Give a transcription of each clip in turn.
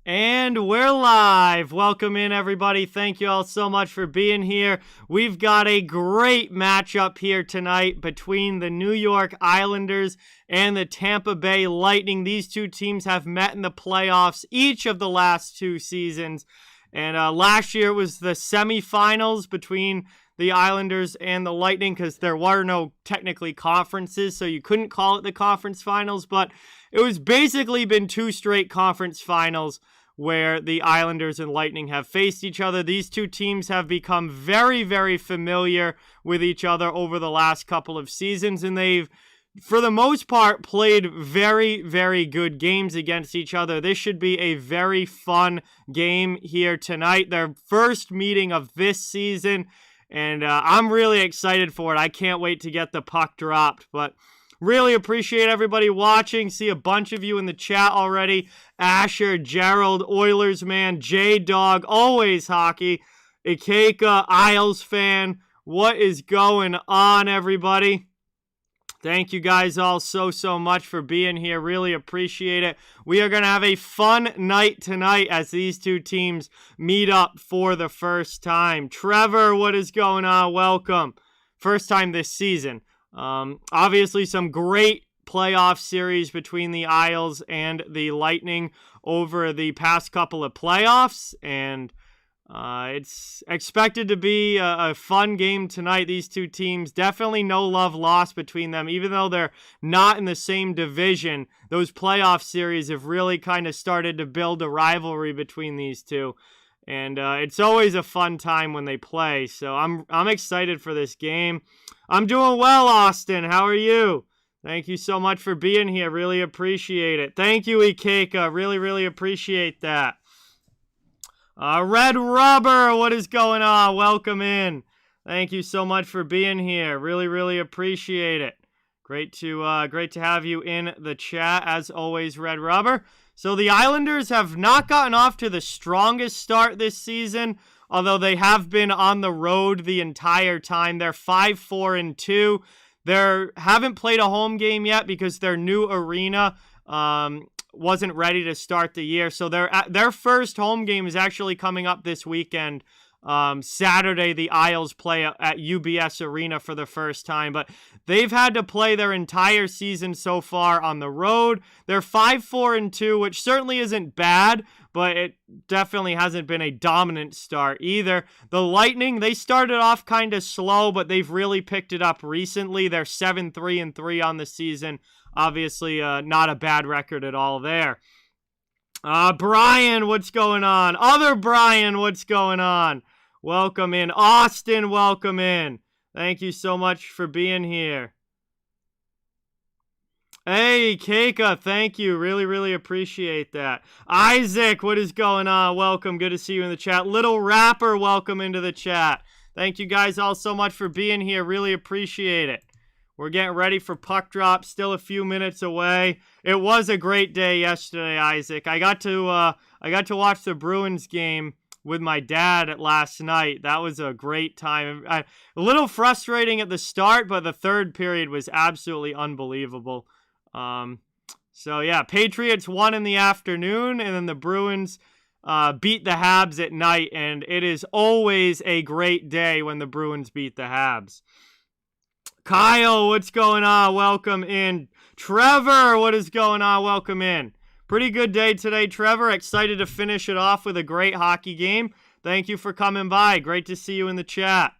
And we're live. Welcome in, everybody. Thank you all so much for being here. We've got a great matchup here tonight between the New York Islanders and the Tampa Bay Lightning. These two teams have met in the playoffs each of the last two seasons. And last year it was the semifinals between the Islanders and the Lightning because there were no technically conferences, so you couldn't call it the conference finals. But it was basically been two straight conference finals where the Islanders and Lightning have faced each other. These two teams have become very, very familiar with each other over the last couple of seasons, and they've, for the most part, played very, very good games against each other. This should be a very fun game here tonight. Their first meeting of this season, and I'm really excited for it. I can't wait to get the puck dropped, but really appreciate everybody watching. See a bunch of you in the chat already. Asher, Gerald, Oilers man, J-Dog, always hockey. Ikeka, Isles fan. What is going on, everybody? Thank you guys all so much for being here. Really appreciate it. We are going to have a fun night tonight as these two teams meet up for the first time. Trevor, what is going on? Welcome. First time this season. Obviously, some great playoff series between the Isles and the Lightning over the past couple of playoffs, and it's expected to be a fun game tonight. These two teams, definitely no love lost between them, even though they're not in the same division. Those playoff series have really kind of started to build a rivalry between these two, and it's always a fun time when they play. So I'm excited for this game. I'm doing well, Austin. How are you? Thank you so much for being here. Really appreciate it. Thank you, Ikeka. Really appreciate that. Red Rubber, what is going on? Welcome in. Thank you so much for being here. Really appreciate it. Great to have you in the chat as always, Red Rubber. So the Islanders have not gotten off to the strongest start this season, although they have been on the road the entire time. They're 5-4-2. They haven't played a home game yet because their new arena wasn't ready to start the year. So their first home game is actually coming up this weekend. Saturday, the Isles play at UBS Arena for the first time, but they've had to play their entire season so far on the road. They're 5-4-2, which certainly isn't bad, but it definitely hasn't been a dominant start either. The Lightning, they started off kind of slow, but they've really picked it up recently. They're 7-3-3 on the season. Obviously, not a bad record at all there. Brian, what's going on? Other Brian, what's going on? Welcome in. Austin, welcome in. Thank you so much for being here. Hey, Keika, thank you. Really appreciate that. Isaac, what is going on? Welcome. Good to see you in the chat. Little Rapper, welcome into the chat. Thank you guys all so much for being here. Really appreciate it. We're getting ready for puck drop. Still a few minutes away. It was a great day yesterday, Isaac. I got to watch the Bruins game with my dad last night. That was a great time. A little frustrating at the start, but the third period was absolutely unbelievable. So yeah, Patriots won in the afternoon, and then the Bruins beat the Habs at night, and it is always a great day when the Bruins beat the Habs. Kyle, what's going on? Welcome in. Trevor, what is going on? Welcome in. Pretty good day today, Trevor. Excited to finish it off with a great hockey game. Thank you for coming by. Great to see you in the chat.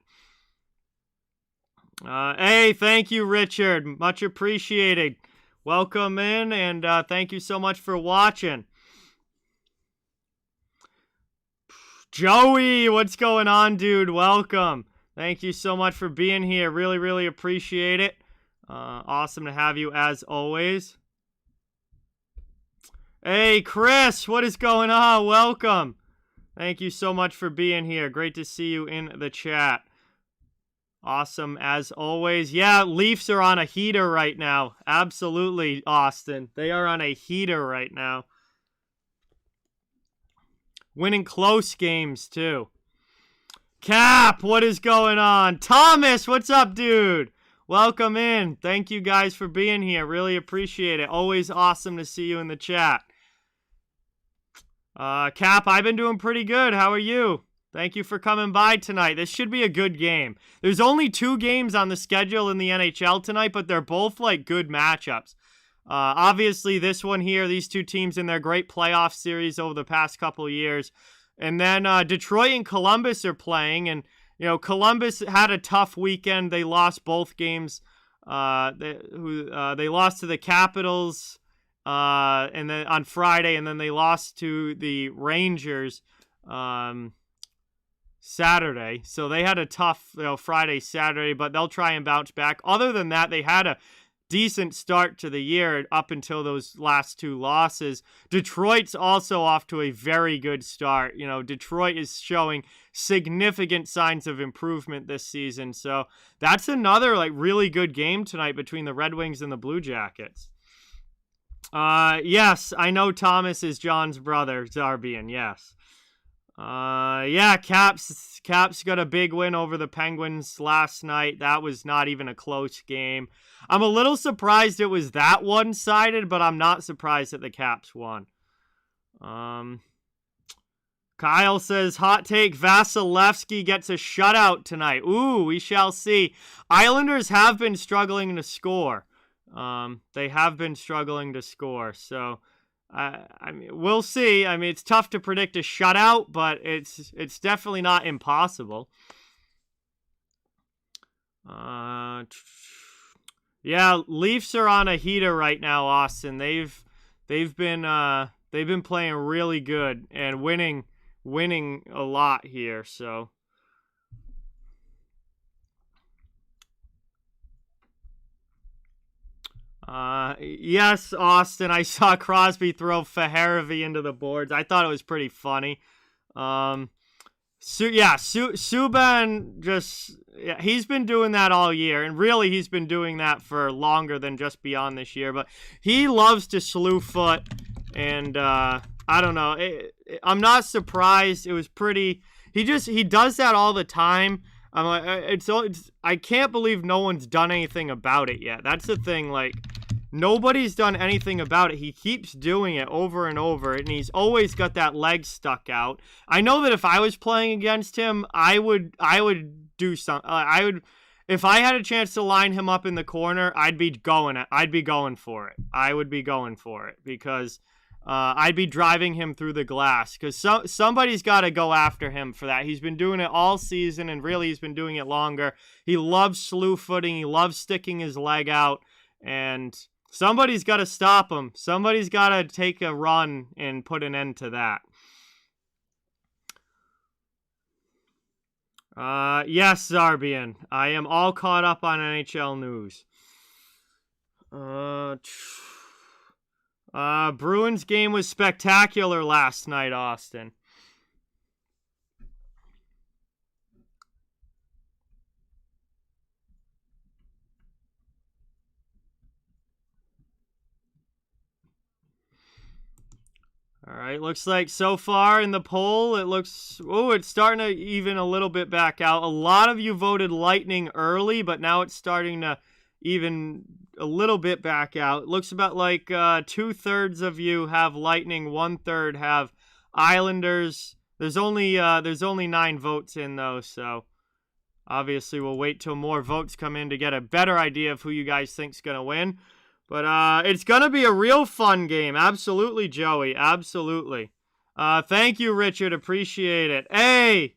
Hey, thank you, Richard. Much appreciated. Welcome in, and thank you so much for watching. Joey, what's going on, dude? Welcome. Thank you so much for being here. Really appreciate it. Awesome to have you as always. Hey, Chris, what is going on? Welcome. Thank you so much for being here. Great to see you in the chat. Awesome as always. Yeah, Leafs are on a heater right now. Absolutely, Austin. They are on a heater right now. Winning close games, too. Cap, what is going on? Thomas, what's up, dude? Welcome in. Thank you guys for being here. Really appreciate it. Always awesome to see you in the chat. Cap, I've been doing pretty good. How are you? Thank you for coming by tonight. This should be a good game. There's only 2 games on the schedule in the NHL tonight, but they're both like good matchups. Obviously, this one here, these 2 teams in their great playoff series over the past couple of years. And then Detroit and Columbus are playing, and you know Columbus had a tough weekend. They lost both games. They lost to the Capitals and then on Friday, and then they lost to the Rangers Saturday. So they had a tough Friday, Saturday, but they'll try and bounce back. Other than that, they had a decent start to the year up until those last 2 losses. Detroit's also off to a very good start. You know, Detroit is showing significant signs of improvement this season. So that's another like really good game tonight between the Red Wings and the Blue Jackets. Yes, I know Thomas is John's brother, Zarbian, yes. Yeah, Caps got a big win over the Penguins last night. That was not even a close game. I'm a little surprised it was that one-sided, but I'm not surprised that the Caps won. Kyle says, hot take, Vasilevsky gets a shutout tonight. Ooh, we shall see. Islanders have been struggling to score. They have been struggling to score, so I mean, we'll see. I mean, it's tough to predict a shutout, but it's definitely not impossible. Yeah, Leafs are on a heater right now, Austin. They've been playing really good and winning a lot here, so yes, Austin, I saw Crosby throw Faharavi into the boards. I thought it was pretty funny. Subban he's been doing that all year, and really he's been doing that for longer than just beyond this year, but he loves to slew foot, and I don't know. I'm not surprised. It was pretty. He does that all the time. I'm like, I can't believe no one's done anything about it yet. That's the thing. Like, nobody's done anything about it. He keeps doing it over and over, and he's always got that leg stuck out. I know that if I was playing against him, I would do something. If I had a chance to line him up in the corner, I'd be going for it. I would be going for it because I'd be driving him through the glass because somebody's got to go after him for that. He's been doing it all season, and really he's been doing it longer. He loves slew footing. He loves sticking his leg out, and somebody's got to stop him. Somebody's got to take a run and put an end to that. Yes, Zarbian. I am all caught up on NHL news. Bruins game was spectacular last night, Austin. All right, looks like so far in the poll, it's starting to even a little bit back out. A lot of you voted Lightning early, but now it's starting to even a little bit back out. It looks about like 2/3 of you have Lightning, 1/3 have Islanders. There's only 9 votes in though, so obviously we'll wait till more votes come in to get a better idea of who you guys think's gonna win. But it's gonna be a real fun game. Absolutely, Joey. Absolutely. Thank you, Richard. Appreciate it. Hey,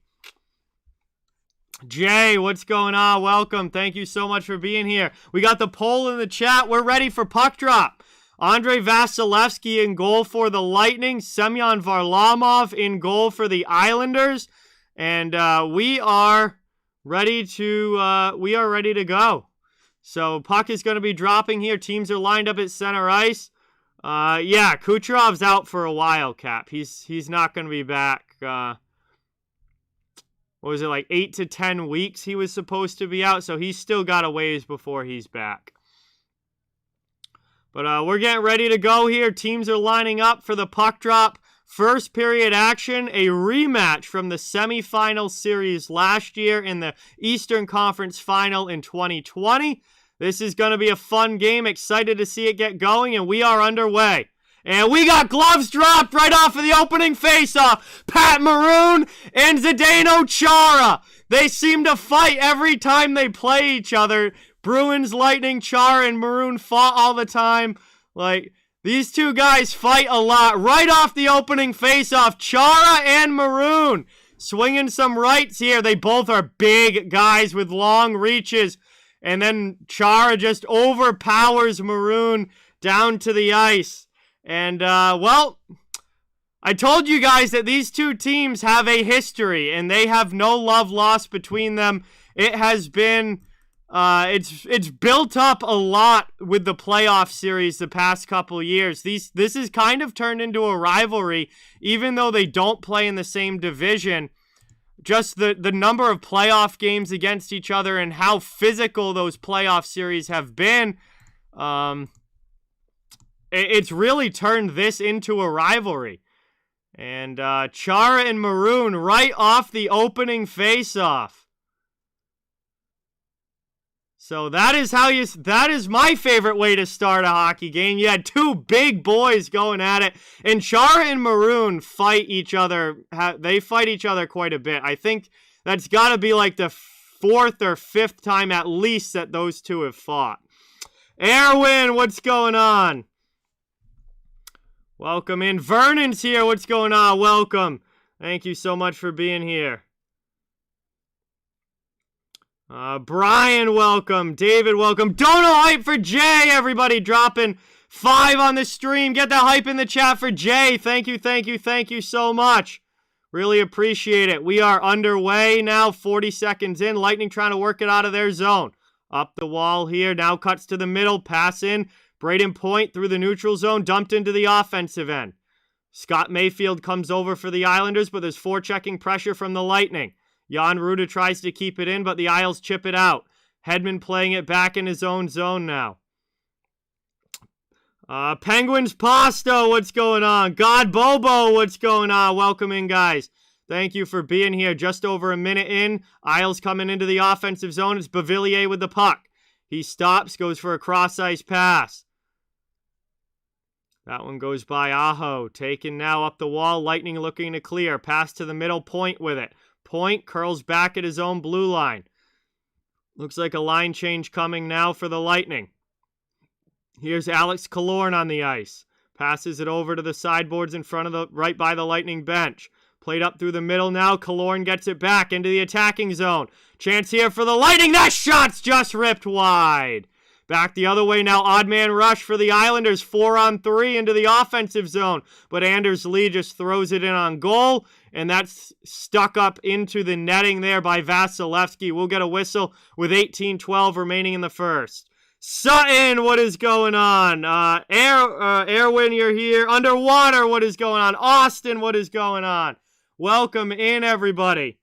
Jay, what's going on? Welcome. Thank you so much for being here. We got the poll in the chat. We're ready for puck drop. Andrei Vasilevsky in goal for the Lightning. Semyon Varlamov in goal for the Islanders. And we are ready to go. So puck is going to be dropping here. Teams are lined up at center ice. Yeah, Kucherov's out for a while, Cap. He's not going to be back. What was it, like 8 to 10 weeks he was supposed to be out? So he's still got a ways before he's back. But we're getting ready to go here. Teams are lining up for the puck drop. First period action, a rematch from the semifinal series last year in the Eastern Conference Final in 2020. This is going to be a fun game. Excited to see it get going, and we are underway. And we got gloves dropped right off of the opening faceoff. Pat Maroon and Zdeno Chara. They seem to fight every time they play each other. Bruins, Lightning, Chara, and Maroon fought all the time. Like, these two guys fight a lot. Right off the opening faceoff, Chara and Maroon swinging some rights here. They both are big guys with long reaches. And then Chara just overpowers Maroon down to the ice. And, well, I told you guys that these two teams have a history, and they have no love lost between them. It has been, it's built up a lot with the playoff series the past couple years. This has kind of turned into a rivalry, even though they don't play in the same division. Just the number of playoff games against each other and how physical those playoff series have been, it's really turned this into a rivalry. And Chara and Maroon right off the opening faceoff. So that is my favorite way to start a hockey game. You had two big boys going at it. And Chara and Maroon fight each other. They fight each other quite a bit. I think that's got to be like the fourth or fifth time at least that those two have fought. Erwin, what's going on? Welcome in. Vernon's here. What's going on? Welcome. Thank you so much for being here. Brian, welcome. David, welcome. Dono hype for Jay, everybody. Dropping 5 on the stream. Get that hype in the chat for Jay. Thank you so much. Really appreciate it. We are underway now, 40 seconds in. Lightning trying to work it out of their zone. Up the wall here. Now cuts to the middle. Pass in. Braden Point through the neutral zone, dumped into the offensive end. Scott Mayfield comes over for the Islanders, but there's forechecking pressure from the Lightning. Jan Ruda tries to keep it in, but the Isles chip it out. Hedman playing it back in his own zone now. Penguins Pasto, what's going on? God Bobo, what's going on? Welcome in, guys. Thank you for being here. Just over a minute in. Isles coming into the offensive zone. It's Beauvillier with the puck. He stops, goes for a cross-ice pass. That one goes by Aho. Taken now up the wall. Lightning looking to clear. Pass to the middle. Point with it. Point curls back at his own blue line. Looks like a line change coming now for the Lightning. Here's Alex Killorn on the ice. Passes it over to the sideboards in front of the, right by the Lightning bench. Played up through the middle now. Killorn gets it back into the attacking zone. Chance here for the Lightning. That shot's just ripped wide. Back the other way now, odd man rush for the Islanders, 4-on-3 into the offensive zone. But Anders Lee just throws it in on goal, and that's stuck up into the netting there by Vasilevsky. We'll get a whistle with 18:12 remaining in the first. Sutton, what is going on? Erwin, you're here. Underwater, what is going on? Austin, what is going on? Welcome in, everybody.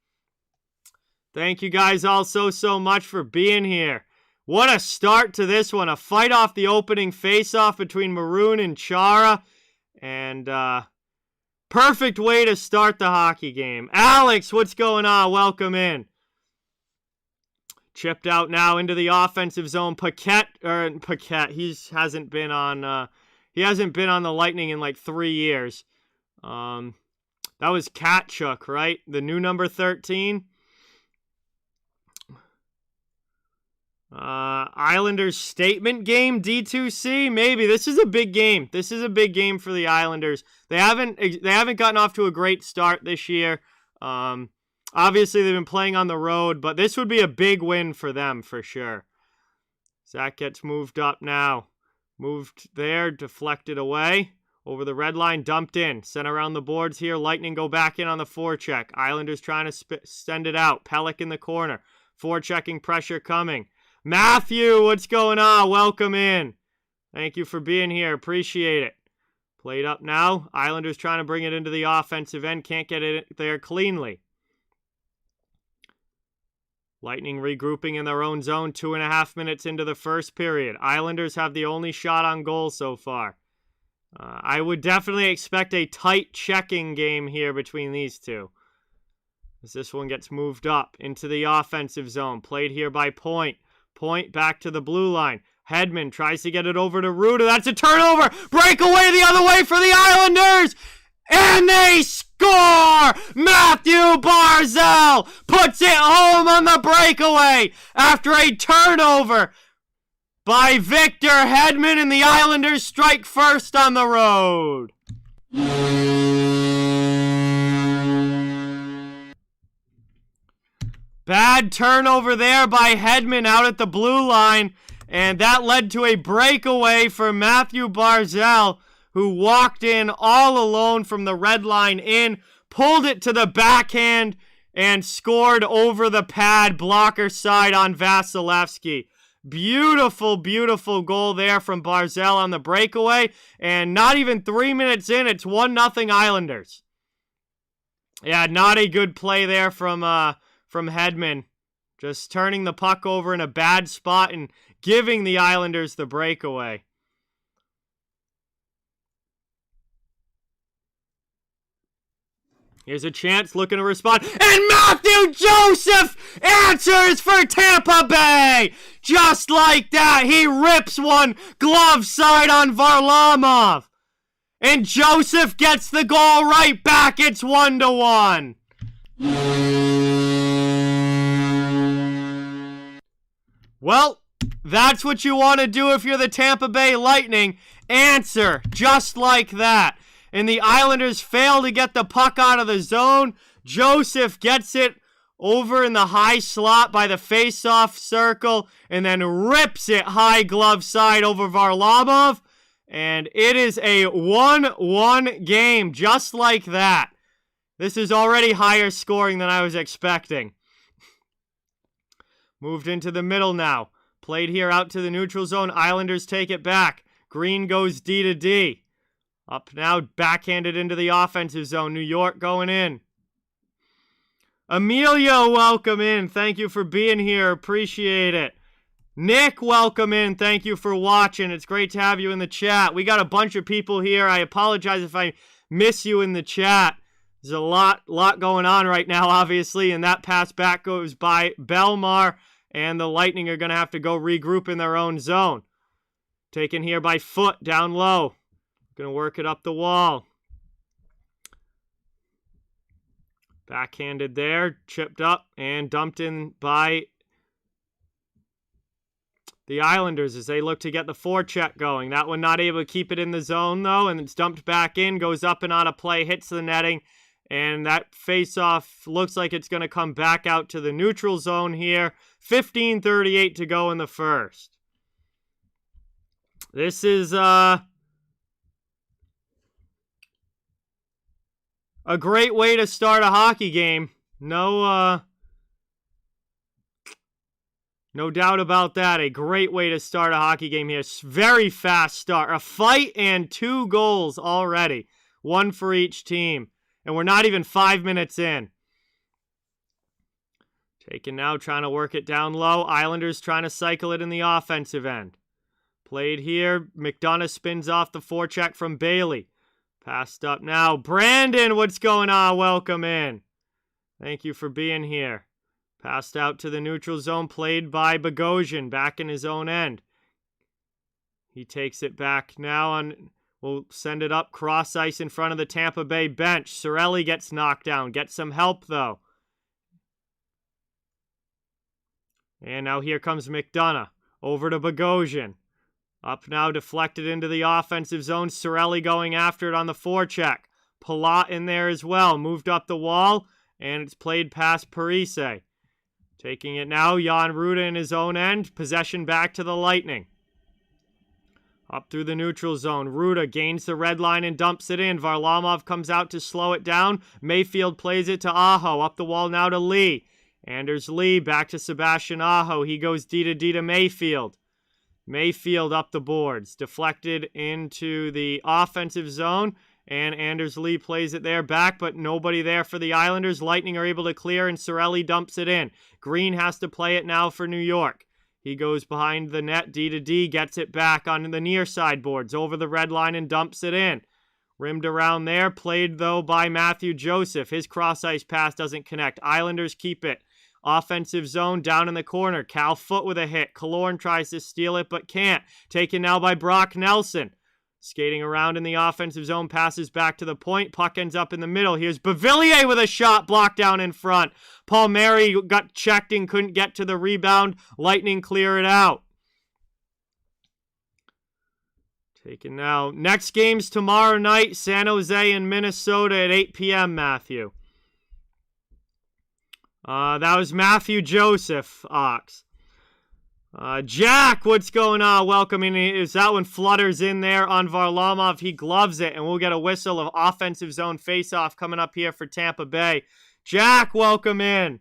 Thank you guys all so much for being here. What a start to this one. A fight off the opening face-off between Maroon and Chara. And perfect way to start the hockey game. Alex, what's going on? Welcome in. Chipped out now into the offensive zone. Paquette, he hasn't been on the Lightning in like 3 years. That was Katchuk, right? The new number 13. Islanders statement game, D2C, maybe. This is a big game. This is a big game for the Islanders. They haven't gotten off to a great start this year. Obviously, they've been playing on the road, but this would be a big win for them for sure. Zach gets moved up now. Moved there, deflected away. Over the red line, dumped in. Sent around the boards here. Lightning go back in on the forecheck. Islanders trying to send it out. Pelech in the corner. Forechecking pressure coming. Matthew, what's going on? Welcome in. Thank you for being here. Appreciate it. Played up now. Islanders trying to bring it into the offensive end. Can't get it there cleanly. Lightning regrouping in their own zone. 2.5 minutes into the first period. Islanders have the only shot on goal so far. I would definitely expect a tight checking game here between these two. As this one gets moved up into the offensive zone. Played here by Point. Point back to the blue line. Hedman tries to get it over to Ruda. That's a turnover. Breakaway the other way for the Islanders. And they score! Matthew Barzal puts it home on the breakaway after a turnover by Victor Hedman, and the Islanders strike first on the road. Bad turnover there by Hedman out at the blue line, and that led to a breakaway for Matthew Barzal, who walked in all alone from the red line in, pulled it to the backhand, and scored over the pad blocker side on Vasilevsky. Beautiful, beautiful goal there from Barzal on the breakaway, and not even 3 minutes in, it's 1-0 Islanders. Yeah, not a good play there from Hedman. Just turning the puck over in a bad spot and giving the Islanders the breakaway. Here's a chance, looking to respond, and Matthew Joseph answers for Tampa Bay! Just like that, he rips one glove side on Varlamov. And Joseph gets the goal right back, it's 1-1. Well, that's what you want to do if you're the Tampa Bay Lightning. Answer just like that. And the Islanders fail to get the puck out of the zone. Joseph gets it over in the high slot by the face-off circle and then rips it high glove side over Varlamov. And it is a 1-1 game just like that. This is already higher scoring than I was expecting. Moved into the middle now. Played here out to the neutral zone. Islanders take it back. Green goes D to D. Up now, backhanded into the offensive zone. New York going in. Emilio, welcome in. Thank you for being here. Appreciate it. Nick, welcome in. Thank you for watching. It's great to have you in the chat. We got a bunch of people here. I apologize if I miss you in the chat. There's a lot going on right now, obviously, and that pass back goes by Belmar, and the Lightning are going to have to go regroup in their own zone. Taken here by Foot, down low. Going to work it up the wall. Backhanded there, chipped up, and dumped in by the Islanders as they look to get the forecheck going. That one not able to keep it in the zone, though, and it's dumped back in, goes up and on a play, hits the netting, and that face-off looks like it's going to come back out to the neutral zone here. 15:38 to go in the first. This is a great way to start a hockey game. No doubt about that. A great way to start a hockey game here. Very fast start. A fight and 2 goals already. 1 for each team. And we're not even 5 minutes in. Taken now, trying to work it down low. Islanders trying to cycle it in the offensive end. Played here. McDonough spins off the forecheck from Bailey. Passed up now. Brandon, what's going on? Welcome in. Thank you for being here. Passed out to the neutral zone. Played by Bogosian. Back in his own end. He takes it back now on... We'll send it up cross ice in front of the Tampa Bay bench. Cirelli gets knocked down. Gets some help, though. And now here comes McDonough. Over to Bogosian. Up now, deflected into the offensive zone. Cirelli going after it on the forecheck. Palat in there as well. Moved up the wall, and it's played past Parise. Taking it now, Jan Ruda in his own end. Possession back to the Lightning. Up through the neutral zone. Ruda gains the red line and dumps it in. Varlamov comes out to slow it down. Mayfield plays it to Aho. Up the wall now to Lee. Anders Lee back to Sebastian Aho. He goes D to Mayfield. Mayfield up the boards. Deflected into the offensive zone. And Anders Lee plays it there back, but nobody there for the Islanders. Lightning are able to clear, and Cirelli dumps it in. Green has to play it now for New York. He goes behind the net, D to D, gets it back on the near side boards, over the red line and dumps it in. Rimmed around there, played though by Matthew Joseph. His cross-ice pass doesn't connect. Islanders keep it Offensive zone down in the corner. Cal Foot with a hit. Killorn tries to steal it but can't. Taken now by Brock Nelson. Skating around in the offensive zone, passes back to the point. Puck ends up in the middle. Here's Beauvillier with a shot blocked down in front. Palmieri got checked and couldn't get to the rebound. Lightning clear it out. Taken now. Next game's tomorrow night. San Jose and Minnesota at 8 p.m., Matthew. That was Matthew Joseph, Ox. Jack, what's going on? Welcome in. Is that one flutters in there on Varlamov? He gloves it, and we'll get a whistle of offensive zone faceoff coming up here for Tampa Bay. Jack, welcome in.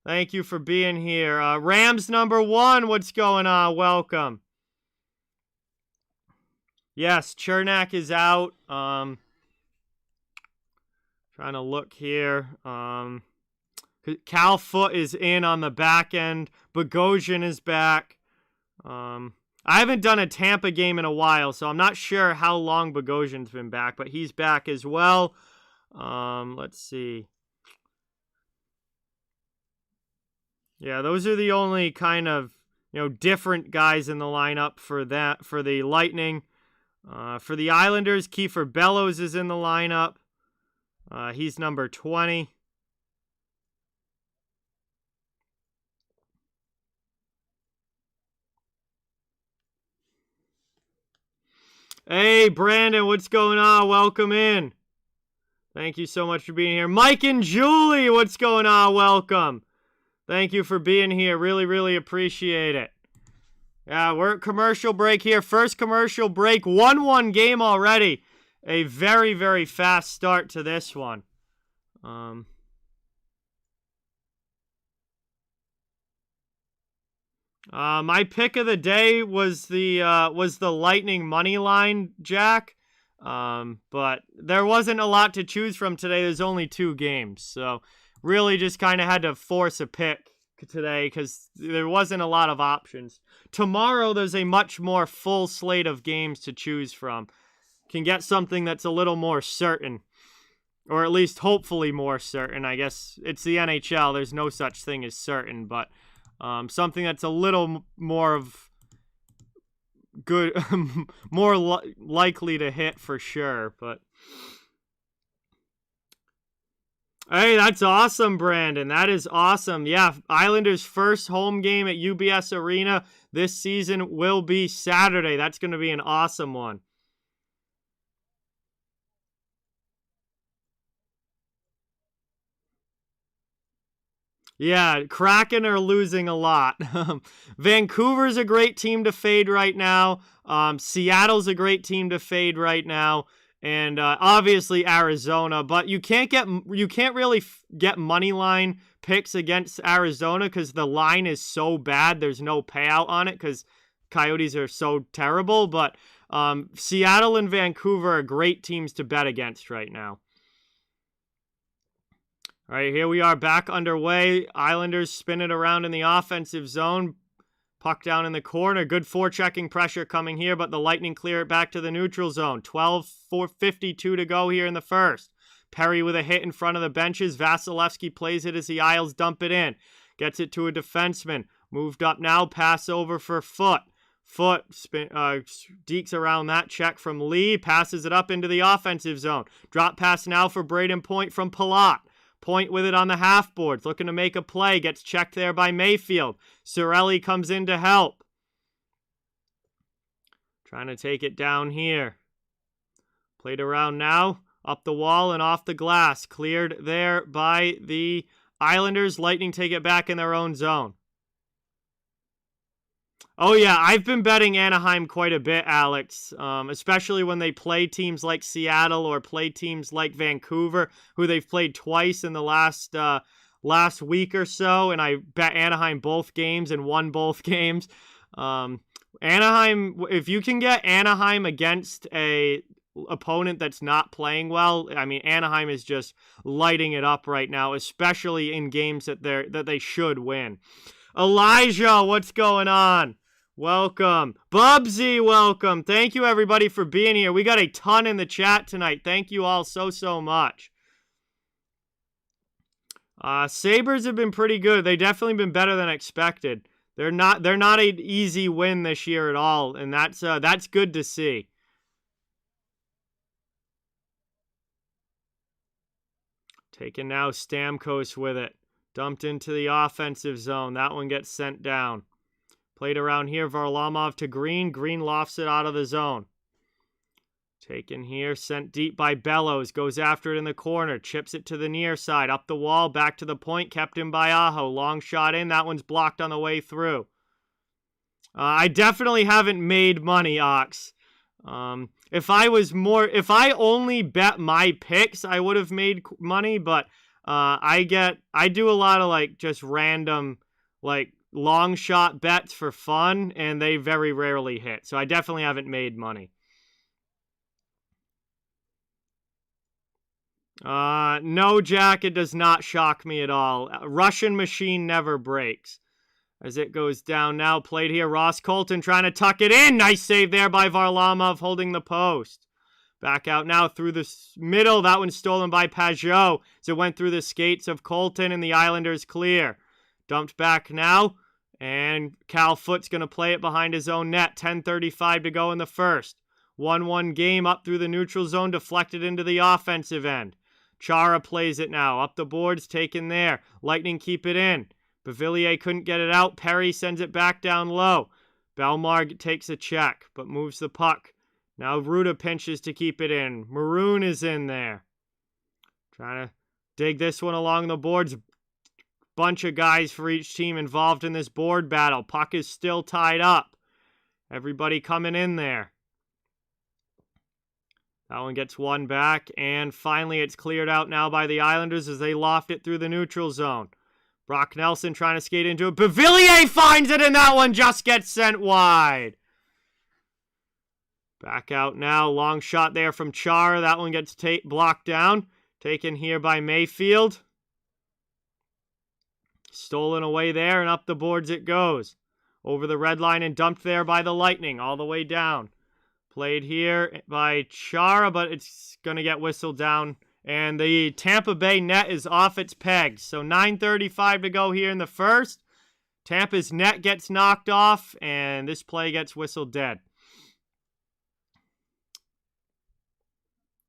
Thank you for being here. Rams number 1, what's going on? Welcome. Yes, Chernak is out. Trying to look here. Cal Foot is in on the back end. Bogosian is back. I haven't done a Tampa game in a while, so I'm not sure how long Bogosian's been back, but he's back as well. Let's see. Yeah, those are the only kind of, different guys in the lineup for the Lightning. For the Islanders, Kiefer Bellows is in the lineup. He's number 20. Hey, Brandon, what's going on? Welcome in. Thank you so much for being here. Mike and Julie, what's going on? Welcome. Thank you for being here. Really, really appreciate it. Yeah, we're at commercial break here. First commercial break. 1-1 game already. A very, very fast start to this one. My pick of the day was the Lightning money line, Jack. But there wasn't a lot to choose from today. There's only 2 games, so really just kind of had to force a pick today because there wasn't a lot of options. Tomorrow there's a much more full slate of games to choose from. Can get something that's a little more certain, or at least hopefully more certain. I guess it's the NHL. There's no such thing as certain, but something that's a little more of good, more likely to hit for sure. But hey, that's awesome, Brandon. That is awesome. Yeah, Islanders' first home game at UBS Arena this season will be Saturday. That's going to be an awesome one. Yeah, Kraken are losing a lot. Vancouver's a great team to fade right now. Seattle's a great team to fade right now, and obviously Arizona. But you can't really get money line picks against Arizona because the line is so bad. There's no payout on it because Coyotes are so terrible. But Seattle and Vancouver are great teams to bet against right now. All right, here we are back underway. Islanders spin it around in the offensive zone. Puck down in the corner. Good forechecking pressure coming here, but the Lightning clear it back to the neutral zone. 12:52 to go here in the first. Perry with a hit in front of the benches. Vasilevsky plays it as the Isles dump it in. Gets it to a defenseman. Moved up now. Pass over for Foot. Foot dekes around that check from Lee. Passes it up into the offensive zone. Drop pass now for Braden Point from Palat. Point with it on the half boards, looking to make a play. Gets checked there by Mayfield. Cirelli comes in to help. Trying to take it down here. Played around now. Up the wall and off the glass. Cleared there by the Islanders. Lightning take it back in their own zone. Oh, yeah, I've been betting Anaheim quite a bit, Alex, especially when they play teams like Seattle or play teams like Vancouver, who they've played twice in the last week or so, and I bet Anaheim both games and won both games. Anaheim, if you can get Anaheim against a opponent that's not playing well, I mean, Anaheim is just lighting it up right now, especially in games that they should win. Elijah, what's going on? Welcome. Bubsy, welcome. Thank you, everybody, for being here. We got a ton in the chat tonight. Thank you all so much. Sabres have been pretty good. They definitely been better than expected. They're not an easy win this year at all, and that's good to see. Taking now Stamkos with it. Dumped into the offensive zone. That one gets sent down. Played around here. Varlamov to Green. Green lofts it out of the zone. Taken here. Sent deep by Bellows. Goes after it in the corner. Chips it to the near side. Up the wall. Back to the point. Kept in by Aho. Long shot in. That one's blocked on the way through. I definitely haven't made money, Ox. If I only bet my picks, I would have made money, but I do a lot of like just random like long shot bets for fun, and they very rarely hit. So I definitely haven't made money. No, Jack, it does not shock me at all. Russian machine never breaks. As it goes down now, played here. Ross Colton trying to tuck it in. Nice save there by Varlamov holding the post. Back out now through the middle. That one's stolen by Pajot. So it went through the skates of Colton, and the Islanders clear. Dumped back now. And Cal Foot's going to play it behind his own net. 10:35 to go in the first. 1-1 game up through the neutral zone. Deflected into the offensive end. Chara plays it now. Up the boards. Taken there. Lightning keep it in. Bavillier couldn't get it out. Perry sends it back down low. Belmar takes a check, but moves the puck. Now Ruda pinches to keep it in. Maroon is in there. Trying to dig this one along the boards. Bunch of guys for each team involved in this board battle. Puck is still tied up. Everybody coming in there. That one gets one back, and finally it's cleared out now by the Islanders as they loft it through the neutral zone. Brock Nelson trying to skate into it. Bavillier finds it, and that one just gets sent wide. Back out now. Long shot there from Chara. That one gets blocked down. Taken here by Mayfield. Stolen away there, and up the boards it goes. Over the red line and dumped there by the Lightning all the way down. Played here by Chara, but it's going to get whistled down. And the Tampa Bay net is off its pegs. So 9:35 to go here in the first. Tampa's net gets knocked off, and this play gets whistled dead.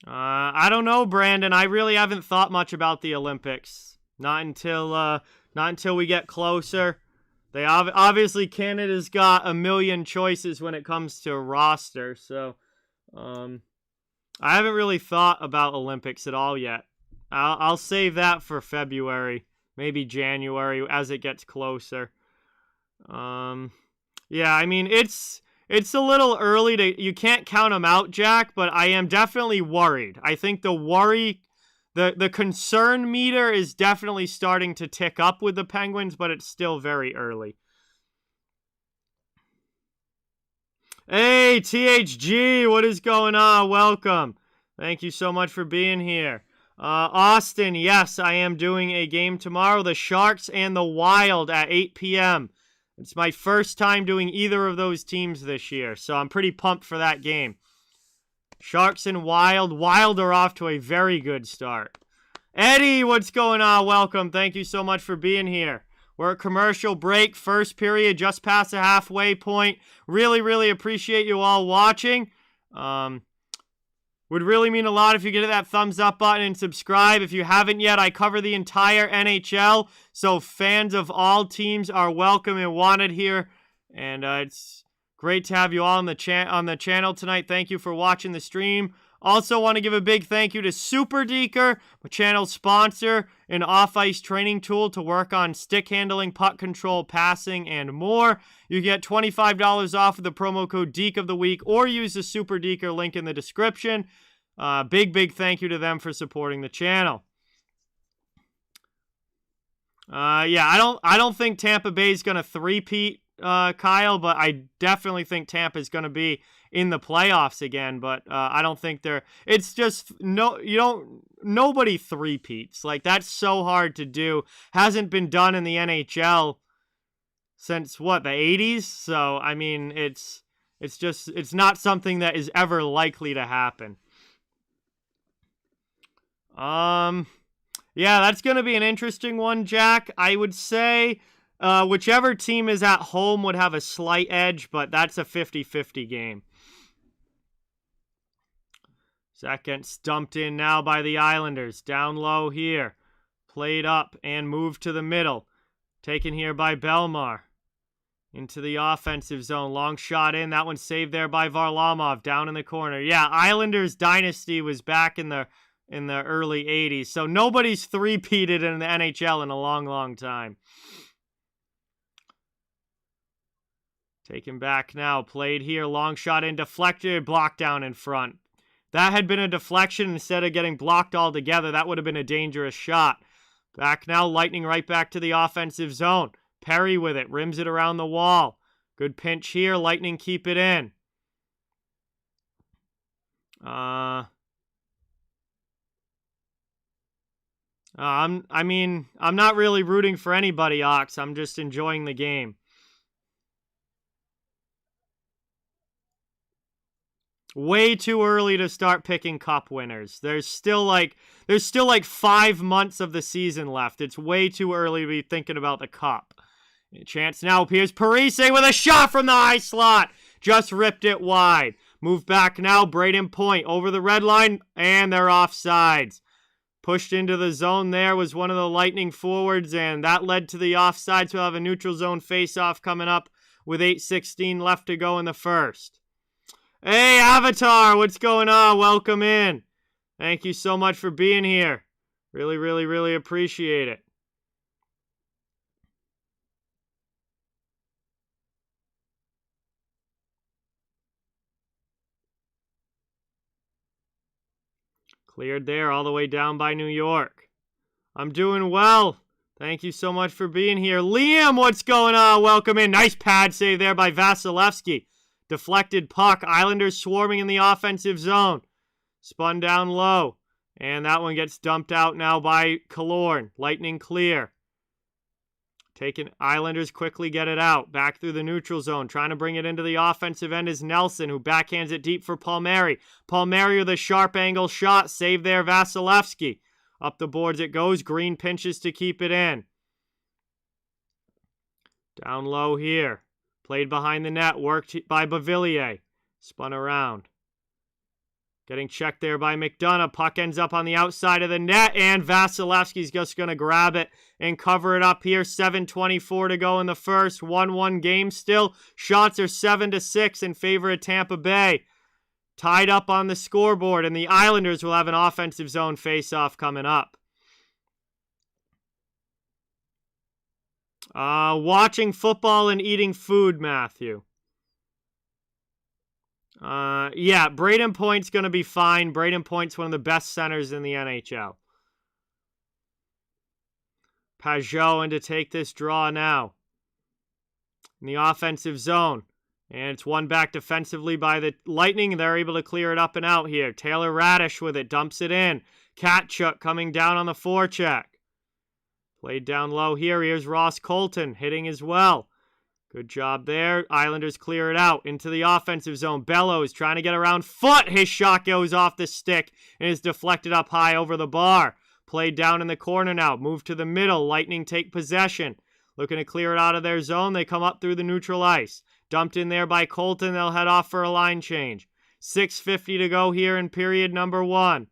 I don't know, Brandon. I really haven't thought much about the Olympics. Not until we get closer. They obviously Canada's got a million choices when it comes to roster. So, I haven't really thought about Olympics at all yet. I'll save that for February, maybe January as it gets closer. Yeah, I mean, it's a little early you can't count them out, Jack, but I am definitely worried. I think the concern meter is definitely starting to tick up with the Penguins, but it's still very early. Hey, THG, what is going on? Welcome. Thank you so much for being here. Austin, yes, I am doing a game tomorrow. The Sharks and the Wild at 8 p.m. It's my first time doing either of those teams this year, so I'm pretty pumped for that game. Sharks and Wild. Wild are off to a very good start. Eddie, what's going on? Welcome. Thank you so much for being here. We're at commercial break, first period, just past the halfway point. Really, really appreciate you all watching. Would really mean a lot if you get that thumbs up button and subscribe. If you haven't yet, I cover the entire NHL, so fans of all teams are welcome and wanted here. And it's great to have you all on the channel tonight. Thank you for watching the stream. Also want to give a big thank you to Super Deker, my channel sponsor, an off-ice training tool to work on stick handling, puck control, passing, and more. You get $25 off with the promo code Deke of the Week, or use the Super Deker link in the description. Big thank you to them for supporting the channel. Yeah, I don't think Tampa Bay is going to three-peat, Kyle, but I definitely think Tampa is going to be in the playoffs again, but I don't think it's just nobody three-peats. Like, that's so hard to do. Hasn't been done in the NHL since the 80s. So I mean, it's not something that is ever likely to happen. Yeah, that's going to be an interesting one, Jack. I would say whichever team is at home would have a slight edge, but that's a 50-50 game. Second, stumped in now by the Islanders. Down low here. Played up and moved to the middle. Taken here by Belmar. Into the offensive zone. Long shot in. That one saved there by Varlamov. Down in the corner. Yeah, Islanders dynasty was back in the early 80s. So nobody's three-peated in the NHL in a long, long time. Taken back now. Played here. Long shot in. Deflected. Blocked down in front. That had been a deflection instead of getting blocked altogether. That would have been a dangerous shot. Back now. Lightning right back to the offensive zone. Perry with it. Rims it around the wall. Good pinch here. Lightning keep it in. I'm not really rooting for anybody, Ox. I'm just enjoying the game. Way too early to start picking cup winners. There's still like 5 months of the season left. It's way too early to be thinking about the cup. Chance now appears. Parise with a shot from the high slot. Just ripped it wide. Move back now. Braden Point over the red line, and they're offsides. Pushed into the zone there was one of the Lightning forwards, and that led to the offsides. We'll have a neutral zone face-off coming up with 8:16 left to go in the first. Hey, Avatar, what's going on? Welcome in. Thank you so much for being here. Really, really, really appreciate it. Cleared there all the way down by New York. I'm doing well. Thank you so much for being here. Liam, what's going on? Welcome in. Nice pad save there by Vasilevsky. Deflected puck. Islanders swarming in the offensive zone. Spun down low. And that one gets dumped out now by Killorn. Lightning clear. Taking Islanders quickly get it out. Back through the neutral zone. Trying to bring it into the offensive end is Nelson, who backhands it deep for Palmieri. Palmieri with a sharp angle shot. Save there, Vasilevsky. Up the boards it goes. Green pinches to keep it in. Down low here. Played behind the net. Worked by Bavillier. Spun around. Getting checked there by McDonough. Puck ends up on the outside of the net, and Vasilevsky's just going to grab it and cover it up here. 7:24 to go in the first. 1-1 game still. Shots are 7-6 in favor of Tampa Bay. Tied up on the scoreboard, and the Islanders will have an offensive zone face-off coming up. Watching football and eating food, Matthew. Yeah, Braden Point's going to be fine. Braden Point's one of the best centers in the NHL. Pajot in to take this draw now. In the offensive zone. And it's won back defensively by the Lightning. They're able to clear it up and out here. Taylor Radish with it. Dumps it in. Katchuk coming down on the forecheck. Played down low here. Here's Ross Colton hitting as well. Good job there. Islanders clear it out into the offensive zone. Bellows trying to get around Foot. His shot goes off the stick and is deflected up high over the bar. Played down in the corner now. Move to the middle. Lightning take possession. Looking to clear it out of their zone. They come up through the neutral ice. Dumped in there by Colton. They'll head off for a line change. 6:50 to go here in period number 1.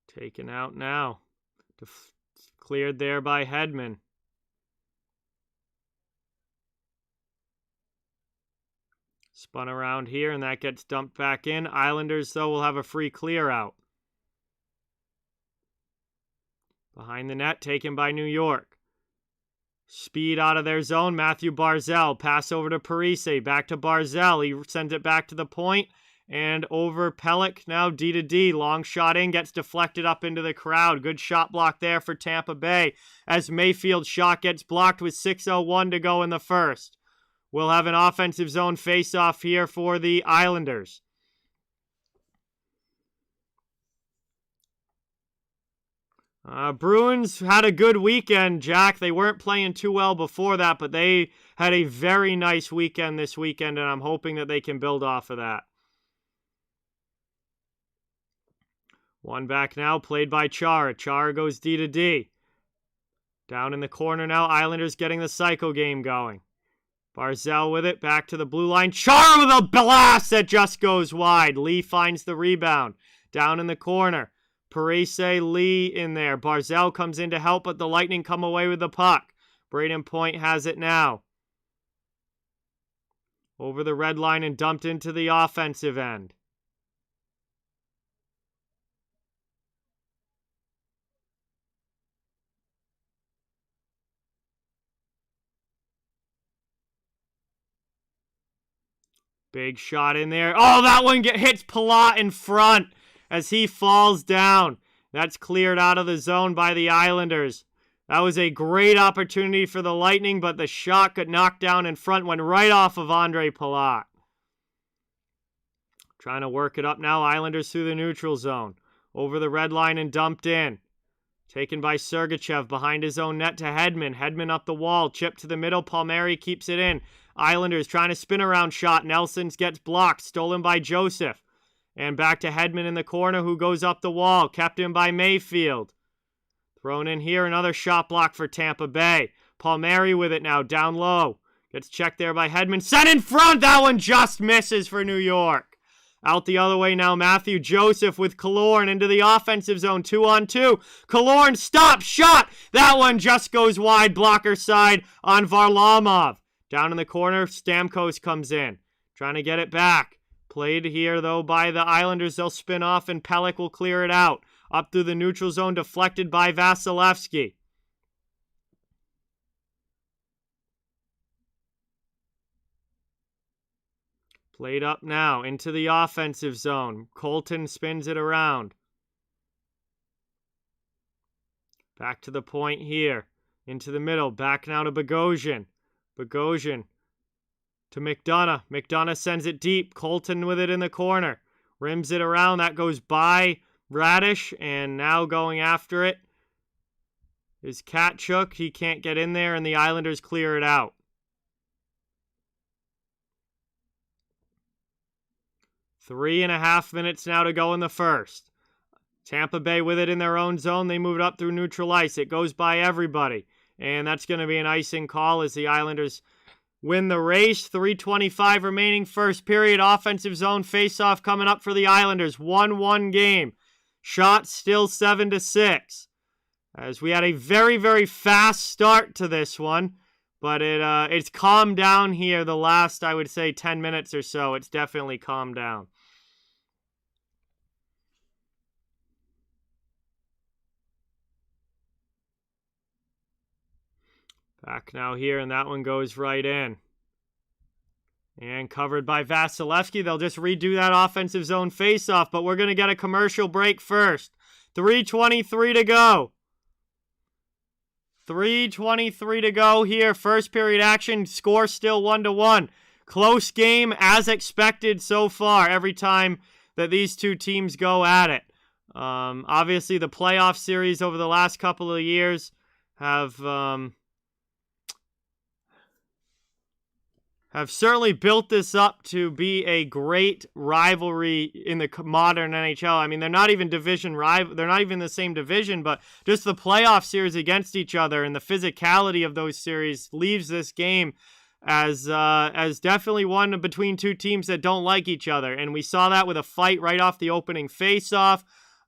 Taken out now. Cleared there by Hedman. Spun around here, and that gets dumped back in. Islanders, though, will have a free clear out. Behind the net, taken by New York. Speed out of their zone. Matthew Barzal. Pass over to Parise. Back to Barzal. He sends it back to the point. And over Pelech now, D to D. Long shot in, gets deflected up into the crowd. Good shot block there for Tampa Bay as Mayfield's shot gets blocked with 6:01 to go in the first. We'll have an offensive zone face-off here for the Islanders. Bruins had a good weekend, Jack. They weren't playing too well before that, but they had a very nice weekend this weekend, and I'm hoping that they can build off of that. One back now, played by Chara. Chara goes D to D. Down in the corner now, Islanders getting the psycho game going. Barzal with it, back to the blue line. Chara with a blast that just goes wide. Lee finds the rebound. Down in the corner. Parise, Lee in there. Barzal comes in to help, but the Lightning come away with the puck. Braden Point has it now. Over the red line and dumped into the offensive end. Big shot in there. Oh, that one hits Palat in front as he falls down. That's cleared out of the zone by the Islanders. That was a great opportunity for the Lightning, but the shot got knocked down in front, went right off of Andre Palat. Trying to work it up now. Islanders through the neutral zone. Over the red line and dumped in. Taken by Sergachev behind his own net to Hedman. Hedman up the wall. Chip to the middle. Palmieri keeps it in. Islanders trying to spin around shot. Nelson's gets blocked. Stolen by Joseph. And back to Hedman in the corner who goes up the wall. Kept in by Mayfield. Thrown in here. Another shot block for Tampa Bay. Palmieri with it now. Down low. Gets checked there by Hedman. Set in front. That one just misses for New York. Out the other way now, Matthew Joseph with Killorn into the offensive zone, 2-on-2. Killorn, stop, shot! That one just goes wide, blocker side on Varlamov. Down in the corner, Stamkos comes in, trying to get it back. Played here, though, by the Islanders. They'll spin off, and Pelech will clear it out. Up through the neutral zone, deflected by Vasilevsky. Played up now into the offensive zone. Colton spins it around. Back to the point here. Into the middle. Back now to Bogosian. Bogosian to McDonough. McDonough sends it deep. Colton with it in the corner. Rims it around. That goes by Radish. And now going after it is Tkachuk. He can't get in there, and the Islanders clear it out. 3.5 minutes now to go in the first. Tampa Bay with it in their own zone. They move it up through neutral ice. It goes by everybody. And that's going to be an icing call as the Islanders win the race. 3:25 remaining first period. Offensive zone face-off coming up for the Islanders. 1-1 game. Shot still 7-6. As we had a very, very fast start to this one. But it's calmed down here the last, I would say, 10 minutes or so. It's definitely calmed down. Back now here, and that one goes right in. And covered by Vasilevsky. They'll just redo that offensive zone faceoff, but we're going to get a commercial break first. 3:23 to go. 3:23 to go here. First period action. Score still 1-1. Close game as expected so far every time that these two teams go at it. Obviously, the playoff series over the last couple of years have certainly built this up to be a great rivalry in the modern NHL. I mean, they're not even division rival. They're not even the same division, but just the playoff series against each other and the physicality of those series leaves this game as definitely one between two teams that don't like each other. And we saw that with a fight right off the opening faceoff.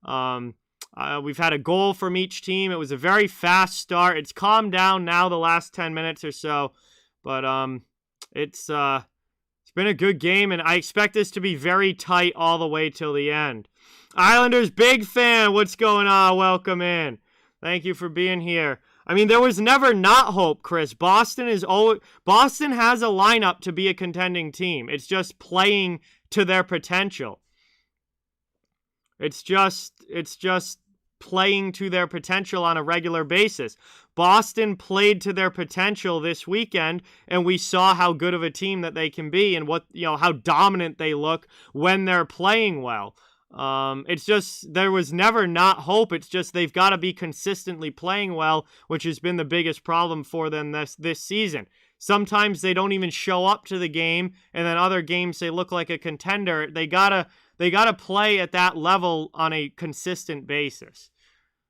We've had a goal from each team. It was a very fast start. It's calmed down now the last 10 minutes or so, but it's been a good game, and I expect this to be very tight all the way till the end. Islanders, big fan. What's going on? Welcome in. Thank you for being here. I mean, there was never not hope, Chris. Boston has a lineup to be a contending team. It's just playing to their potential. It's just playing to their potential on a regular basis. Boston played to their potential this weekend, and we saw how good of a team that they can be and how dominant they look when they're playing well. It's just there was never not hope. It's just they've got to be consistently playing well, which has been the biggest problem for them this season. Sometimes they don't even show up to the game, and then other games they look like a contender. They gotta play at that level on a consistent basis.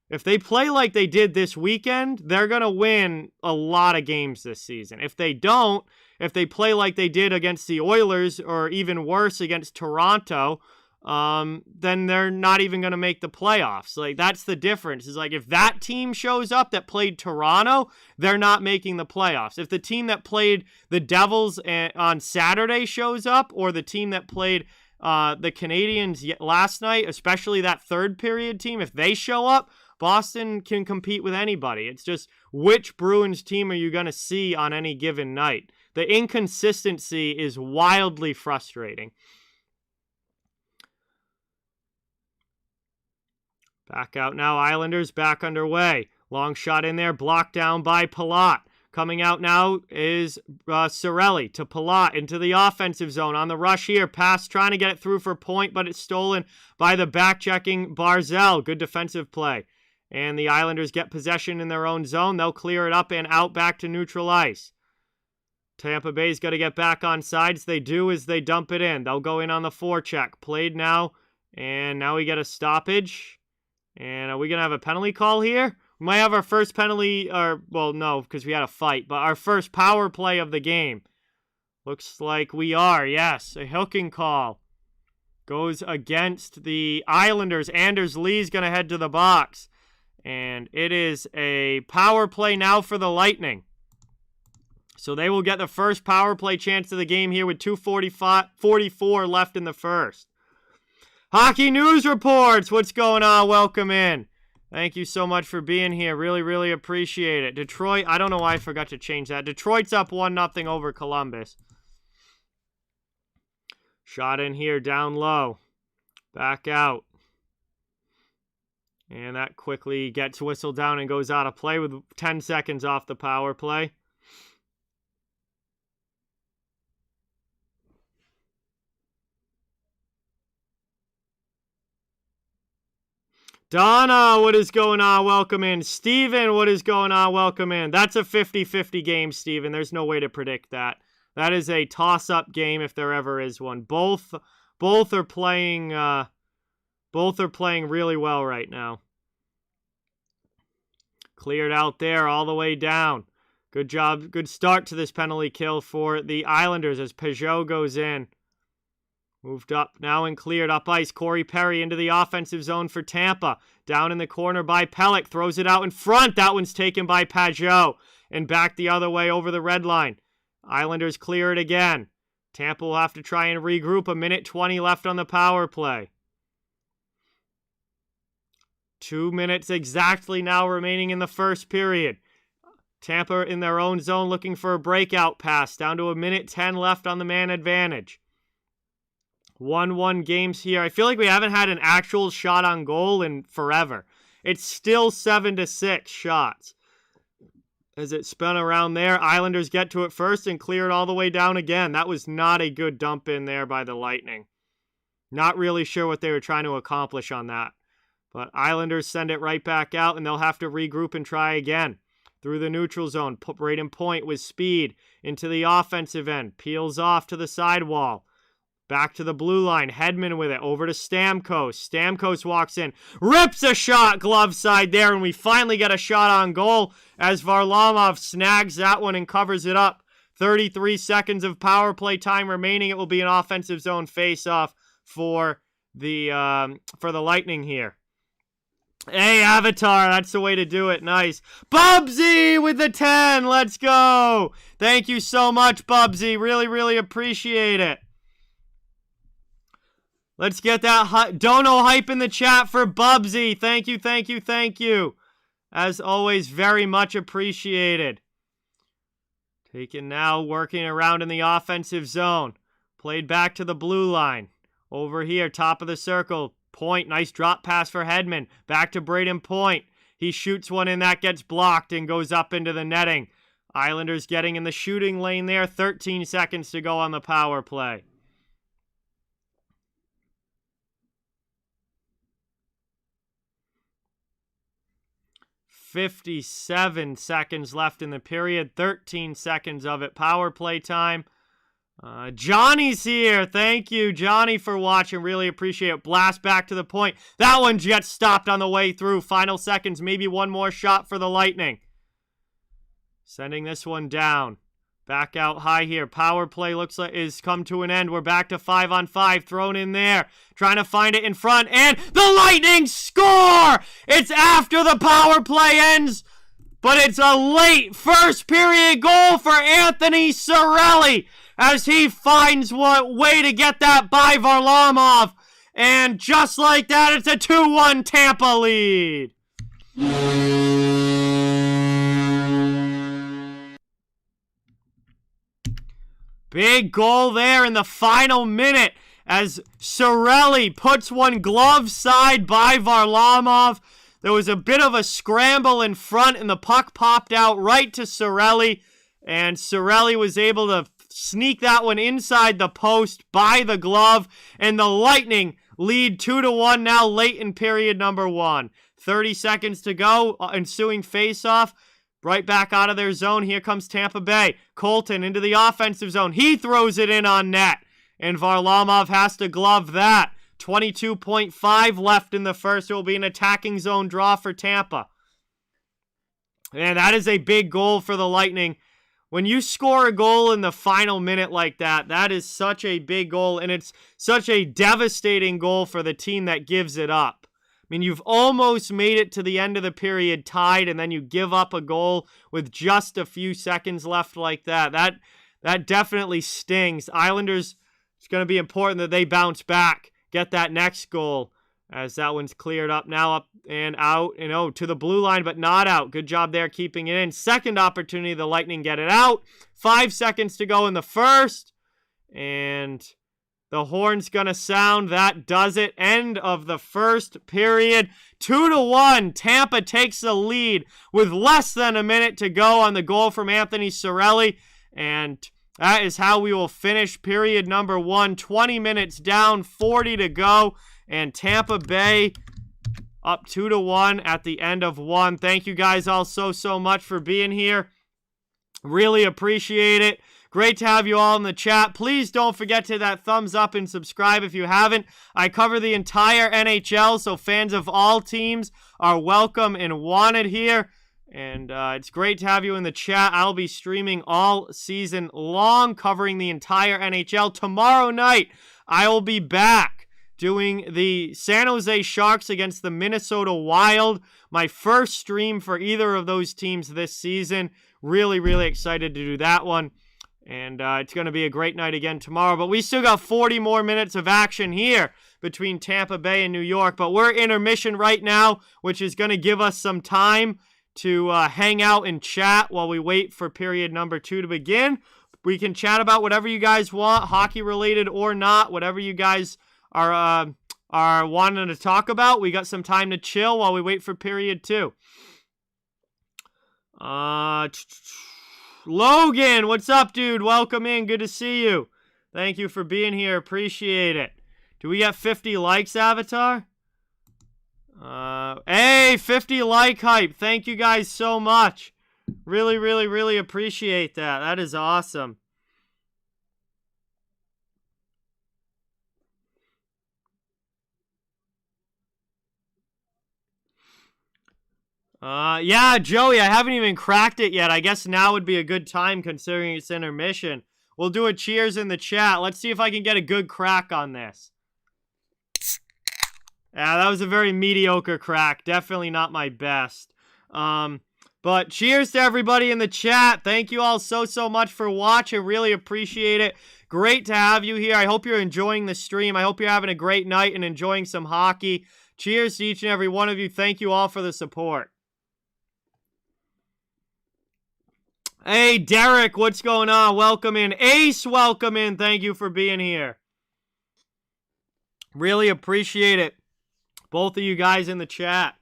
If they play like they did this weekend, they're gonna win a lot of games this season. If they don't, if they play like they did against the Oilers, or even worse against Toronto, then they're not even going to make the playoffs. Like, that's the difference. Is like, if that team shows up that played Toronto, they're not making the playoffs. If the team that played the Devils on Saturday shows up, or the team that played the Canadiens last night, especially that third period team, if they show up, Boston can compete with anybody. It's just, which Bruins team are you going to see on any given night? The inconsistency is wildly frustrating. Back out now, Islanders back underway. Long shot in there, blocked down by Palat. Coming out now is Cirelli to Palat into the offensive zone. On the rush here, pass trying to get it through for point, but it's stolen by the back-checking Barzal. Good defensive play. And the Islanders get possession in their own zone. They'll clear it up and out back to neutral ice. Tampa Bay's got to get back on sides. They do as they dump it in. They'll go in on the forecheck. Played now, and now we get a stoppage. And are we going to have a penalty call here? We might have our first penalty, or, well, no, because we had a fight, but our first power play of the game. Looks like we are, yes. A hooking call goes against the Islanders. Anders Lee's going to head to the box. And it is a power play now for the Lightning. So they will get the first power play chance of the game here with 2:44 left in the first. Hockey News Reports, what's going on? Welcome in. Thank you so much for being here. Really, really appreciate it. Detroit, I don't know why I forgot to change that. Detroit's up 1-0 over Columbus. Shot in here, down low. Back out. And that quickly gets whistled down and goes out of play with 10 seconds off the power play. Donna, what is going on? Welcome in. Steven, what is going on? Welcome in. That's a 50-50 game, Steven. There's no way to predict that. That is a toss-up game if there ever is one. Both are playing really well right now. Cleared out there all the way down. Good job. Good start to this penalty kill for the Islanders as Peugeot goes in. Moved up now and cleared up ice. Corey Perry into the offensive zone for Tampa. Down in the corner by Pelech. Throws it out in front. That one's taken by Peugeot. And back the other way over the red line. Islanders clear it again. Tampa will have to try and regroup. 1:20 left on the power play. 2 minutes exactly now remaining in the first period. Tampa in their own zone looking for a breakout pass. Down to 1:10 left on the man advantage. 1-1 games here. I feel like we haven't had an actual shot on goal in forever. It's still 7-6 shots. As it spun around there, Islanders get to it first and clear it all the way down again. That was not a good dump in there by the Lightning. Not really sure what they were trying to accomplish on that. But Islanders send it right back out, and they'll have to regroup and try again. Through the neutral zone, Braden Point with speed into the offensive end. Peels off to the sidewall. Back to the blue line. Hedman with it. Over to Stamkos. Stamkos walks in. Rips a shot. Glove side there. And we finally get a shot on goal as Varlamov snags that one and covers it up. 33 seconds of power play time remaining. It will be an offensive zone face-off for the Lightning here. Hey, Avatar. That's the way to do it. Nice. Bubsy with the 10. Let's go. Thank you so much, Bubsy. Really, really appreciate it. Let's get that dono hype in the chat for Bubsy. Thank you, thank you, thank you. As always, very much appreciated. Taken now, working around in the offensive zone. Played back to the blue line. Over here, top of the circle. Point, nice drop pass for Hedman. Back to Braden Point. He shoots one in, that gets blocked and goes up into the netting. Islanders getting in the shooting lane there. 13 seconds to go on the power play. 57 seconds left in the period. 13 seconds of it. Power play time. Johnny's here. Thank you, Johnny, for watching. Really appreciate it. Blast back to the point. That one gets stopped on the way through. Final seconds. Maybe one more shot for the Lightning. Sending this one down. Back out high here. Power play looks like is come to an end. We're back to 5-on-5. Thrown in there. Trying to find it in front. And the Lightning score! It's after the power play ends. But it's a late first period goal for Anthony Cirelli as he finds what way to get that by Varlamov. And just like that, it's a 2-1 Tampa lead. Big goal there in the final minute as Cirelli puts one glove side by Varlamov. There was a bit of a scramble in front, and the puck popped out right to Cirelli. And Cirelli was able to sneak that one inside the post by the glove. And the Lightning lead 2-1 now late in period number 1. 30 seconds to go, ensuing faceoff. Right back out of their zone. Here comes Tampa Bay. Colton into the offensive zone. He throws it in on net. And Varlamov has to glove that. 22.5 left in the first. It will be an attacking zone draw for Tampa. And that is a big goal for the Lightning. When you score a goal in the final minute like that, that is such a big goal. And it's such a devastating goal for the team that gives it up. I mean, you've almost made it to the end of the period tied, and then you give up a goal with just a few seconds left like that. That definitely stings. Islanders, it's going to be important that they bounce back, get that next goal, as that one's cleared up now, up and out, and to the blue line, but not out. Good job there keeping it in. Second opportunity, the Lightning get it out. 5 seconds to go in the first, and the horn's going to sound. That does it. End of the first period. 2-1. Tampa takes the lead with less than a minute to go on the goal from Anthony Cirelli. And that is how we will finish period number 1. 20 minutes down, 40 to go. And Tampa Bay up 2-1 at the end of 1. Thank you guys all so much for being here. Really appreciate it. Great to have you all in the chat. Please don't forget to hit that thumbs up and subscribe if you haven't. I cover the entire NHL, so fans of all teams are welcome and wanted here. And it's great to have you in the chat. I'll be streaming all season long, covering the entire NHL. Tomorrow night, I will be back doing the San Jose Sharks against the Minnesota Wild. My first stream for either of those teams this season. Really, really excited to do that one. And it's going to be a great night again tomorrow. But we still got 40 more minutes of action here between Tampa Bay and New York. But we're intermission right now, which is going to give us some time to hang out and chat while we wait for period number 2 to begin. We can chat about whatever you guys want, hockey-related or not, whatever you guys are wanting to talk about. We got some time to chill while we wait for period 2. Logan, what's up, dude? Welcome in. Good to see you. Thank you for being here. Appreciate it. Do we get 50 likes, Avatar? Hey, 50 like hype. Thank you guys so much. Really, really, really appreciate that. That is awesome. Yeah, Joey, I haven't even cracked it yet. I guess now would be a good time considering it's intermission. We'll do a cheers in the chat. Let's see if I can get a good crack on this. Yeah, that was a very mediocre crack. Definitely not my best. But cheers to everybody in the chat. Thank you all so much for watching. Really appreciate it. Great to have you here. I hope you're enjoying the stream. I hope you're having a great night and enjoying some hockey. Cheers to each and every one of you. Thank you all for the support. Hey, Derek, what's going on? Welcome in. Ace, welcome in. Thank you for being here. Really appreciate it. Both of you guys in the chat.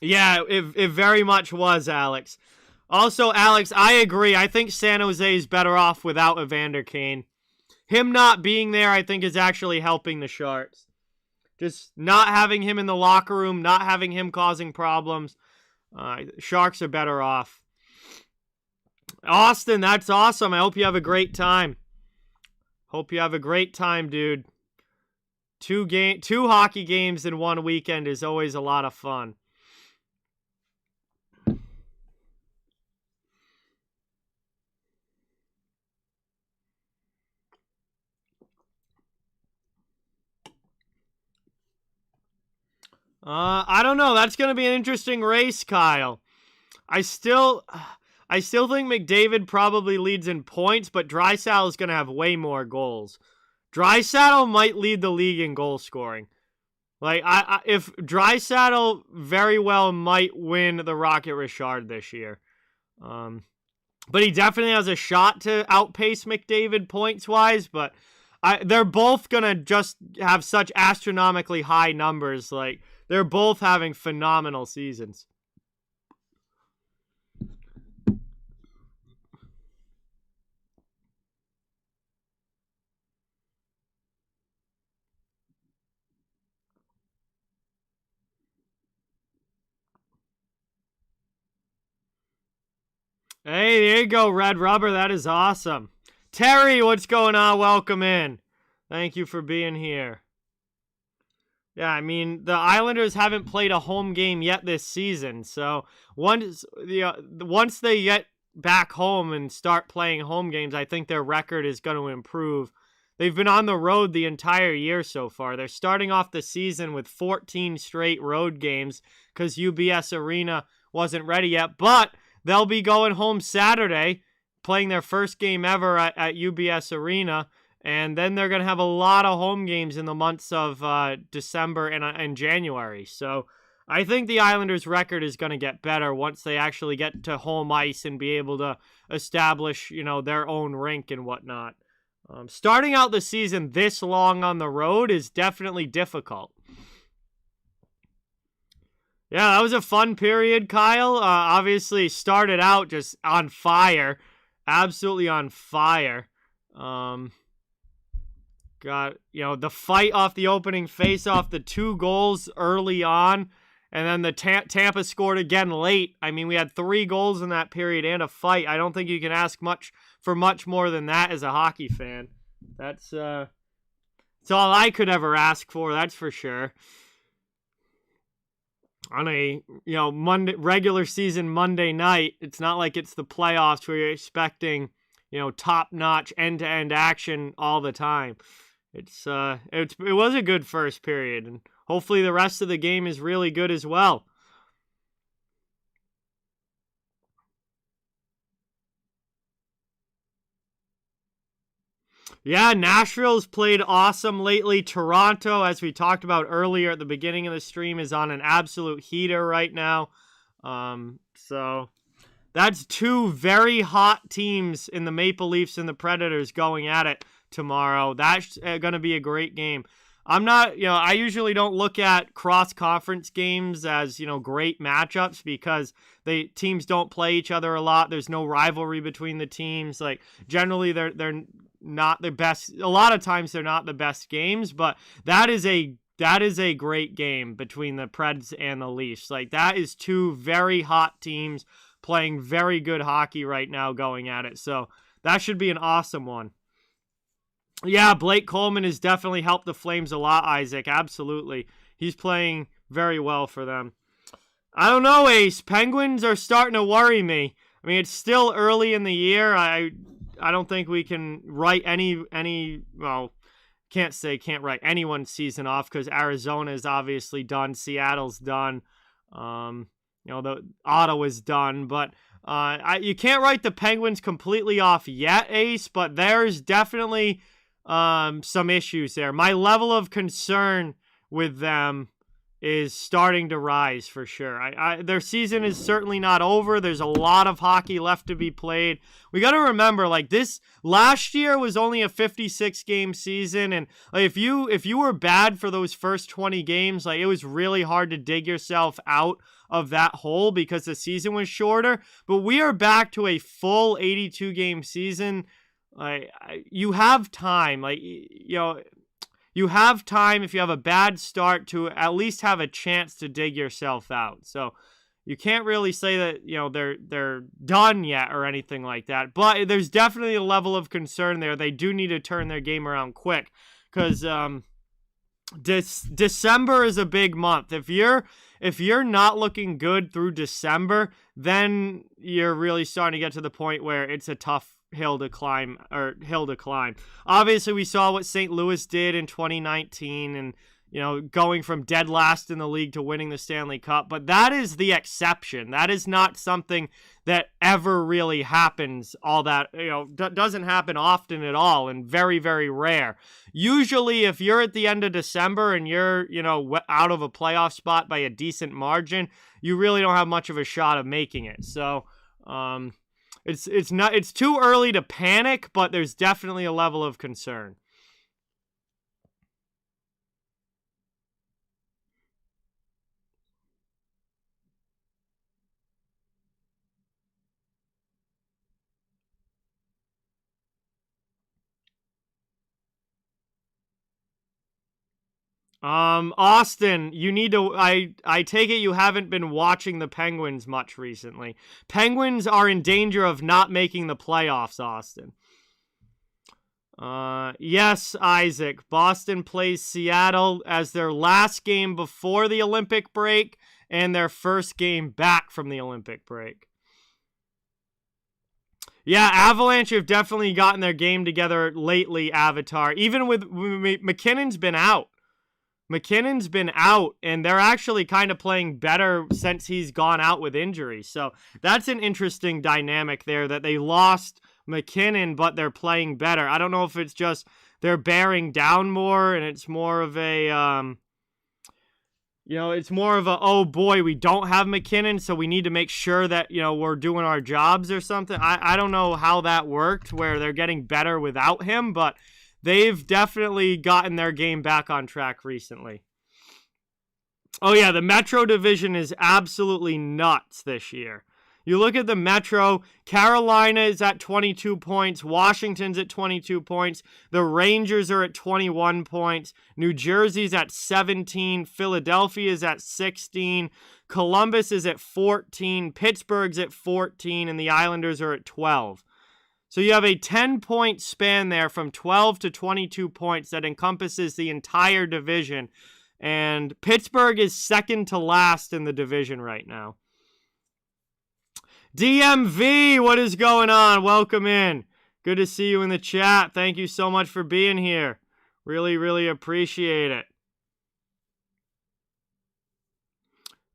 Yeah, it very much was, Alex. Also, Alex, I agree. I think San Jose is better off without Evander Kane. Him not being there, I think, is actually helping the Sharks. Just not having him in the locker room, not having him causing problems. Sharks are better off. Austin, that's awesome. I hope you have a great time. Hope you have a great time, dude. Two hockey games in one weekend is always a lot of fun. I don't know. That's going to be an interesting race, Kyle. I still think McDavid probably leads in points, but Draisaitl is going to have way more goals. Draisaitl might lead the league in goal scoring. Like, if Draisaitl very well might win the Rocket Richard this year. But he definitely has a shot to outpace McDavid points-wise, but they're both going to just have such astronomically high numbers. Like, they're both having phenomenal seasons. Hey, there you go, Red Rubber. That is awesome. Terry, what's going on? Welcome in. Thank you for being here. Yeah, I mean, the Islanders haven't played a home game yet this season, so once they get back home and start playing home games, I think their record is going to improve. They've been on the road the entire year so far. They're starting off the season with 14 straight road games because UBS Arena wasn't ready yet, but they'll be going home Saturday, playing their first game ever at UBS Arena, and then they're going to have a lot of home games in the months of December and January. So I think the Islanders' record is going to get better once they actually get to home ice and be able to establish, their own rink and whatnot. Starting out the season this long on the road is definitely difficult. Yeah, that was a fun period, Kyle. Obviously started out just on fire. Absolutely on fire. Got, the fight off the opening face-off, the 2 goals early on, and then the Tampa scored again late. I mean, we had 3 goals in that period and a fight. I don't think you can ask for much more than that as a hockey fan. That's all I could ever ask for, that's for sure. On a regular season Monday night, it's not like it's the playoffs where you're expecting top-notch end-to-end action all the time. It was a good first period, and hopefully the rest of the game is really good as well. Yeah, Nashville's played awesome lately. Toronto, as we talked about earlier at the beginning of the stream, is on an absolute heater right now. So that's 2 very hot teams in the Maple Leafs and the Predators going at it tomorrow. That's going to be a great game. I'm not, I usually don't look at cross-conference games as, great matchups because teams don't play each other a lot. There's no rivalry between the teams. Like, generally, they're not the best. A lot of times they're not the best games, but that is a great game between the Preds and the Leafs. Like, that is 2 very hot teams playing very good hockey right now going at it. So that should be an awesome one. Yeah, Blake Coleman has definitely helped the Flames a lot, Isaac. Absolutely. He's playing very well for them. I don't know, Ace. Penguins are starting to worry me. I mean, it's still early in the year. I don't think we can write can't write anyone's season off because Arizona is obviously done. Seattle's done. The Ottawa's done. But you can't write the Penguins completely off yet, Ace, but there's definitely some issues there. My level of concern with them is starting to rise for sure. Their season is certainly not over. There's a lot of hockey left to be played. We got to remember, like, this last year was only a 56-game season, and like, if you were bad for those first 20 games, like, it was really hard to dig yourself out of that hole because the season was shorter. But we are back to a full 82-game season. You have time, you have time if you have a bad start to at least have a chance to dig yourself out. So, you can't really say that, they're done yet or anything like that. But there's definitely a level of concern there. They do need to turn their game around quick, because December is a big month. If you're not looking good through December, then you're really starting to get to the point where it's a tough hill to climb. Obviously, we saw what St. Louis did in 2019, and going from dead last in the league to winning the Stanley Cup. But that is the exception. That is not something that ever really happens doesn't happen often at all, and very, very rare. Usually, if you're at the end of December and you're, out of a playoff spot by a decent margin, you really don't have much of a shot of making it. So, it's too early to panic, but there's definitely a level of concern. Austin, you need to, I take it you haven't been watching the Penguins much recently. Penguins are in danger of not making the playoffs, Austin. Yes, Isaac. Boston plays Seattle as their last game before the Olympic break and their first game back from the Olympic break. Yeah, Avalanche have definitely gotten their game together lately, Avatar. Even with McKinnon's been out. And they're actually kind of playing better since he's gone out with injury. So that's an interesting dynamic there, that they lost McKinnon, but they're playing better. I don't know if it's just they're bearing down more, and it's more of a, oh boy, we don't have McKinnon, so we need to make sure that, we're doing our jobs or something. I don't know how that worked, where they're getting better without him, but they've definitely gotten their game back on track recently. Oh, yeah, the Metro division is absolutely nuts this year. You look at the Metro, Carolina is at 22 points, Washington's at 22 points, the Rangers are at 21 points, New Jersey's at 17, Philadelphia is at 16, Columbus is at 14, Pittsburgh's at 14, and the Islanders are at 12. So you have a 10-point span there from 12 to 22 points that encompasses the entire division. And Pittsburgh is second to last in the division right now. DMV, what is going on? Welcome in. Good to see you in the chat. Thank you so much for being here. Really, really appreciate it.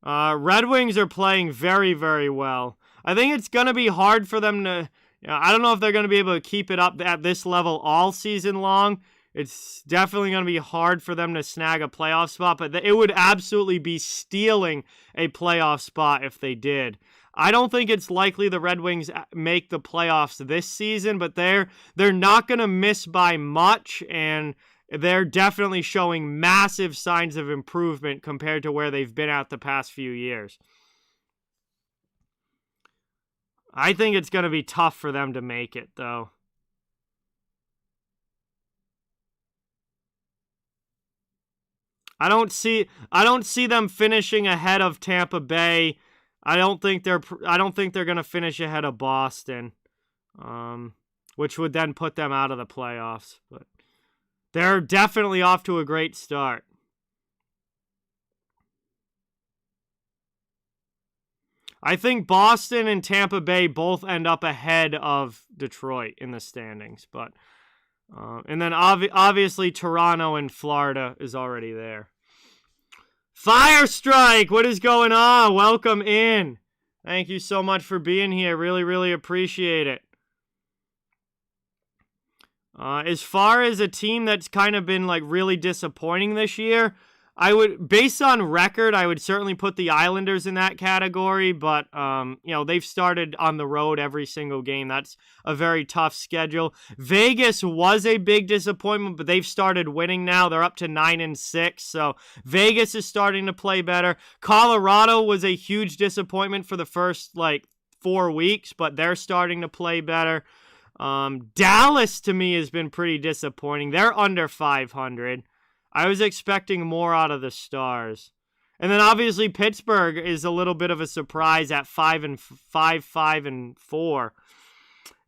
Red Wings are playing very, very well. I think it's going to be hard for them to... I don't know if they're going to be able to keep it up at this level all season long. It's definitely going to be hard for them to snag a playoff spot, but it would absolutely be stealing a playoff spot if they did. I don't think it's likely the Red Wings make the playoffs this season, but they're not going to miss by much, and they're definitely showing massive signs of improvement compared to where they've been at the past few years. I think it's going to be tough for them to make it, though. I don't see them finishing ahead of Tampa Bay. I don't think they're going to finish ahead of Boston, which would then put them out of the playoffs. But they're definitely off to a great start. I think Boston and Tampa Bay both end up ahead of Detroit in the standings, but and then obviously Toronto and Florida is already there. Fire Strike, what is going on? Welcome in. Thank you so much for being here. Really, really appreciate it. As far as a team that's kind of been like really disappointing this year, based on record, I would certainly put the Islanders in that category, but, they've started on the road every single game. That's a very tough schedule. Vegas was a big disappointment, but they've started winning now. They're up to 9-6, so Vegas is starting to play better. Colorado was a huge disappointment for the first, 4 weeks, but they're starting to play better. Dallas, to me, has been pretty disappointing. They're under 500. I was expecting more out of the Stars. And then obviously Pittsburgh is a little bit of a surprise at 5-4.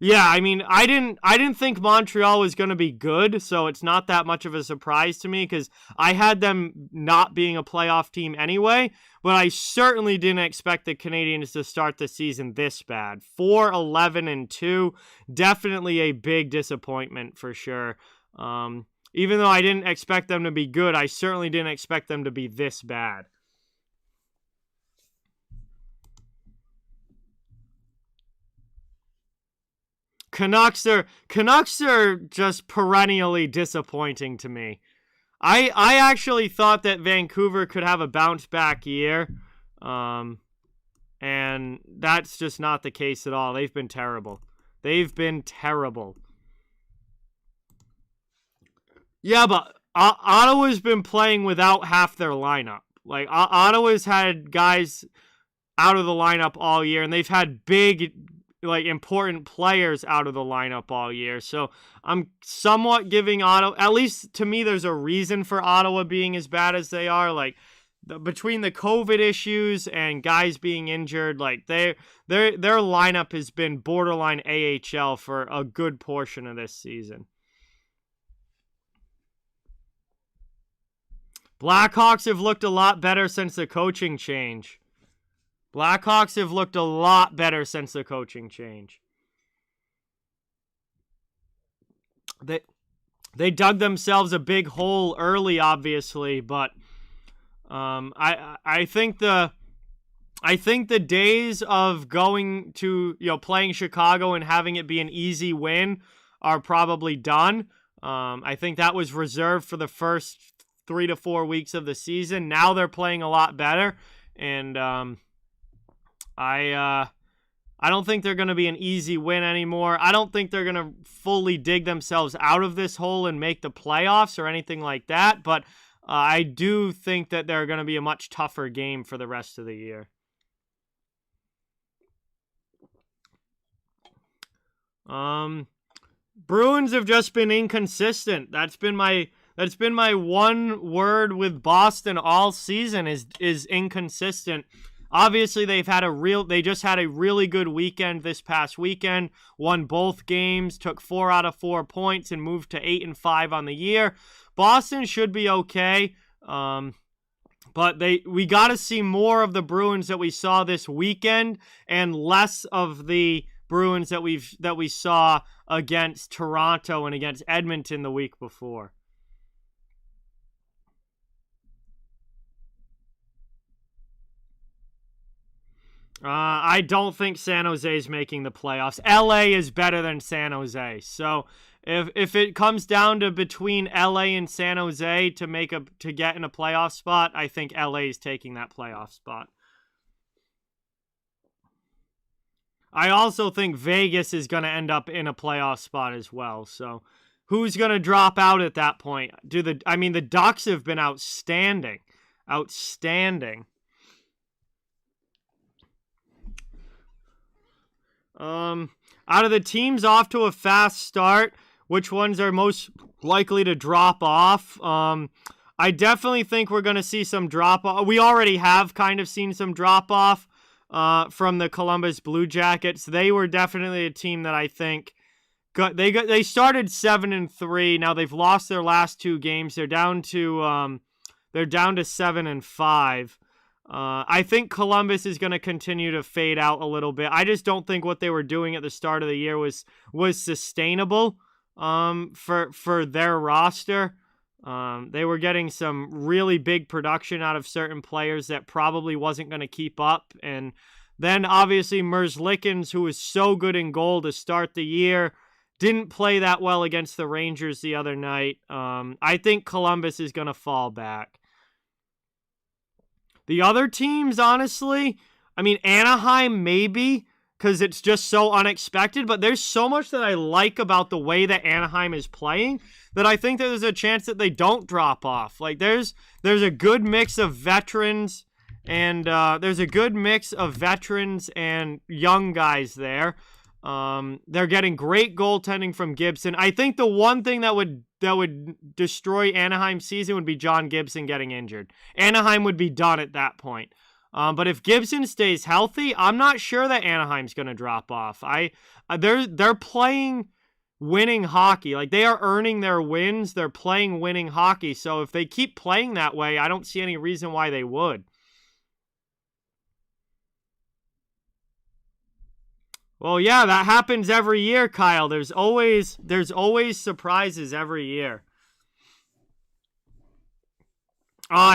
Yeah, I mean, I didn't think Montreal was going to be good, so it's not that much of a surprise to me because I had them not being a playoff team anyway, but I certainly didn't expect the Canadiens to start the season this bad. 4-11-2, definitely a big disappointment for sure. Even though I didn't expect them to be good, I certainly didn't expect them to be this bad. Canucks are just perennially disappointing to me. I actually thought that Vancouver could have a bounce back year, and that's just not the case at all. They've been terrible. Yeah, but Ottawa's been playing without half their lineup. Like Ottawa's had guys out of the lineup all year, and they've had big, like, important players out of the lineup all year. So I'm somewhat giving Ottawa, at least to me, there's a reason for Ottawa being as bad as they are. Like, between the COVID issues and guys being injured, like, their lineup has been borderline AHL for a good portion of this season. Blackhawks have looked a lot better since the coaching change. They dug themselves a big hole early, obviously, but I think the days of going to, playing Chicago and having it be an easy win are probably done. I think that was reserved for the first 3 to 4 weeks of the season. Now they're playing a lot better, and I don't think they're going to be an easy win anymore. I don't think they're going to fully dig themselves out of this hole and make the playoffs or anything like that, but I do think that they're going to be a much tougher game for the rest of the year. Bruins have just been inconsistent. That's been my one word with Boston all season is inconsistent. Obviously, they just had a really good weekend this past weekend, won both games, took 4 out of 4 points, and moved to 8-5 on the year. Boston should be okay, but we got to see more of the Bruins that we saw this weekend and less of the Bruins that we saw against Toronto and against Edmonton the week before. I don't think San Jose is making the playoffs. LA is better than San Jose. So if it comes down to between LA and San Jose to get in a playoff spot, I think LA is taking that playoff spot. I also think Vegas is going to end up in a playoff spot as well. So who's going to drop out at that point? The Ducks have been outstanding. Out of the teams off to a fast start, which ones are most likely to drop off? I definitely think we're going to see some drop off. We already have kind of seen some drop off from the Columbus Blue Jackets. They were definitely a team that I think they started 7-3. Now they've lost their last 2 games. They're down to 7-5. I think Columbus is going to continue to fade out a little bit. I just don't think what they were doing at the start of the year was sustainable for their roster. They were getting some really big production out of certain players that probably wasn't going to keep up. And then obviously Merzlikins, who was so good in goal to start the year, didn't play that well against the Rangers the other night. I think Columbus is going to fall back. The other teams, honestly, Anaheim maybe, because it's just so unexpected, but there's so much that I like about the way that Anaheim is playing that I think that there's a chance that they don't drop off. Like, there's a good mix of veterans and young guys there. They're getting great goaltending from Gibson. I think the one thing that would destroy Anaheim's season would be John Gibson getting injured. Anaheim would be done at that point. But if Gibson stays healthy, I'm not sure that Anaheim's going to drop off. They're playing winning hockey. Like, they are earning their wins. They're playing winning hockey. So if they keep playing that way, I don't see any reason why they would. Well, yeah, that happens every year, Kyle. There's always surprises every year.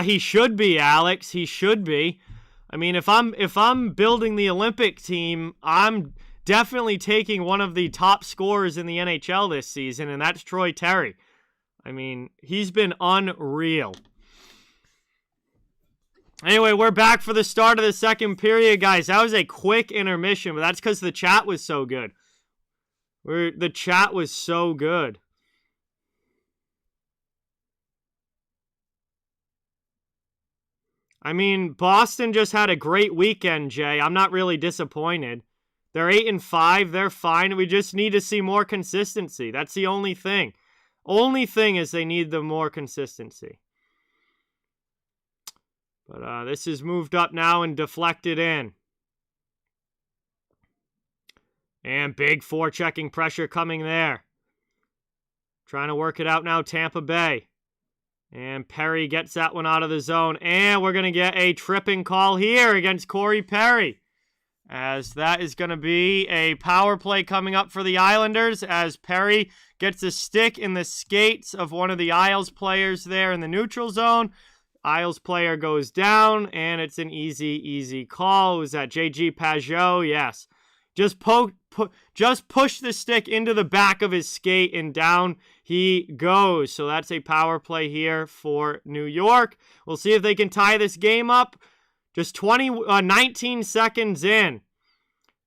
He should be, Alex. He should be. I mean, if I'm building the Olympic team, I'm definitely taking one of the top scorers in the NHL this season, and that's Troy Terry. I mean, he's been unreal. Anyway, we're back for the start of the second period, guys. That was a quick intermission, but that's because the chat was so good. The chat was so good. I mean, Boston just had a great weekend, Jay. I'm not really disappointed. They're 8-5. They're fine. We just need to see more consistency. That's the only thing. Only thing is they need the more consistency. But this is moved up now and deflected in. And big forechecking pressure coming there. Trying to work it out now, Tampa Bay. And Perry gets that one out of the zone. And we're going to get a tripping call here against Corey Perry, as that is going to be a power play coming up for the Islanders, as Perry gets a stick in the skates of one of the Isles players there in the neutral zone. Isles player goes down, and it's an easy call. Was that J.G. Pajot? Yes. Just push the stick into the back of his skate, and down he goes. So that's a power play here for New York. We'll see if they can tie this game up. Just 19 seconds in.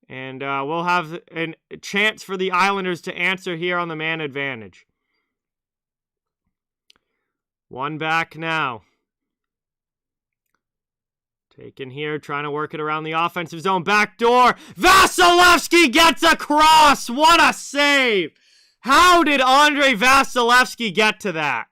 And we'll have a chance for the Islanders to answer here on the man advantage. One back now. Taken here, trying to work it around the offensive zone. Back door. Vasilevsky gets across. What a save. How did Andrei Vasilevsky get to that?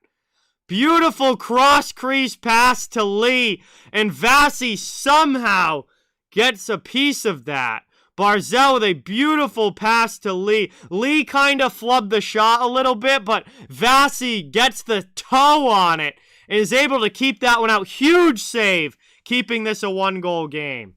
Beautiful cross-crease pass to Lee. And Vasi somehow gets a piece of that. Barzell with a beautiful pass to Lee. Lee kind of flubbed the shot a little bit, but Vasi gets the toe on it and is able to keep that one out. Huge save, keeping this a one-goal game.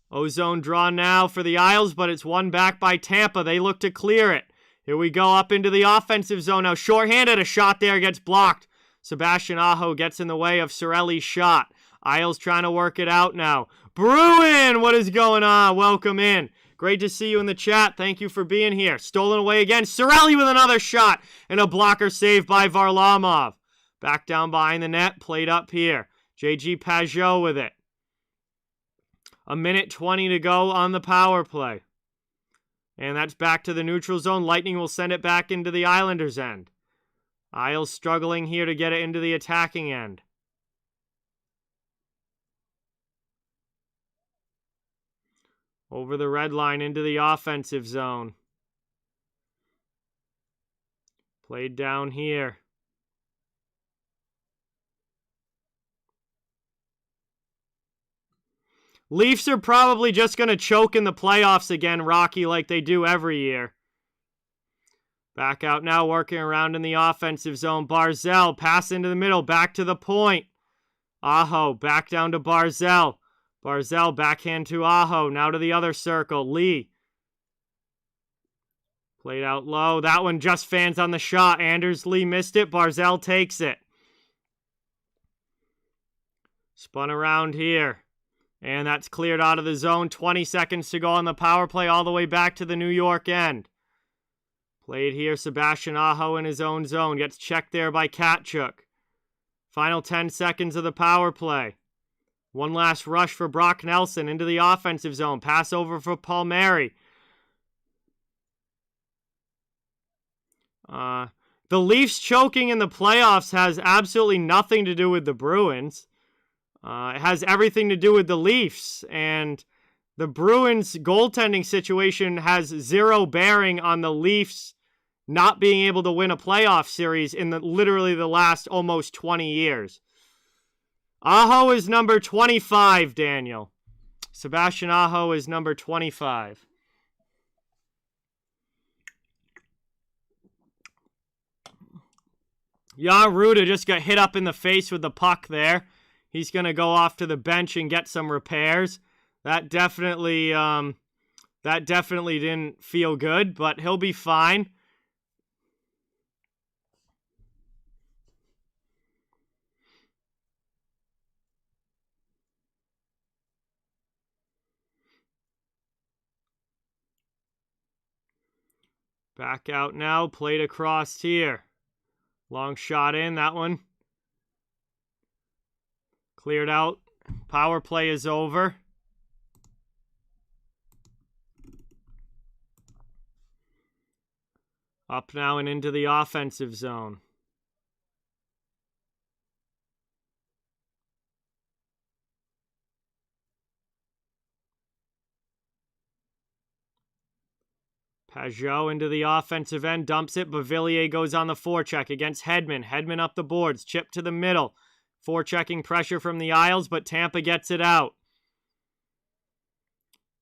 Ozone draw now for the Isles, but it's won back by Tampa. They look to clear it. Here we go up into the offensive zone now. Shorthanded, a shot there gets blocked. Sebastian Aho gets in the way of Cirelli's shot. Isles trying to work it out now. Bruin, what is going on? Welcome in. Great to see you in the chat. Thank you for being here. Stolen away again. Cirelli with another shot and a blocker save by Varlamov. Back down behind the net. Played up here. J.G. Pajot with it. 1:20 to go on the power play. And that's back to the neutral zone. Lightning will send it back into the Islanders' end. Isles struggling here to get it into the attacking end. Over the red line into the offensive zone. Played down here. Leafs are probably just going to choke in the playoffs again, Rocky, like they do every year. Back out now, working around in the offensive zone. Barzell, pass into the middle, back to the point. Aho, back down to Barzell. Barzell, backhand to Aho, now to the other circle. Lee. Played out low. That one just fans on the shot. Anders Lee missed it. Barzell takes it. Spun around here. And that's cleared out of the zone. 20 seconds to go on the power play all the way back to the New York end. Played here, Sebastian Aho in his own zone. Gets checked there by Tkachuk. Final 10 seconds of the power play. One last rush for Brock Nelson into the offensive zone. Pass over for Palmieri. The Leafs choking in the playoffs has absolutely nothing to do with the Bruins. It has everything to do with the Leafs, and the Bruins goaltending situation has zero bearing on the Leafs not being able to win a playoff series in literally the last almost 20 years. Aho is number 25, Daniel. Sebastian Aho is number 25. Jan Ruda just got hit up in the face with the puck there. He's going to go off to the bench and get some repairs. That definitely didn't feel good, but he'll be fine. Back out now, played across here. Long shot in, that one. Cleared out. Power play is over. Up now and into the offensive zone. Pajot into the offensive end, dumps it. Beauvillier goes on the forecheck against Hedman. Hedman up the boards, chip to the middle. Forechecking pressure from the Isles, but Tampa gets it out.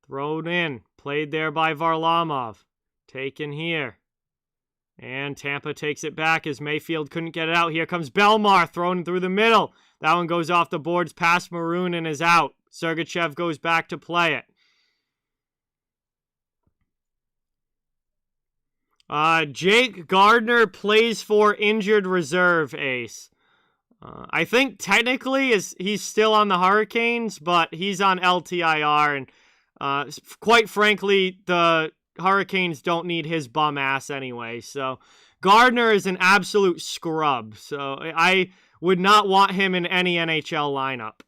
Thrown in, played there by Varlamov. Taken here. And Tampa takes it back as Mayfield couldn't get it out. Here comes Belmar, thrown through the middle. That one goes off the boards past Maroon and is out. Sergachev goes back to play it. Jake Gardner plays for injured reserve, Ace. I think technically he's still on the Hurricanes, but he's on LTIR, and quite frankly, the Hurricanes don't need his bum ass anyway. So Gardner is an absolute scrub. So I would not want him in any NHL lineup.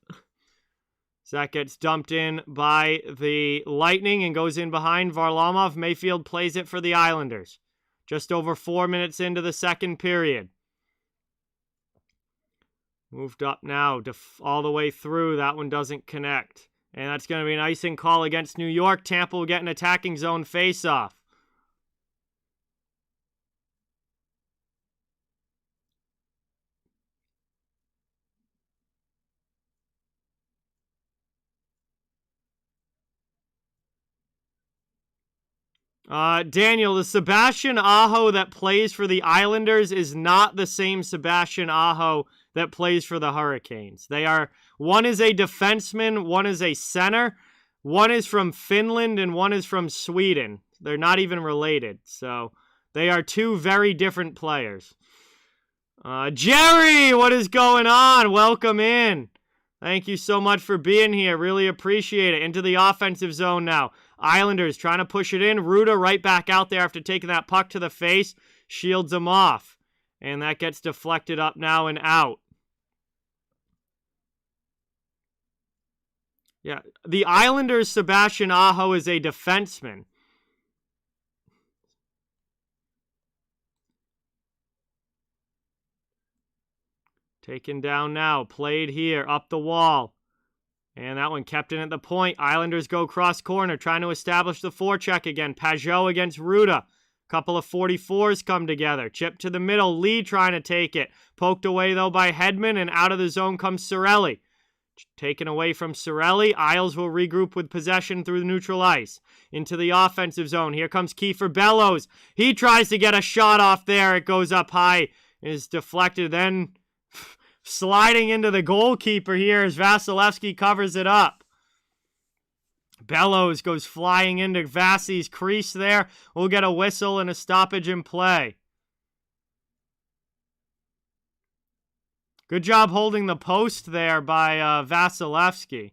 So that gets dumped in by the Lightning and goes in behind Varlamov. Mayfield plays it for the Islanders. Just over 4 minutes into the second period. Moved up now all the way through. That one doesn't connect. And that's going to be an icing call against New York. Tampa will get an attacking zone face-off. Daniel, the Sebastian Aho that plays for the Islanders is not the same Sebastian Aho that plays for the Hurricanes. One is a defenseman, one is a center, one is from Finland, and one is from Sweden. They're not even related, so they are two very different players. Gerry, what is going on? Welcome in. Thank you so much for being here. Really appreciate it. Into the offensive zone now. Islanders trying to push it in. Ruda right back out there after taking that puck to the face. Shields him off. And that gets deflected up now and out. Yeah, the Islanders' Sebastian Aho is a defenseman. Taken down now. Played here. Up the wall. And that one kept in at the point. Islanders go cross corner, trying to establish the forecheck again. Pajot against Ruda. Couple of 44s come together. Chip to the middle. Lee trying to take it. Poked away, though, by Hedman, and out of the zone comes Cirelli. Taken away from Cirelli. Isles will regroup with possession through the neutral ice. Into the offensive zone. Here comes Kiefer Bellows. He tries to get a shot off there. It goes up high. Is deflected. Then sliding into the goalkeeper here as Vasilevsky covers it up. Bellows goes flying into Vasi's crease there. We'll get a whistle and a stoppage in play. Good job holding the post there by Vasilevsky.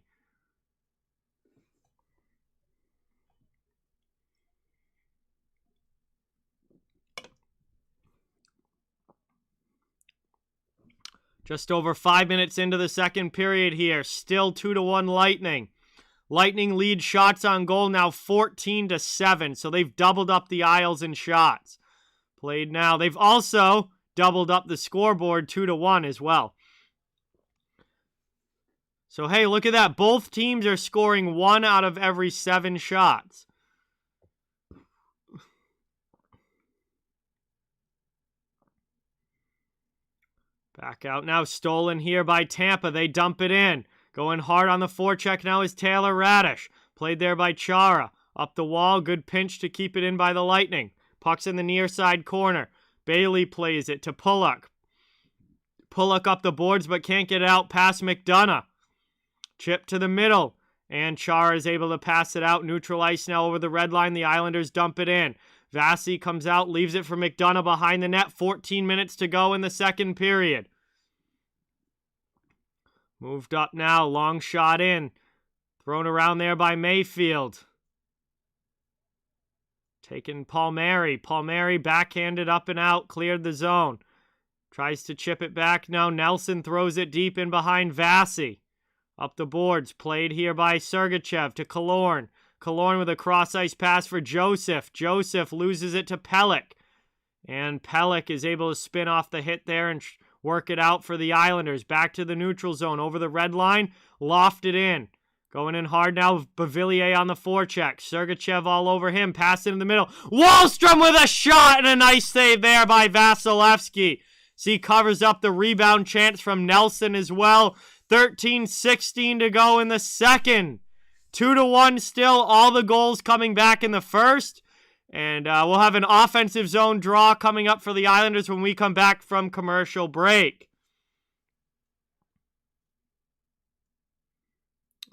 Just over 5 minutes into the second period here. Still 2-1 Lightning. Lightning lead shots on goal now 14-7. So they've doubled up the Isles in shots. Played now. They've also doubled up the scoreboard 2-1 as well. So, hey, look at that. Both teams are scoring 1 out of every 7 shots. Back out now. Stolen here by Tampa. They dump it in. Going hard on the forecheck now is Taylor Radish. Played there by Chara. Up the wall. Good pinch to keep it in by the Lightning. Puck's in the near side corner. Bailey plays it to Pulock. Pulock up the boards but can't get it out past McDonough. Chip to the middle. And Chara is able to pass it out. Neutral ice now over the red line. The Islanders dump it in. Vasi comes out, leaves it for McDonough behind the net. 14 minutes to go in the second period. Moved up now. Long shot in. Thrown around there by Mayfield. Taking Palmieri. Palmieri backhanded up and out. Cleared the zone. Tries to chip it back now. Nelson throws it deep in behind Vasi. Up the boards. Played here by Sergachev to Killorn. Killorn with a cross-ice pass for Joseph. Joseph loses it to Pelech. And Pelech is able to spin off the hit there and work it out for the Islanders. Back to the neutral zone. Over the red line. Lofted in. Going in hard now. Bavillier on the forecheck. Sergachev all over him. Pass it in the middle. Wahlstrom with a shot and a nice save there by Vasilevsky. See, covers up the rebound chance from Nelson as well. 13-16 to go in the second. 2-1 still. All the goals coming back in the first. And we'll have an offensive zone draw coming up for the Islanders when we come back from commercial break.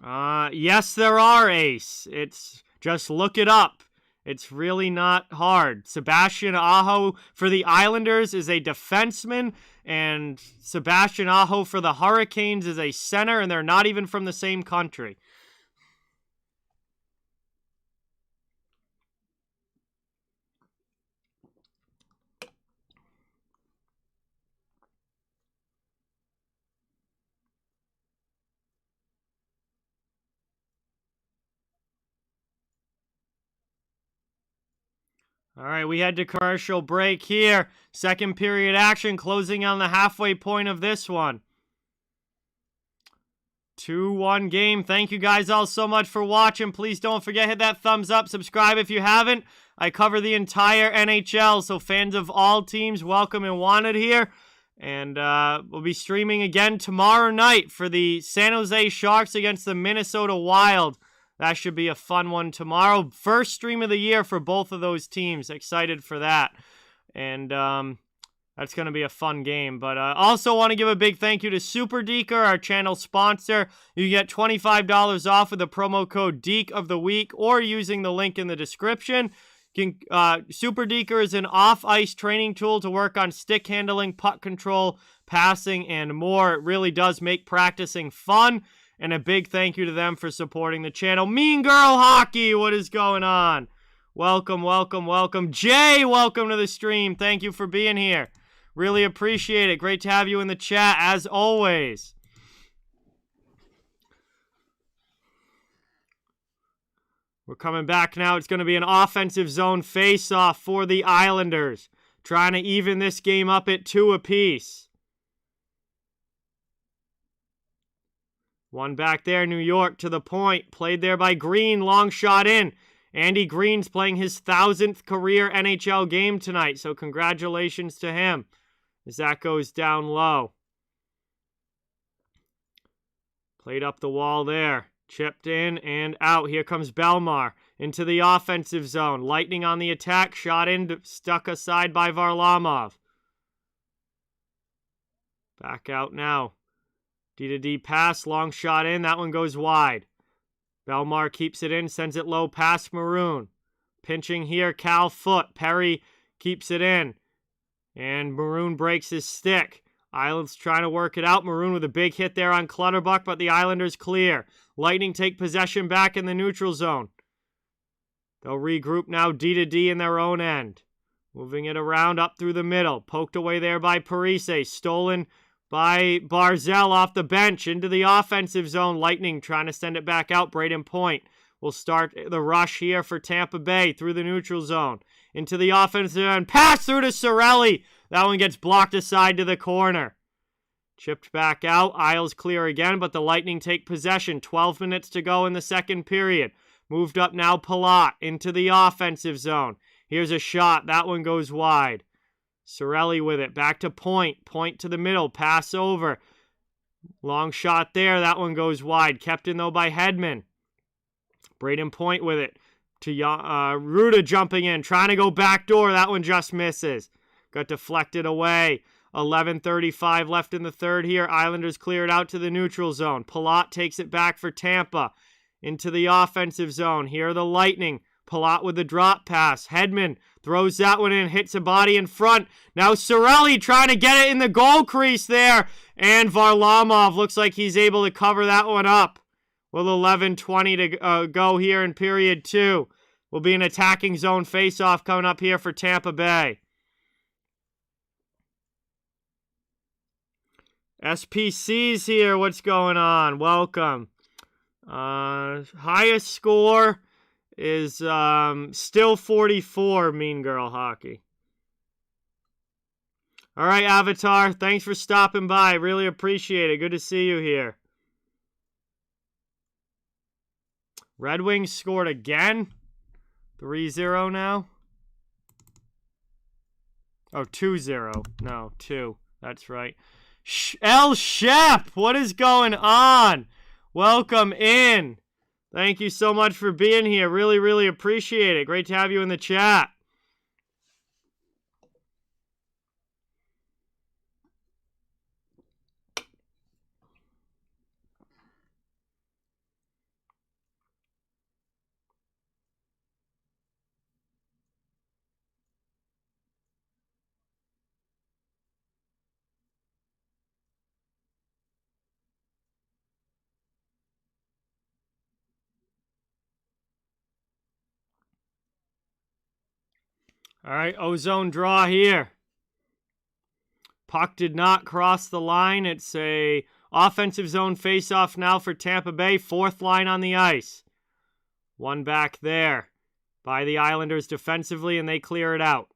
Yes, there are, Ace. It's just look it up. It's really not hard. Sebastian Aho for the Islanders is a defenseman, and Sebastian Aho for the Hurricanes is a center, and they're not even from the same country. All right, we head to commercial break here. Second period action closing on the halfway point of this one. 2-1 game. Thank you guys all so much for watching. Please don't forget, hit that thumbs up. Subscribe if you haven't. I cover the entire NHL, so fans of all teams, welcome and wanted here. And we'll be streaming again tomorrow night for the San Jose Sharks against the Minnesota Wild. That should be a fun one tomorrow. First stream of the year for both of those teams. Excited for that. And that's going to be a fun game. But also want to give a big thank you to Super Deeker, our channel sponsor. You get $25 off with the promo code Deek of the Week or using the link in the description. Super Deeker is an off-ice training tool to work on stick handling, puck control, passing, and more. It really does make practicing fun. And a big thank you to them for supporting the channel. Mean Girl Hockey, what is going on? Welcome, welcome, welcome. Jay, welcome to the stream. Thank you for being here. Really appreciate it. Great to have you in the chat, as always. We're coming back now. It's going to be an offensive zone face-off for the Islanders. Trying to even this game up at 2 apiece. One back there, New York to the point. Played there by Green. Long shot in. Andy Green's playing his 1,000th career NHL game tonight, so congratulations to him as that goes down low. Played up the wall there. Chipped in and out. Here comes Belmar into the offensive zone. Lightning on the attack. Shot in, stuck aside by Varlamov. Back out now. D-to-D pass, long shot in. That one goes wide. Belmar keeps it in, sends it low past Maroon. Pinching here, Cal Foot. Perry keeps it in. And Maroon breaks his stick. Island's trying to work it out. Maroon with a big hit there on Clutterbuck, but the Islanders clear. Lightning take possession back in the neutral zone. They'll regroup now, D-to-D in their own end. Moving it around up through the middle. Poked away there by Parise. Stolen by Barzell off the bench into the offensive zone. Lightning trying to send it back out. Braden Point will start the rush here for Tampa Bay through the neutral zone. Into the offensive zone. Pass through to Cirelli. That one gets blocked aside to the corner. Chipped back out. Isles clear again, but the Lightning take possession. 12 minutes to go in the second period. Moved up now, Palat into the offensive zone. Here's a shot. That one goes wide. Cirelli with it. Back to Point. Point to the middle. Pass over. Long shot there. That one goes wide. Kept in, though, by Hedman. Braden Point with it. To Ruda jumping in. Trying to go backdoor. That one just misses. Got deflected away. 11:35 left in the third here. Islanders clear it out to the neutral zone. Palat takes it back for Tampa. Into the offensive zone. Here are the Lightning. Palat with the drop pass. Hedman throws that one in. Hits a body in front. Now Cirelli trying to get it in the goal crease there. And Varlamov looks like he's able to cover that one up. With 11:20 to go here in period 2. Will be an attacking zone faceoff coming up here for Tampa Bay. SPC's here. What's going on? Welcome. Highest score is still 44, Mean Girl Hockey. All right, Avatar. Thanks for stopping by. Really appreciate it. Good to see you here. Red Wings scored again. 3-0 now. Oh, 2-0. No, 2. That's right. El Shep, what is going on? Welcome in. Thank you so much for being here. Really, really appreciate it. Great to have you in the chat. All right, ozone draw here. Puck did not cross the line. It's a offensive zone faceoff now for Tampa Bay. Fourth line on the ice. One back there by the Islanders defensively, and they clear it out.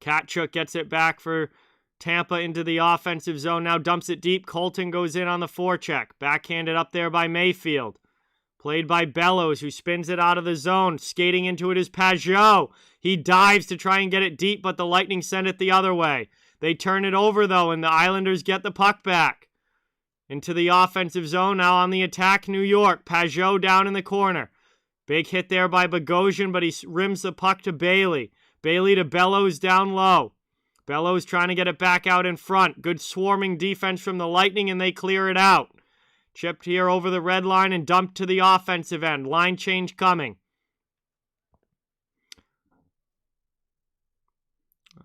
Tkachuk gets it back for Tampa into the offensive zone. Now dumps it deep. Colton goes in on the forecheck. Backhanded up there by Mayfield. Played by Bellows, who spins it out of the zone. Skating into it is Pajot. He dives to try and get it deep, but the Lightning send it the other way. They turn it over, though, and the Islanders get the puck back. Into the offensive zone, now on the attack, New York. Pajot down in the corner. Big hit there by Bogosian, but he rims the puck to Bailey. Bailey to Bellows down low. Bellows trying to get it back out in front. Good swarming defense from the Lightning, and they clear it out. Chipped here over the red line and dumped to the offensive end. Line change coming.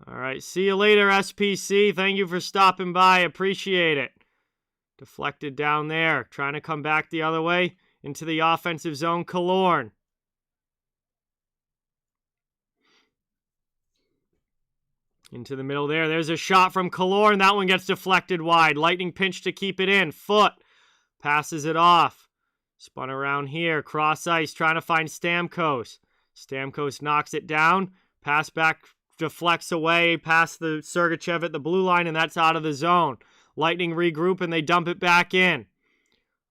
All right, see you later, SPC. Thank you for stopping by. Appreciate it. Deflected down there. Trying to come back the other way into the offensive zone. Killorn. Into the middle there. There's a shot from Killorn. That one gets deflected wide. Lightning pinch to keep it in. Foot. Passes it off. Spun around here. Cross ice. Trying to find Stamkos. Stamkos knocks it down. Pass back. Deflects away. Past the Sergachev at the blue line. And that's out of the zone. Lightning regroup and they dump it back in.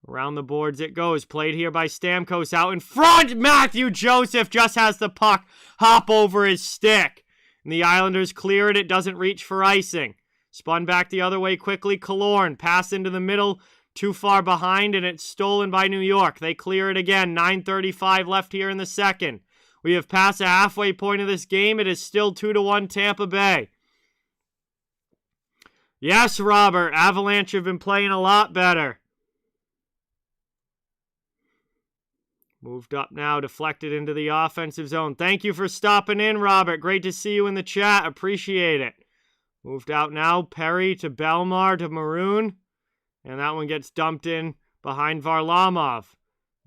Around the boards it goes. Played here by Stamkos out in front. Matthew Joseph just has the puck hop over his stick. And the Islanders clear it. It doesn't reach for icing. Spun back the other way quickly. Killorn. Pass into the middle. Too far behind, and it's stolen by New York. They clear it again. 9:35 left here in the second. We have passed the halfway point of this game. It is still 2-1 Tampa Bay. Yes, Robert. Avalanche have been playing a lot better. Moved up now. Deflected into the offensive zone. Thank you for stopping in, Robert. Great to see you in the chat. Appreciate it. Moved out now. Perry to Belmar to Maroon. And that one gets dumped in behind Varlamov.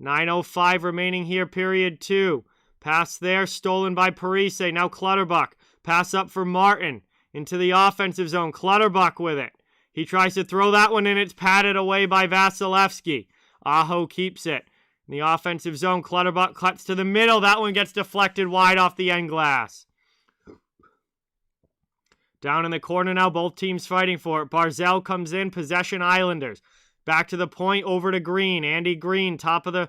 9:05 remaining here, period 2. Pass there, stolen by Parise. Now Clutterbuck. Pass up for Martin. Into the offensive zone. Clutterbuck with it. He tries to throw that one in. It's patted away by Vasilevsky. Aho keeps it. In the offensive zone, Clutterbuck cuts to the middle. That one gets deflected wide off the end glass. Down in the corner now, both teams fighting for it. Barzal comes in, possession Islanders. Back to the point, over to Green. Andy Green, top of the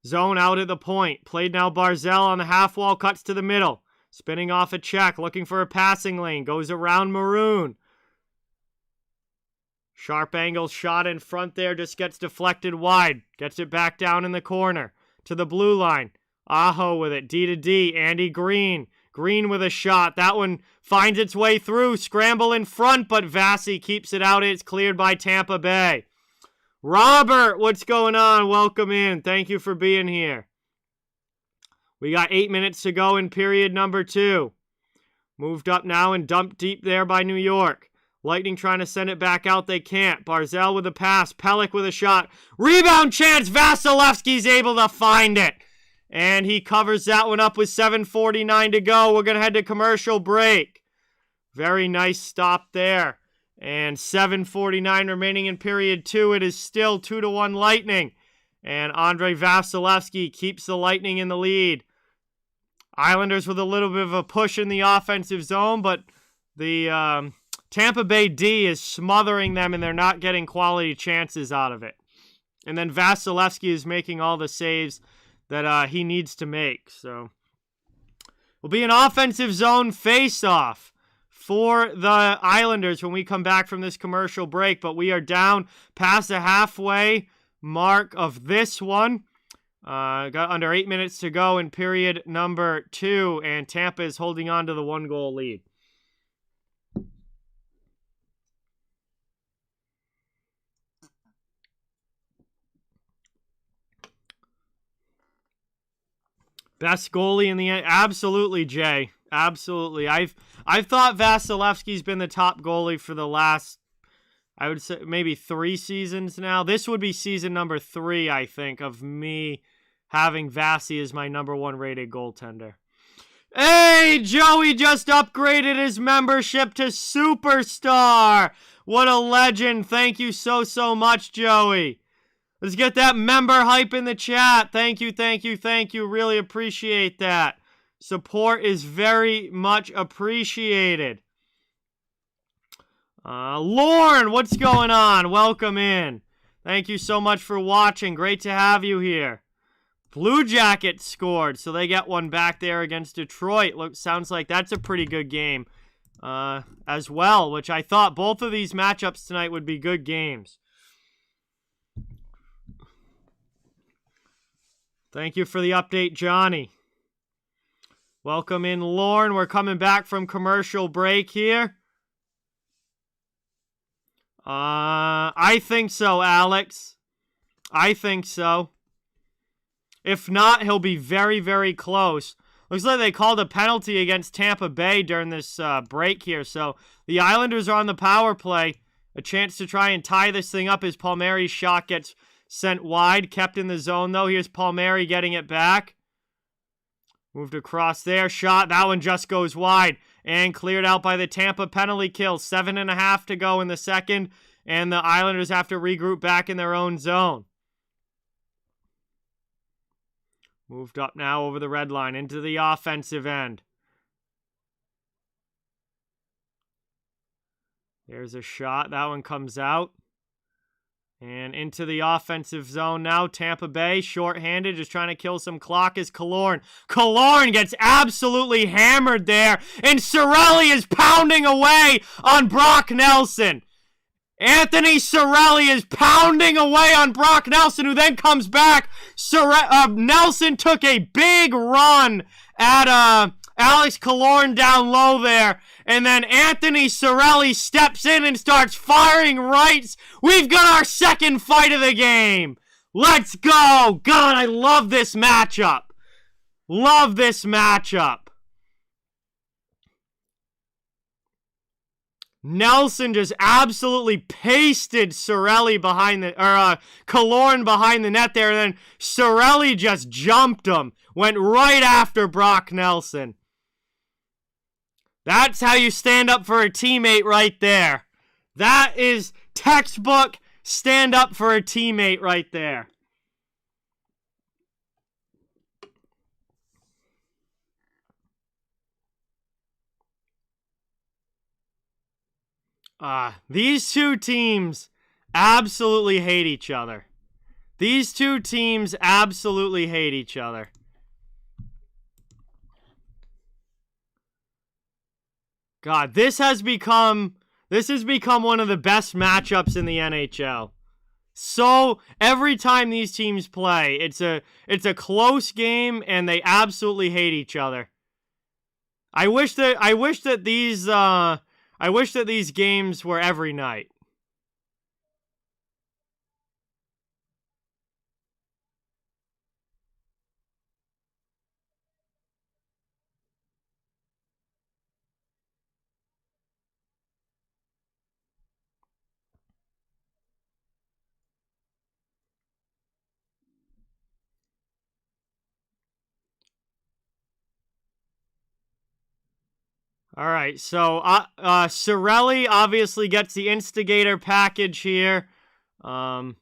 zone, out at the point. Played now Barzal on the half wall, cuts to the middle. Spinning off a check, looking for a passing lane. Goes around Maroon. Sharp angle shot in front there, just gets deflected wide. Gets it back down in the corner to the blue line. Aho with it, D to D. Andy Green. Green with a shot. That one finds its way through. Scramble in front, but Vasi keeps it out. It's cleared by Tampa Bay. Robert, what's going on? Welcome in. Thank you for being here. We got 8 minutes to go in period number 2. Moved up now and dumped deep there by New York. Lightning trying to send it back out. They can't. Barzal with a pass. Pelech with a shot. Rebound chance. Vasilevsky's able to find it. And he covers that one up with 7:49 to go. We're going to head to commercial break. Very nice stop there. And 7:49 remaining in period 2. It is still 2-1 Lightning. And Andrei Vasilevsky keeps the Lightning in the lead. Islanders with a little bit of a push in the offensive zone, but the Tampa Bay D is smothering them, and they're not getting quality chances out of it. And then Vasilevsky is making all the saves that he needs to make. So will be an offensive zone face-off for the Islanders when we come back from this commercial break. But we are down past the halfway mark of this one. Got under 8 minutes to go in period number 2, and Tampa is holding on to the 1-goal lead. Best goalie in the end. Absolutely, Jay. Absolutely. I've thought Vasilevsky's been the top goalie for the last, I would say, maybe 3 seasons now. This would be season number 3, I think, of me having Vasi as my number 1 rated goaltender. Hey, Joey just upgraded his membership to Superstar. What a legend. Thank you so much, Joey. Let's get that member hype in the chat. Thank you, thank you, thank you. Really appreciate that. Support is very much appreciated. Lauren, what's going on? Welcome in. Thank you so much for watching. Great to have you here. Blue Jackets scored, so they get one back there against Detroit. Sounds like that's a pretty good game as well, which I thought both of these matchups tonight would be good games. Thank you for the update, Johnny. Welcome in, Lauren. We're coming back from commercial break here. I think so, Alex. I think so. If not, he'll be very, very close. Looks like they called a penalty against Tampa Bay during this break here. So the Islanders are on the power play. A chance to try and tie this thing up as Palmieri's shot gets sent wide. Kept in the zone, though. Here's Palmieri getting it back. Moved across there. Shot. That one just goes wide. And cleared out by the Tampa penalty kill. 7.5 to go in the second. And the Islanders have to regroup back in their own zone. Moved up now over the red line into the offensive end. There's a shot. That one comes out. And into the offensive zone now. Tampa Bay, shorthanded, just trying to kill some clock is Killorn. Killorn gets absolutely hammered there. And Cirelli is pounding away on Brock Nelson. Anthony Cirelli is pounding away on Brock Nelson, who then comes back. Nelson took a big run at Alex Killorn down low there. And then Anthony Cirelli steps in and starts firing rights. We've got our second fight of the game. Let's go. God, I love this matchup. Love this matchup. Nelson just absolutely pasted Cirelli behind the, Killorn behind the net there. And then Cirelli just jumped him. Went right after Brock Nelson. That's how you stand up for a teammate right there. That is textbook stand up for a teammate right there. These two teams absolutely hate each other. These two teams absolutely hate each other. God, this has become one of the best matchups in the NHL. So every time these teams play, it's a close game and they absolutely hate each other. I wish that these games were every night. All right, so Cirelli obviously gets the instigator package here. So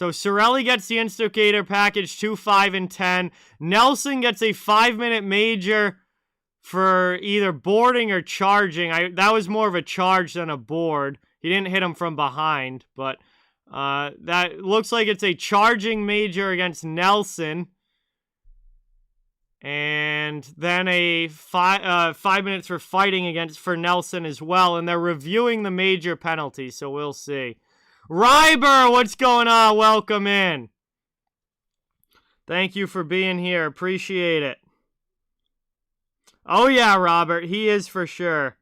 Cirelli gets the instigator package 2, 5, and 10. Nelson gets a 5-minute major for either boarding or charging. That was more of a charge than a board. He didn't hit him from behind, but that looks like it's a charging major against Nelson. And then a 5 minutes for fighting for Nelson as well. And they're reviewing the major penalties, so we'll see. Ryber, what's going on? Welcome in. Thank you for being here. Appreciate it. Oh yeah, Robert, he is for sure.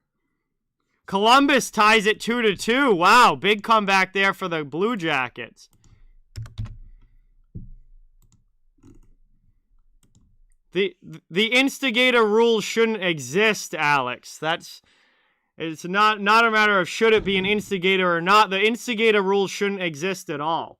Columbus ties it 2-2. Wow, big comeback there for the Blue Jackets. The instigator rule shouldn't exist, Alex. It's not a matter of should it be an instigator or not. The instigator rule shouldn't exist at all.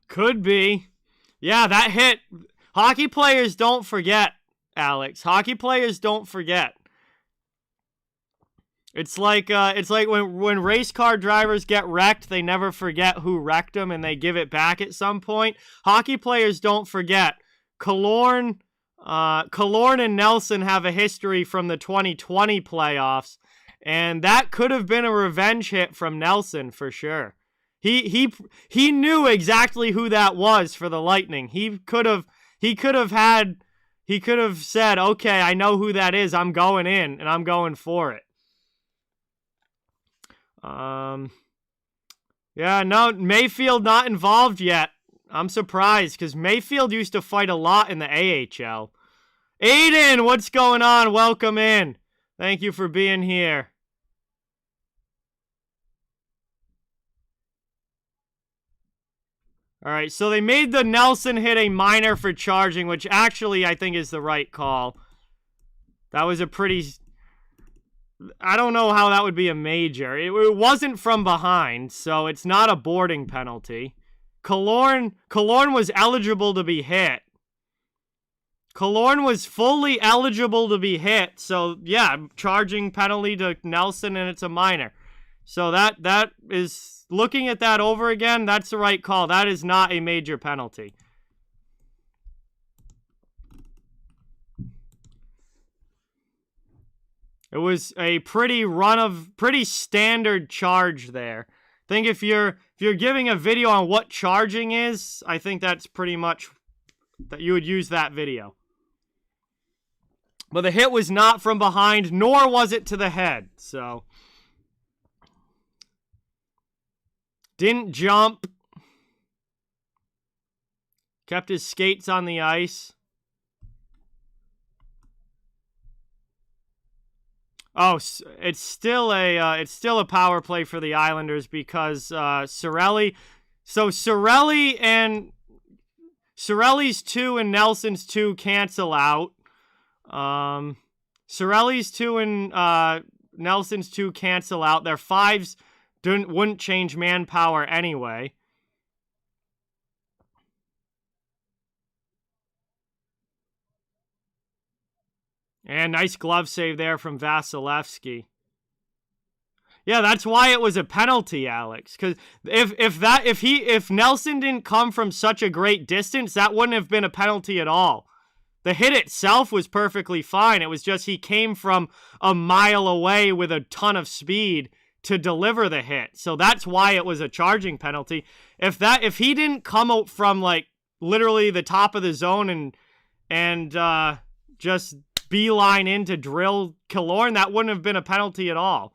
Could be. Yeah, that hit. Hockey players don't forget, Alex. Hockey players don't forget. It's like when race car drivers get wrecked, they never forget who wrecked them and they give it back at some point. Hockey players don't forget. Killorn and Nelson have a history from the 2020 playoffs, and that could have been a revenge hit from Nelson for sure. He knew exactly who that was for the Lightning. He could have said, "Okay, I know who that is. I'm going in and I'm going for it." Yeah, no, Mayfield not involved yet. I'm surprised because Mayfield used to fight a lot in the AHL. Aiden, what's going on? Welcome in. Thank you for being here. All right, so they made the Nelson hit a minor for charging, which actually I think is the right call. That was a pretty... I don't know how that would be a major. It wasn't from behind, so it's not a boarding penalty. Killorn was eligible to be hit. Killorn was fully eligible to be hit, so yeah, charging penalty to Nelson, and it's a minor. So that is... Looking at that over again, that's the right call. That is not a major penalty. It was a pretty standard charge there. I think if you're giving a video on what charging is, I think that's pretty much that you would use that video. But the hit was not from behind, nor was it to the head, so... Didn't jump. Kept his skates on the ice. Oh, it's still a power play for the Islanders because Cirelli So Cirelli's 2 and Nelson's 2 cancel out. Cirelli's 2 and Nelson's 2 cancel out. Their 5s wouldn't change manpower anyway. And nice glove save there from Vasilevsky. Yeah, that's why it was a penalty, Alex. Because if Nelson didn't come from such a great distance, that wouldn't have been a penalty at all. The hit itself was perfectly fine. It was just he came from a mile away with a ton of speed to deliver the hit. So that's why it was a charging penalty. If he didn't come out from like literally the top of the zone and just beeline in to drill Killorn, that wouldn't have been a penalty at all.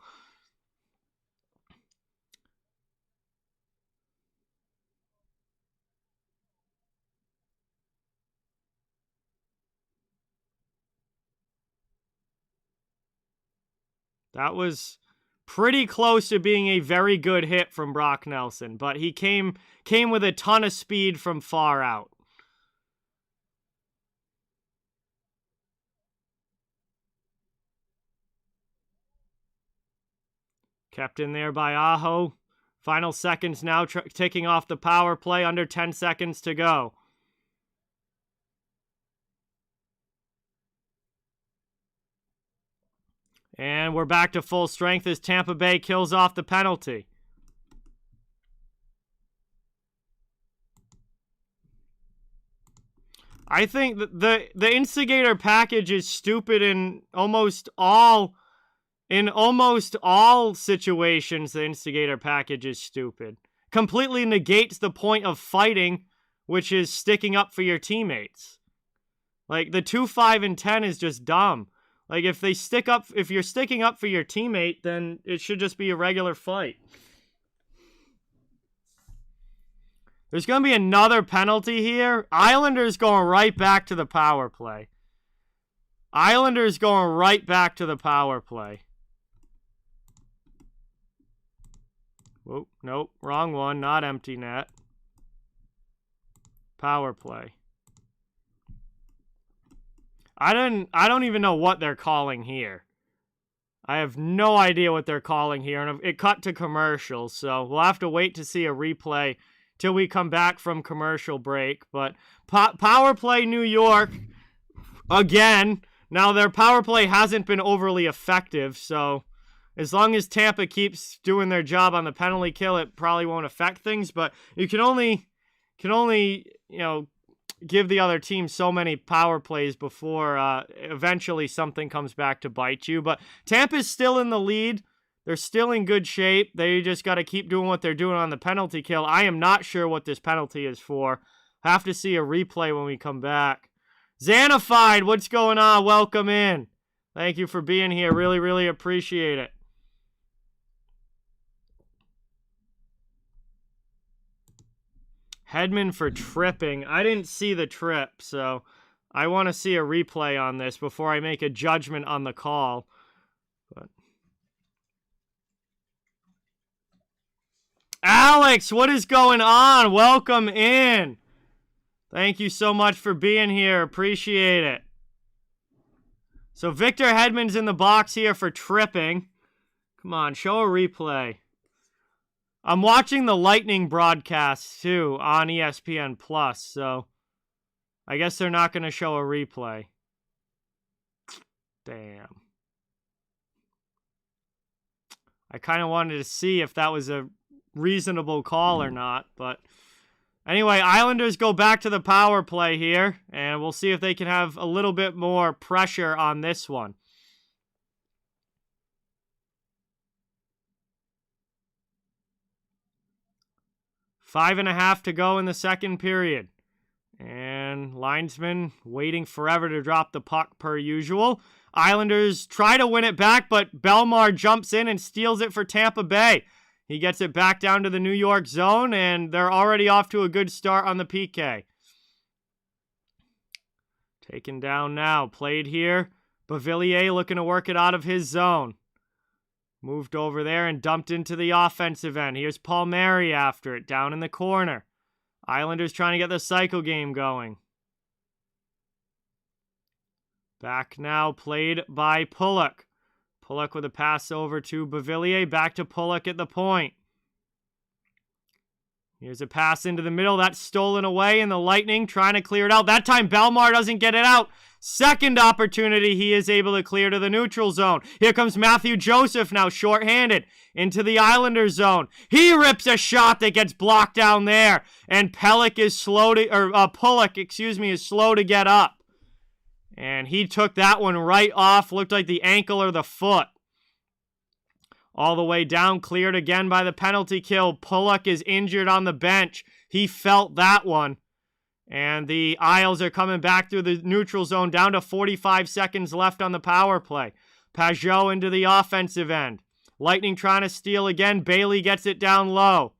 That was pretty close to being a very good hit from Brock Nelson, but he came with a ton of speed from far out. Kept in there by Aho. Final seconds now, ticking off the power play, under 10 seconds to go. And we're back to full strength as Tampa Bay kills off the penalty. I think the instigator package is stupid in almost all situations. The instigator package is stupid. Completely negates the point of fighting, which is sticking up for your teammates. Like the 2, 5, and 10 is just dumb. Like, if you're sticking up for your teammate, then it should just be a regular fight. There's going to be another penalty here. Islanders going right back to the power play. Islanders going right back to the power play. Whoa, nope, wrong one, not empty net. Power play. I don't even know what they're calling here. I have no idea what they're calling here, and it cut to commercial, so we'll have to wait to see a replay till we come back from commercial break. But power play New York, again. Now, their power play hasn't been overly effective, so as long as Tampa keeps doing their job on the penalty kill, it probably won't affect things, but you can only give the other team so many power plays before eventually something comes back to bite you. But Tampa's still in the lead. They're still in good shape. They just got to keep doing what they're doing on the penalty kill. I am not sure what this penalty is for. Have to see a replay when we come back. Xanified, what's going on? Welcome in. Thank you for being here. Really, really appreciate it. Hedman for tripping. I didn't see the trip, so I want to see a replay on this before I make a judgment on the call. But Alex, what is going on? Welcome in. Thank you so much for being here. Appreciate it. So Victor Hedman's in the box here for tripping. Come on, show a replay. I'm watching the Lightning broadcast, too, on ESPN+, so I guess they're not going to show a replay. Damn. I kind of wanted to see if that was a reasonable call or not, but anyway, Islanders go back to the power play here, and we'll see if they can have a little bit more pressure on this one. Five and a half to go in the second period. And linesman waiting forever to drop the puck per usual. Islanders try to win it back, but Belmar jumps in and steals it for Tampa Bay. He gets it back down to the New York zone, and they're already off to a good start on the PK. Taken down now. Played here. Bavillier looking to work it out of his zone. Moved over there and dumped into the offensive end. Here's Palmieri after it, down in the corner. Islanders trying to get the cycle game going. Back now, played by Pulock. Pulock with a pass over to Beauvillier. Back to Pulock at the point. Here's a pass into the middle. That's stolen away, and the Lightning trying to clear it out. That time, Bellemare doesn't get it out. Second opportunity, he is able to clear to the neutral zone. Here comes Matthew Joseph now, shorthanded, into the Islanders zone. He rips a shot that gets blocked down there, and Pulock is slow to get up. And he took that one right off. Looked like the ankle or the foot. All the way down, cleared again by the penalty kill. Pulock is injured on the bench. He felt that one. And the Isles are coming back through the neutral zone, down to 45 seconds left on the power play. Pajot into the offensive end. Lightning trying to steal again. Bailey gets it down low.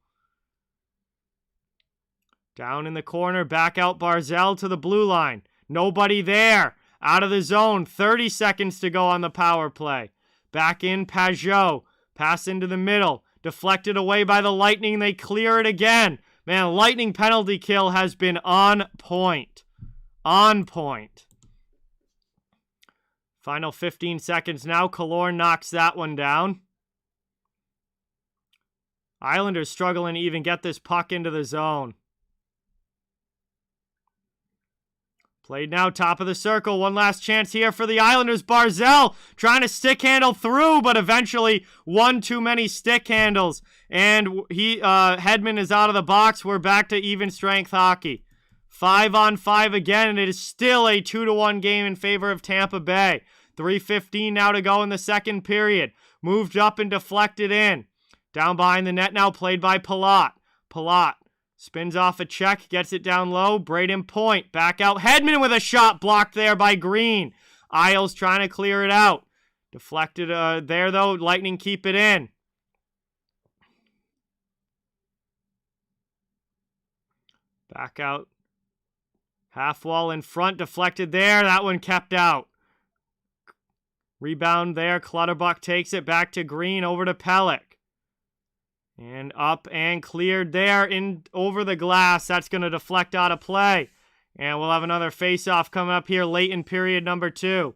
Down in the corner, back out Barzal to the blue line. Nobody there. Out of the zone, 30 seconds to go on the power play. Back in Pajot. Pass into the middle. Deflected away by the Lightning. They clear it again. Man, Lightning penalty kill has been on point. On point. Final 15 seconds now. Killorn knocks that one down. Islanders struggling to even get this puck into the zone. Played now, top of the circle. One last chance here for the Islanders. Barzal trying to stick handle through, but eventually one too many stick handles. And Hedman is out of the box. We're back to even strength hockey. 5-on-5 again, and it is still a 2-1 game in favor of Tampa Bay. 3:15 now to go in the second period. Moved up and deflected in. Down behind the net now, played by Palat. Palat spins off a check, gets it down low. Braden Point, back out. Hedman with a shot blocked there by Green. Isles trying to clear it out. Deflected there, though. Lightning keep it in. Back out. Half wall in front, deflected there. That one kept out. Rebound there. Clutterbuck takes it back to Green, over to Pelech. And up and cleared there in over the glass. That's going to deflect out of play. And we'll have another face-off coming up here late in period number 2.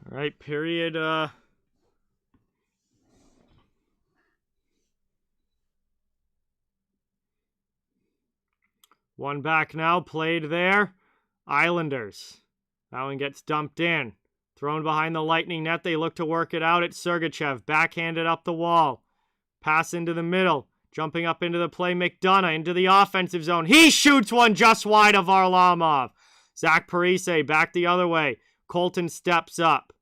All right, period... One back now, played there. Islanders. That one gets dumped in. Thrown behind the Lightning net. They look to work it out. It's Sergachev. Backhanded up the wall. Pass into the middle. Jumping up into the play, McDonough into the offensive zone. He shoots one just wide of Varlamov. Zach Parise back the other way. Colton steps up.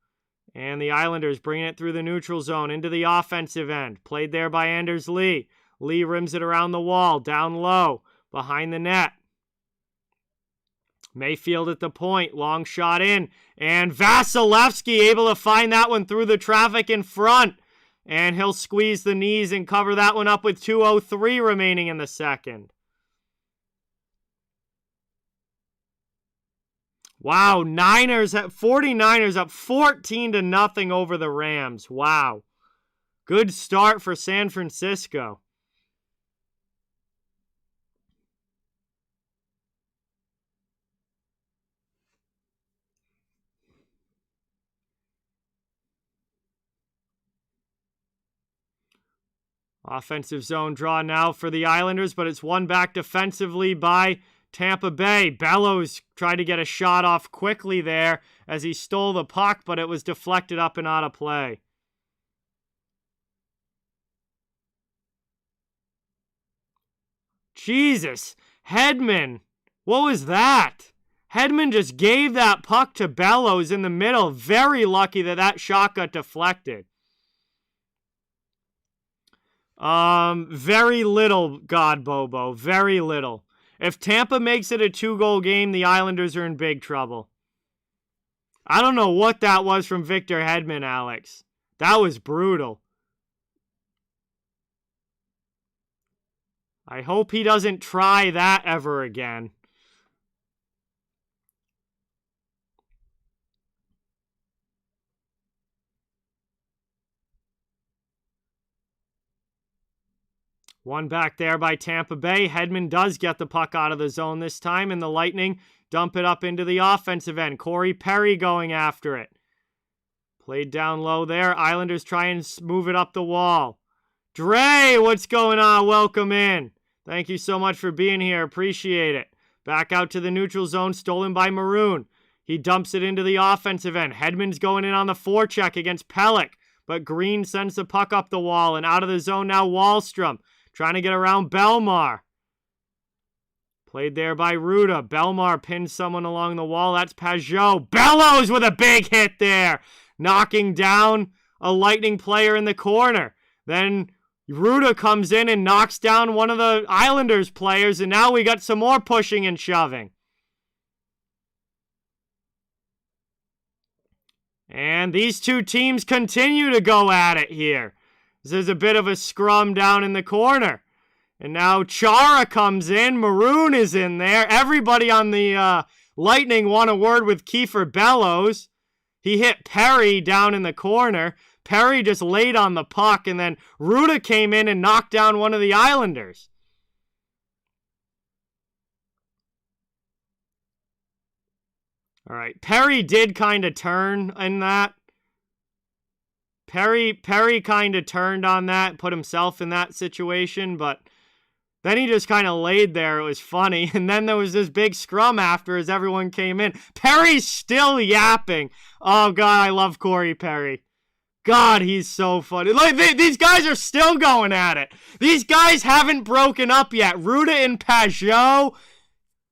And the Islanders bringing it through the neutral zone into the offensive end. Played there by Anders Lee. Lee rims it around the wall. Down low. Behind the net. Mayfield at the point. Long shot in. And Vasilevsky able to find that one through the traffic in front. And he'll squeeze the knees and cover that one up with 2:03 remaining in the second. Wow, 49ers up 14-0 over the Rams. Wow. Good start for San Francisco. Offensive zone draw now for the Islanders, but it's won back defensively by Tampa Bay. Bellows tried to get a shot off quickly there as he stole the puck, but it was deflected up and out of play. Jesus, Hedman, what was that? Hedman just gave that puck to Bellows in the middle. Very lucky that that shot got deflected. Very little, God Bobo. Very little. If Tampa makes it a 2-goal game, the Islanders are in big trouble. I don't know what that was from Victor Hedman, Alex. That was brutal. I hope he doesn't try that ever again. One back there by Tampa Bay. Hedman does get the puck out of the zone this time, and the Lightning dump it up into the offensive end. Corey Perry going after it. Played down low there. Islanders try and move it up the wall. Dre, what's going on? Welcome in. Thank you so much for being here. Appreciate it. Back out to the neutral zone, stolen by Maroon. He dumps it into the offensive end. Hedman's going in on the forecheck against Pelech, but Green sends the puck up the wall, and out of the zone now Wahlstrom, trying to get around Belmar. Played there by Ruda. Belmar pins someone along the wall. That's Pajot. Bellows with a big hit there, knocking down a Lightning player in the corner. Then Ruda comes in and knocks down one of the Islanders players, and now we got some more pushing and shoving. And these two teams continue to go at it here. There's a bit of a scrum down in the corner. And now Chara comes in. Maroon is in there. Everybody on the Lightning want a word with Kiefer Bellows. He hit Perry down in the corner. Perry just laid on the puck, and then Ruda came in and knocked down one of the Islanders. All right, Perry did kind of turn in that. Perry kind of turned on that, put himself in that situation, but then he just kind of laid there. It was funny. And then there was this big scrum after as everyone came in. Perry's still yapping. Oh, God, I love Corey Perry. God, he's so funny. Like, these guys are still going at it. These guys haven't broken up yet. Ruda and Pajot.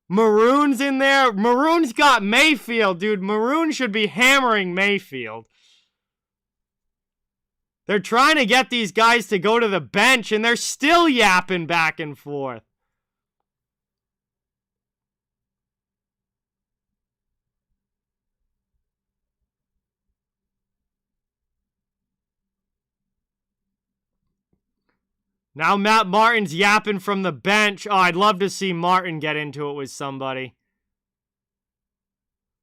Maroon's in there. Maroon's got Mayfield, dude. Maroon should be hammering Mayfield. They're trying to get these guys to go to the bench, and they're still yapping back and forth. Now Matt Martin's yapping from the bench. Oh, I'd love to see Martin get into it with somebody.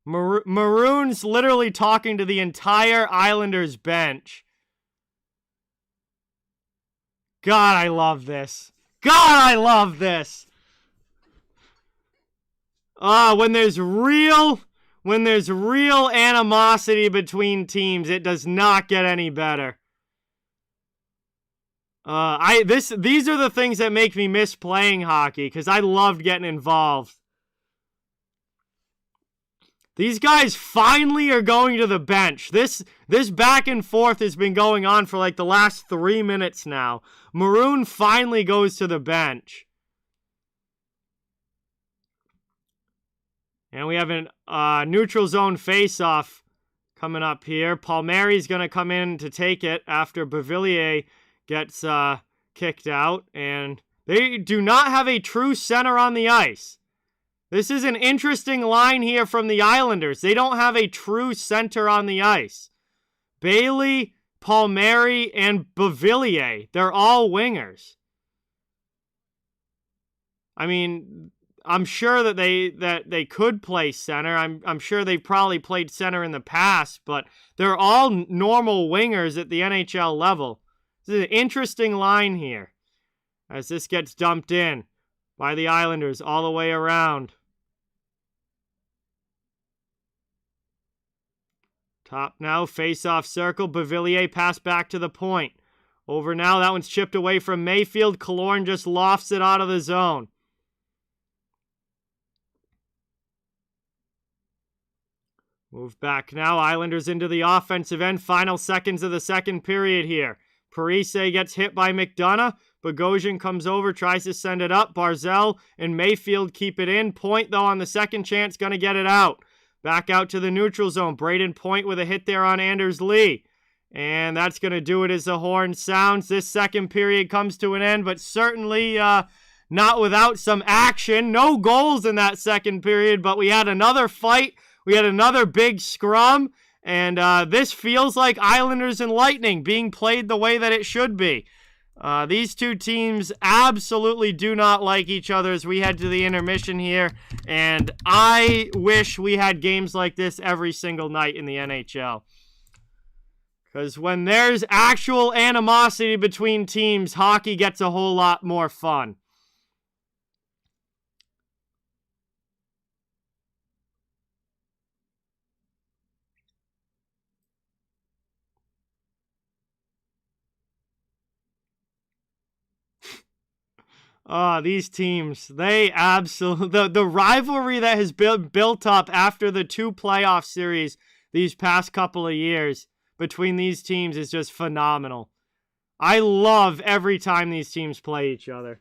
Maroon's literally talking to the entire Islanders bench. God, I love this. God, I love this. When there's real animosity between teams, it does not get any better. These are the things that make me miss playing hockey, because I loved getting involved. These guys finally are going to the bench. This back and forth has been going on for like the last 3 minutes now. Maroon finally goes to the bench. And we have a neutral zone face-off coming up here. Palmieri's going to come in to take it after Beauvillier gets kicked out. And they do not have a true center on the ice. This is an interesting line here from the Islanders. They don't have a true center on the ice. Bailey, Palmieri, and Beauvillier, they're all wingers. I mean, I'm sure that they could play center. I'm sure they've probably played center in the past, but they're all normal wingers at the NHL level. This is an interesting line here as this gets dumped in by the Islanders all the way around. Top now, face-off circle. Beauvillier pass back to the point. Over now, that one's chipped away from Mayfield. Killorn just lofts it out of the zone. Move back now, Islanders into the offensive end. Final seconds of the second period here. Parise gets hit by McDonough. Bogosian comes over, tries to send it up. Barzal and Mayfield keep it in. Point, though, on the second chance, going to get it out. Back out to the neutral zone. Braden Point with a hit there on Anders Lee. And that's going to do it as the horn sounds. This second period comes to an end, but certainly not without some action. No goals in that second period, but we had another fight. We had another big scrum. And this feels like Islanders and Lightning being played the way that it should be. These two teams absolutely do not like each other as we head to the intermission here. And I wish we had games like this every single night in the NHL. Because when there's actual animosity between teams, hockey gets a whole lot more fun. These teams, they absolutely... The rivalry that has built up after the two playoff series these past couple of years between these teams is just phenomenal. I love every time these teams play each other.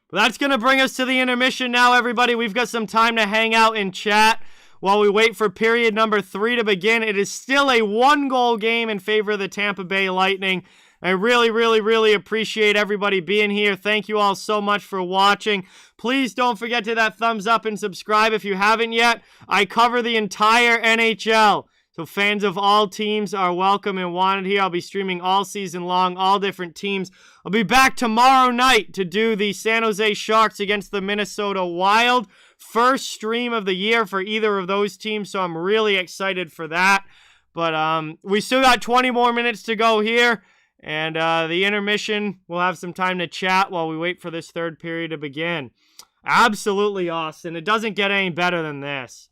But that's going to bring us to the intermission now, everybody. We've got some time to hang out and chat while we wait for period number 3 to begin. It is still a 1-goal game in favor of the Tampa Bay Lightning. I really appreciate everybody being here. Thank you all so much for watching. Please don't forget to hit that thumbs up and subscribe if you haven't yet. I cover the entire NHL, so fans of all teams are welcome and wanted here. I'll be streaming all season long, all different teams. I'll be back tomorrow night to do the San Jose Sharks against the Minnesota Wild. First stream of the year for either of those teams, so I'm really excited for that. But we still got 20 more minutes to go here. And the intermission, we'll have some time to chat while we wait for this third period to begin. Absolutely awesome. It doesn't get any better than this.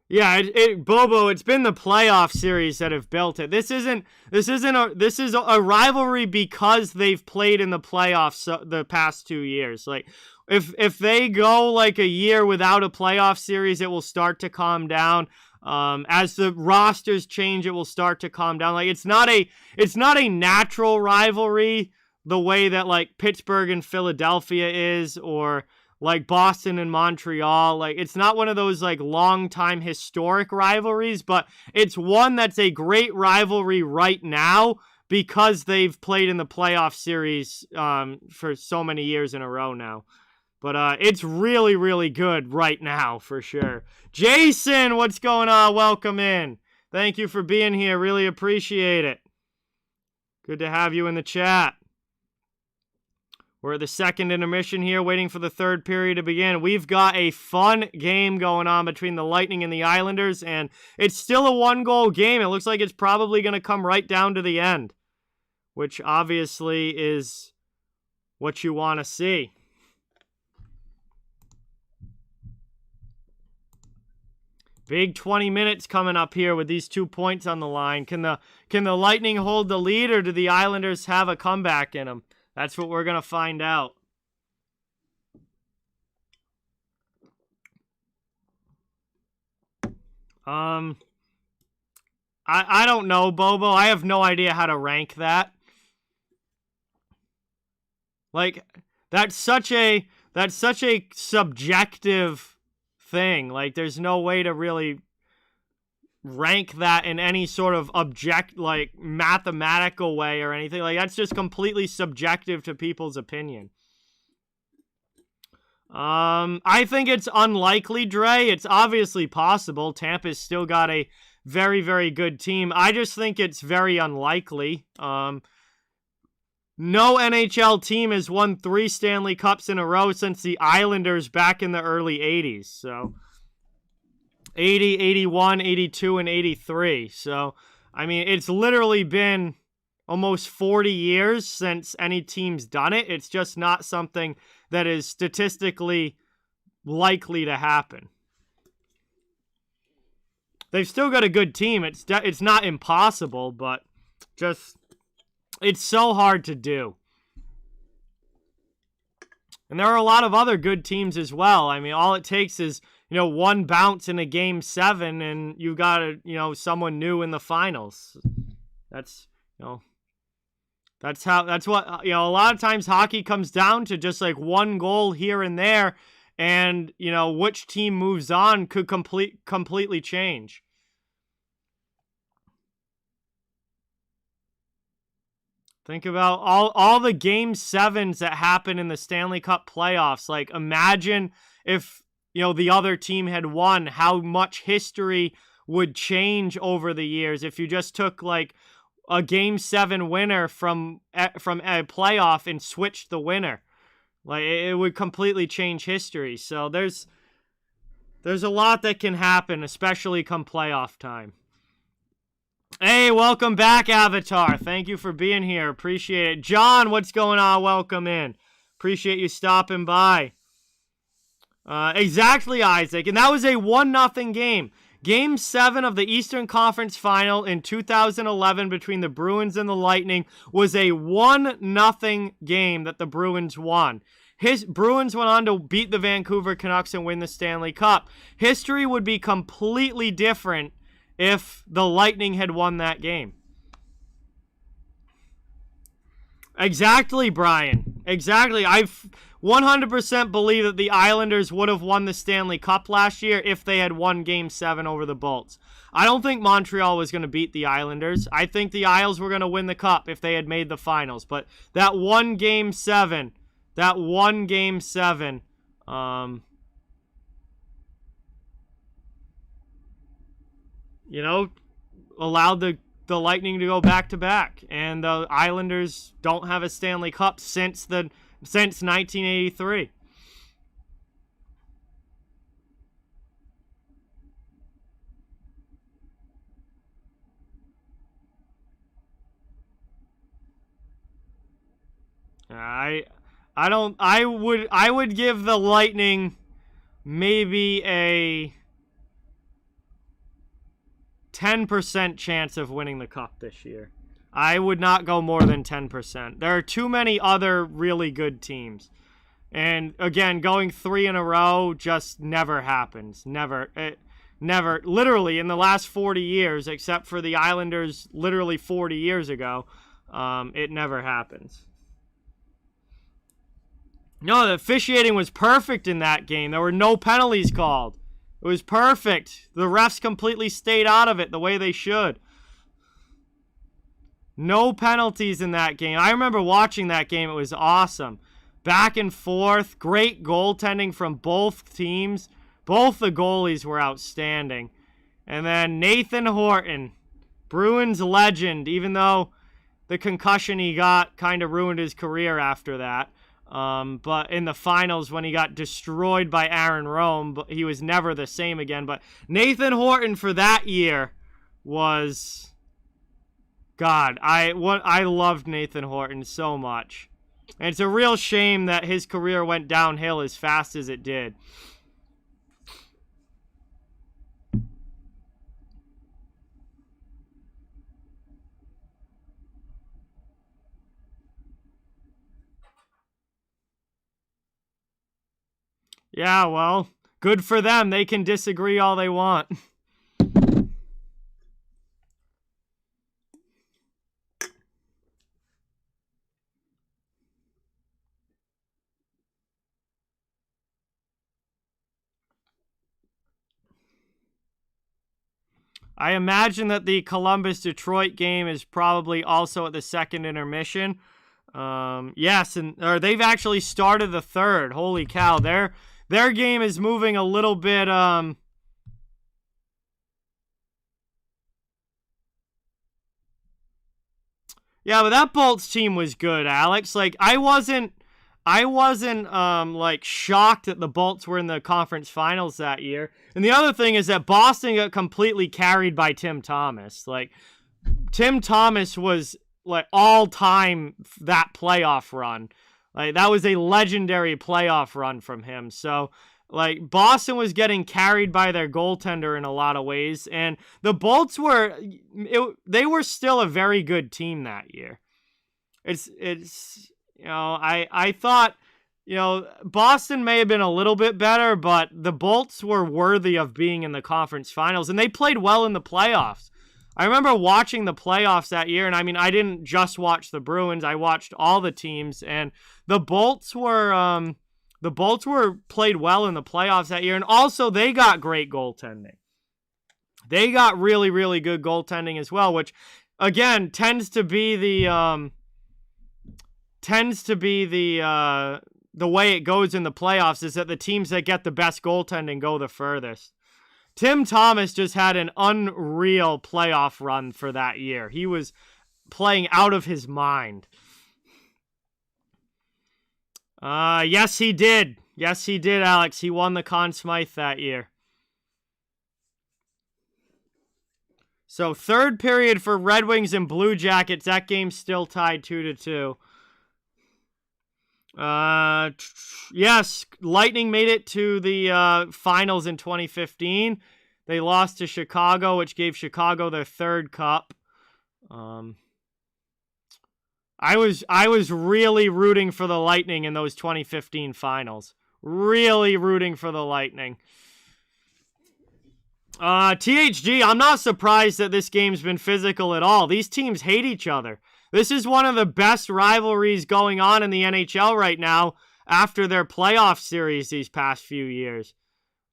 Yeah, Bobo, it's been the playoff series that have built it. This is a rivalry because they've played in the playoffs the past 2 years. Like if they go like a year without a playoff series, it will start to calm down. As the rosters change, it will start to calm down. Like it's not a natural rivalry the way that like Pittsburgh and Philadelphia is, or like Boston and Montreal. Like it's not one of those like long time historic rivalries, but it's one that's a great rivalry right now because they've played in the playoff series for so many years in a row now. But it's really good right now, for sure. Jason, what's going on? Welcome in. Thank you for being here. Really appreciate it. Good to have you in the chat. We're at the second intermission here, waiting for the third period to begin. We've got a fun game going on between the Lightning and the Islanders, and it's still a 1-goal game. It looks like it's probably going to come right down to the end, which obviously is what you want to see. Big 20 minutes coming up here with these 2 points on the line. Can the Lightning hold the lead, or do the Islanders have a comeback in them? That's what we're going to find out. I don't know, Bobo. I have no idea how to rank that. Like that's such a subjective thing. Like there's no way to really rank that in any sort of like mathematical way or anything. Like that's just completely subjective to people's opinion. I think it's unlikely, Dre. It's obviously possible. Tampa's still got a very good team. I just think it's very unlikely. No NHL team has won 3 Stanley Cups in a row since the Islanders back in the early 80s. So 80, 81, 82, and 83. So, I mean, it's literally been almost 40 years since any team's done it. It's just not something that is statistically likely to happen. They've still got a good team. It's not impossible, but just it's so hard to do. And there are a lot of other good teams as well. I mean, all it takes is, one bounce in a game 7 and you got someone new in the finals. That's what a lot of times hockey comes down to, just like one goal here and there, and which team moves on could completely change. Think about all the Game 7s that happened in the Stanley Cup playoffs. Like, imagine if, the other team had won, how much history would change over the years if you just took, like, a Game 7 winner from a playoff and switched the winner. Like, it would completely change history. So there's a lot that can happen, especially come playoff time. Hey, welcome back, Avatar. Thank you for being here. Appreciate it. John, what's going on? Welcome in. Appreciate you stopping by. Exactly, Isaac. And that was a 1-0 game. Game 7 of the Eastern Conference Final in 2011 between the Bruins and the Lightning was a 1-0 game that the Bruins won. Bruins went on to beat the Vancouver Canucks and win the Stanley Cup. History would be completely different if the Lightning had won that game. Exactly, Brian. Exactly. I 100% believe that the Islanders would have won the Stanley Cup last year if they had won Game 7 over the Bolts. I don't think Montreal was going to beat the Islanders. I think the Isles were going to win the Cup if they had made the finals. But that one Game 7, allowed the Lightning to go back-to-back. And the Islanders don't have a Stanley Cup since 1983. I would give the Lightning maybe a 10% chance of winning the Cup this year. I would not go more than 10%. There are too many other really good teams. And again, going 3 in a row just never happens. Never. Literally, in the last 40 years, except for the Islanders literally 40 years ago, it never happens. No, the officiating was perfect in that game. There were no penalties called. It was perfect. The refs completely stayed out of it the way they should. No penalties in that game. I remember watching that game. It was awesome. Back and forth. Great goaltending from both teams. Both the goalies were outstanding. And then Nathan Horton, Bruins legend, even though the concussion he got kind of ruined his career after that. But in the finals when he got destroyed by Aaron Rome, but he was never the same again. But Nathan Horton for that year was... God, I loved Nathan Horton so much. And it's a real shame that his career went downhill as fast as it did. Yeah, well, good for them. They can disagree all they want. I imagine that the Columbus-Detroit game is probably also at the second intermission. Yes, or they've actually started the third. Holy cow, their game is moving a little bit. Yeah, but that Bolts team was good, Alex. Like I wasn't like shocked that the Bolts were in the conference finals that year. And the other thing is that Boston got completely carried by Tim Thomas. Like Tim Thomas was like all time that playoff run. Like that was a legendary playoff run from him. So like Boston was getting carried by their goaltender in a lot of ways, and the Bolts they were still a very good team that year. It's I thought, Boston may have been a little bit better, but the Bolts were worthy of being in the conference finals, and they played well in the playoffs. I remember watching the playoffs that year, and I mean, I didn't just watch the Bruins. I watched all the teams, and the Bolts were played well in the playoffs that year, and also they got great goaltending. They got really, really good goaltending as well, which, again, tends to be the tends to be the way it goes in the playoffs, is that the teams that get the best goaltending go the furthest. Tim Thomas just had an unreal playoff run for that year. He was playing out of his mind. Yes, he did. Yes, he did, Alex. He won the Conn Smythe that year. So, third period for Red Wings and Blue Jackets. That game's still tied 2-2. Yes, Lightning made it to the finals in 2015. They lost to Chicago, which gave Chicago their third cup. I was really rooting for the Lightning in those 2015 finals. Really rooting for the Lightning. THG, I'm not surprised that this game's been physical at all. These teams hate each other. This is one of the best rivalries going on in the NHL right now after their playoff series these past few years.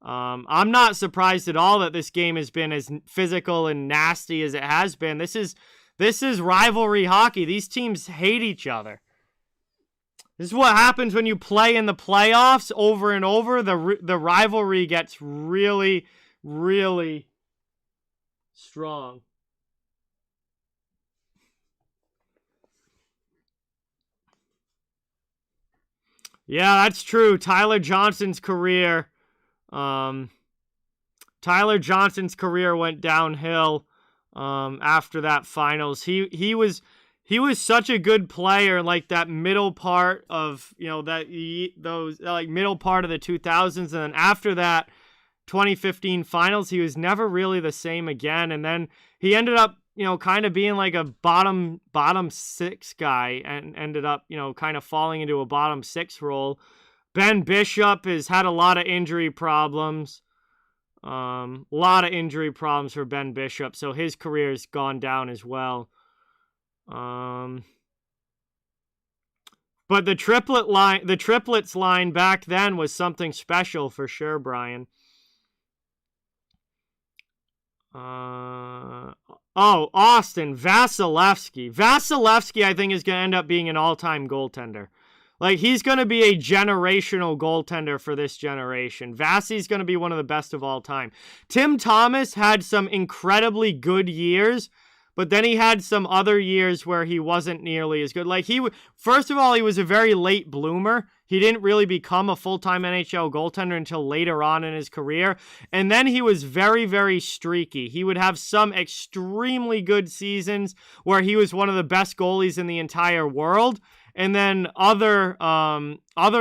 I'm not surprised at all that this game has been as physical and nasty as it has been. This is rivalry hockey. These teams hate each other. This is what happens when you play in the playoffs over and over. The rivalry gets really, really strong. Yeah, that's true. Tyler Johnson's career went downhill after that finals. He was such a good player, like that middle part of, those like middle part of the 2000s, and then after that 2015 finals, he was never really the same again. And then he ended up, kind of being like a bottom six guy, and ended up, kind of falling into a bottom six role. Ben Bishop has had a lot of injury problems. A lot of injury problems for Ben Bishop, so his career's gone down as well. But the triplets line back then was something special for sure, Brian. Austin Vasilevsky. Vasilevsky, I think, is going to end up being an all-time goaltender. Like, he's going to be a generational goaltender for this generation. Vasi's going to be one of the best of all time. Tim Thomas had some incredibly good years, but then he had some other years where he wasn't nearly as good. Like, first of all, he was a very late bloomer. He didn't really become a full-time NHL goaltender until later on in his career. And then he was very, very streaky. He would have some extremely good seasons where he was one of the best goalies in the entire world. And then other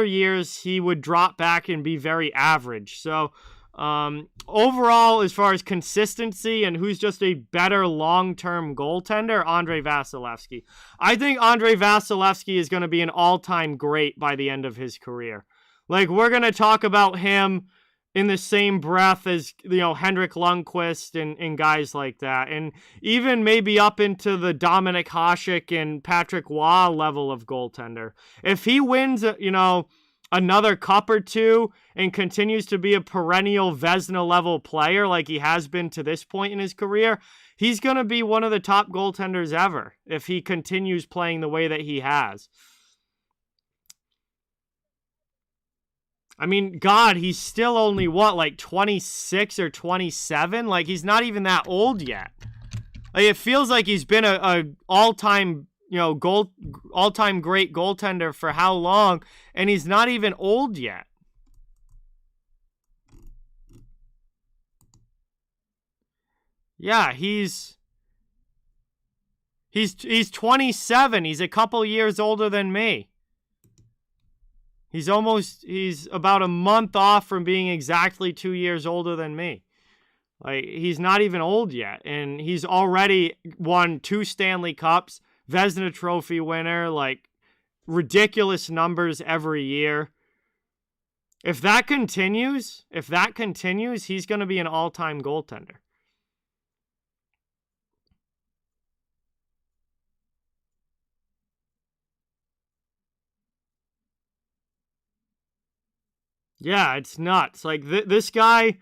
years, he would drop back and be very average. So overall, as far as consistency and who's just a better long-term goaltender, Andrei Vasilevsky. I think Andrei Vasilevsky is going to be an all-time great by the end of his career. Like, we're going to talk about him in the same breath as, Henrik Lundqvist and guys like that. And even maybe up into the Dominik Hasek and Patrick Waugh level of goaltender. If he wins, another cup or two and continues to be a perennial Vezina level player like he has been to this point in his career, he's going to be one of the top goaltenders ever if he continues playing the way that he has. I mean, God, he's still only, 26 or 27? Like, he's not even that old yet. Like, it feels like he's been a all-time, all-time great goaltender for how long, and he's not even old yet. Yeah, he's 27. He's a couple years older than me. He's about a month off from being exactly 2 years older than me. Like, he's not even old yet, and he's already won 2 Stanley Cups, Vezina Trophy winner, like, ridiculous numbers every year. If that continues, he's going to be an all-time goaltender. Yeah, it's nuts. Like, this guy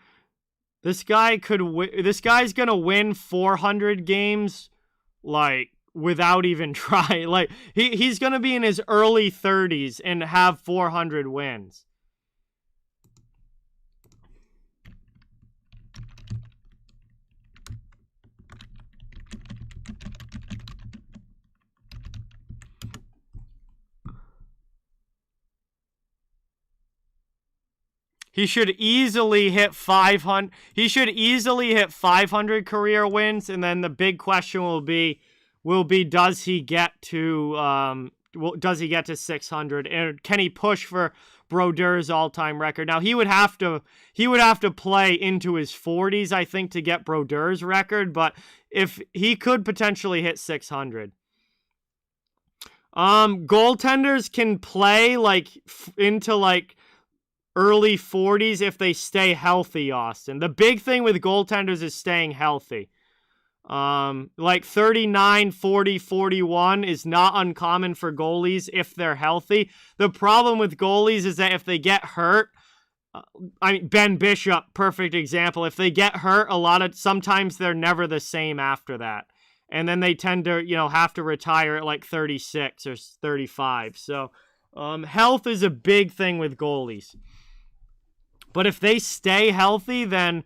could win. This guy's gonna win 400 games, like, without even trying. Like, he's going to be in his early 30s and have 400 wins. He should easily hit 500. He should easily hit 500 career wins, and then the big question will be does he get to 600, and can he push for Brodeur's all-time record? Now he would have to play into his 40s, I think, to get Brodeur's record, but if he could potentially hit 600. Goaltenders can play like into like early 40s if they stay healthy, Austin. The big thing with goaltenders is staying healthy. Like 39, 40, 41 is not uncommon for goalies if they're healthy. The problem with goalies is that if they get hurt, Ben Bishop, perfect example. If they get hurt, sometimes they're never the same after that. And then they tend to, have to retire at like 36 or 35. So, health is a big thing with goalies. But if they stay healthy, then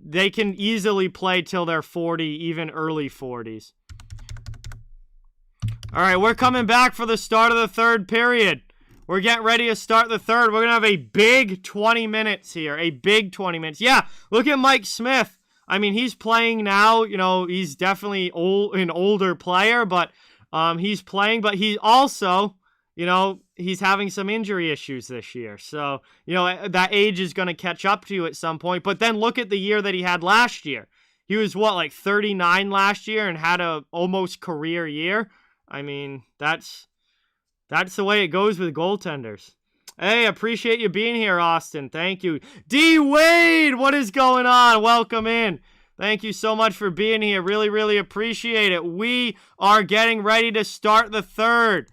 they can easily play till they're 40, even early 40s. All right, we're coming back for the start of the third period. We're getting ready to start the third. We're going to have a big 20 minutes here. A big 20 minutes. Yeah, look at Mike Smith. I mean, he's playing now. He's definitely an older player, but he's playing. But he also, he's having some injury issues this year. So, that age is going to catch up to you at some point. But then look at the year that he had last year. He was, 39 last year and had a almost career year? I mean, that's the way it goes with goaltenders. Hey, appreciate you being here, Austin. Thank you. D. Wade, what is going on? Welcome in. Thank you so much for being here. Really, really appreciate it. We are getting ready to start the third.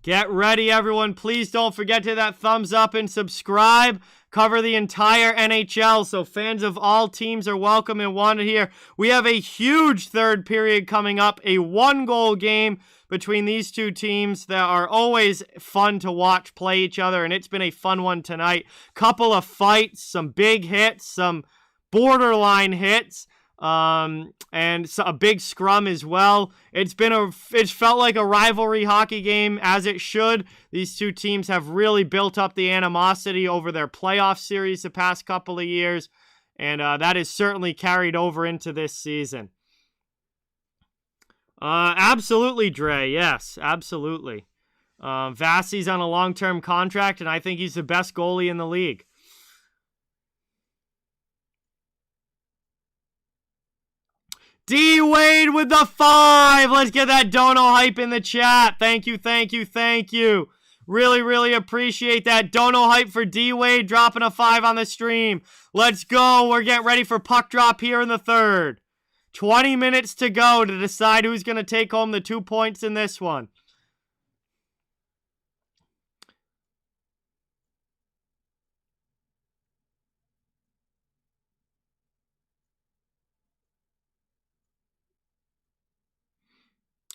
Get ready, everyone. Please don't forget to hit that thumbs up and subscribe. Cover the entire NHL, so fans of all teams are welcome and wanted here. We have a huge third period coming up, a one-goal game between these two teams that are always fun to watch play each other, and it's been a fun one tonight. Couple of fights, some big hits, some borderline hits, and a big scrum as well. It's felt like a rivalry hockey game, as it should. These two teams have really built up the animosity over their playoff series the past couple of years, and that is certainly carried over into this season. Absolutely, Dre. Yes, absolutely. Vassie's on a long-term contract, and I think he's the best goalie in the league. D. Wade with the 5. Let's get that dono hype in the chat. Thank you, thank you, thank you. Really, really appreciate that. Dono hype for D. Wade dropping a 5 on the stream. Let's go. We're getting ready for puck drop here in the third. 20 minutes to go to decide who's going to take home the 2 points in this one.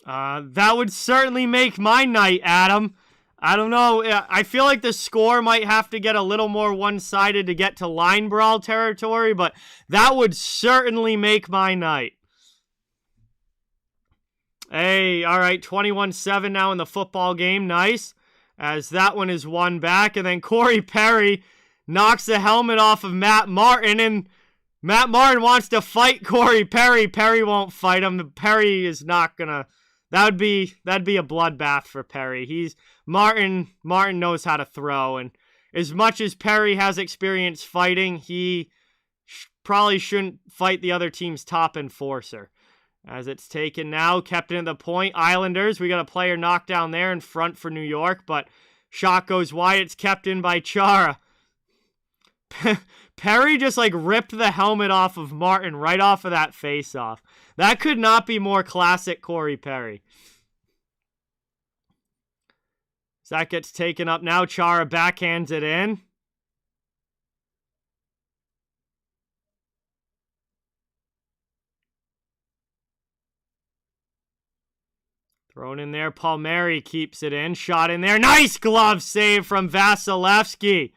That would certainly make my night, Adam. I don't know. I feel like the score might have to get a little more one-sided to get to line brawl territory, but that would certainly make my night. Hey, all right, 21-7 now in the football game. Nice. As that one is won back. And then Corey Perry knocks the helmet off of Matt Martin, and Matt Martin wants to fight Corey Perry. Perry won't fight him. Perry is not going to... That'd be a bloodbath for Perry. Martin knows how to throw, and as much as Perry has experience fighting, he probably shouldn't fight the other team's top enforcer. As it's taken now, kept in the point. Islanders, we got a player knocked down there in front for New York, but shot goes wide. It's kept in by Chara. Perry just ripped the helmet off of Martin right off of that face-off. That could not be more classic Corey Perry. So that gets taken up now. Chara backhands it in. Thrown in there, Palmieri keeps it in. Shot in there. Nice glove save from Vasilevsky.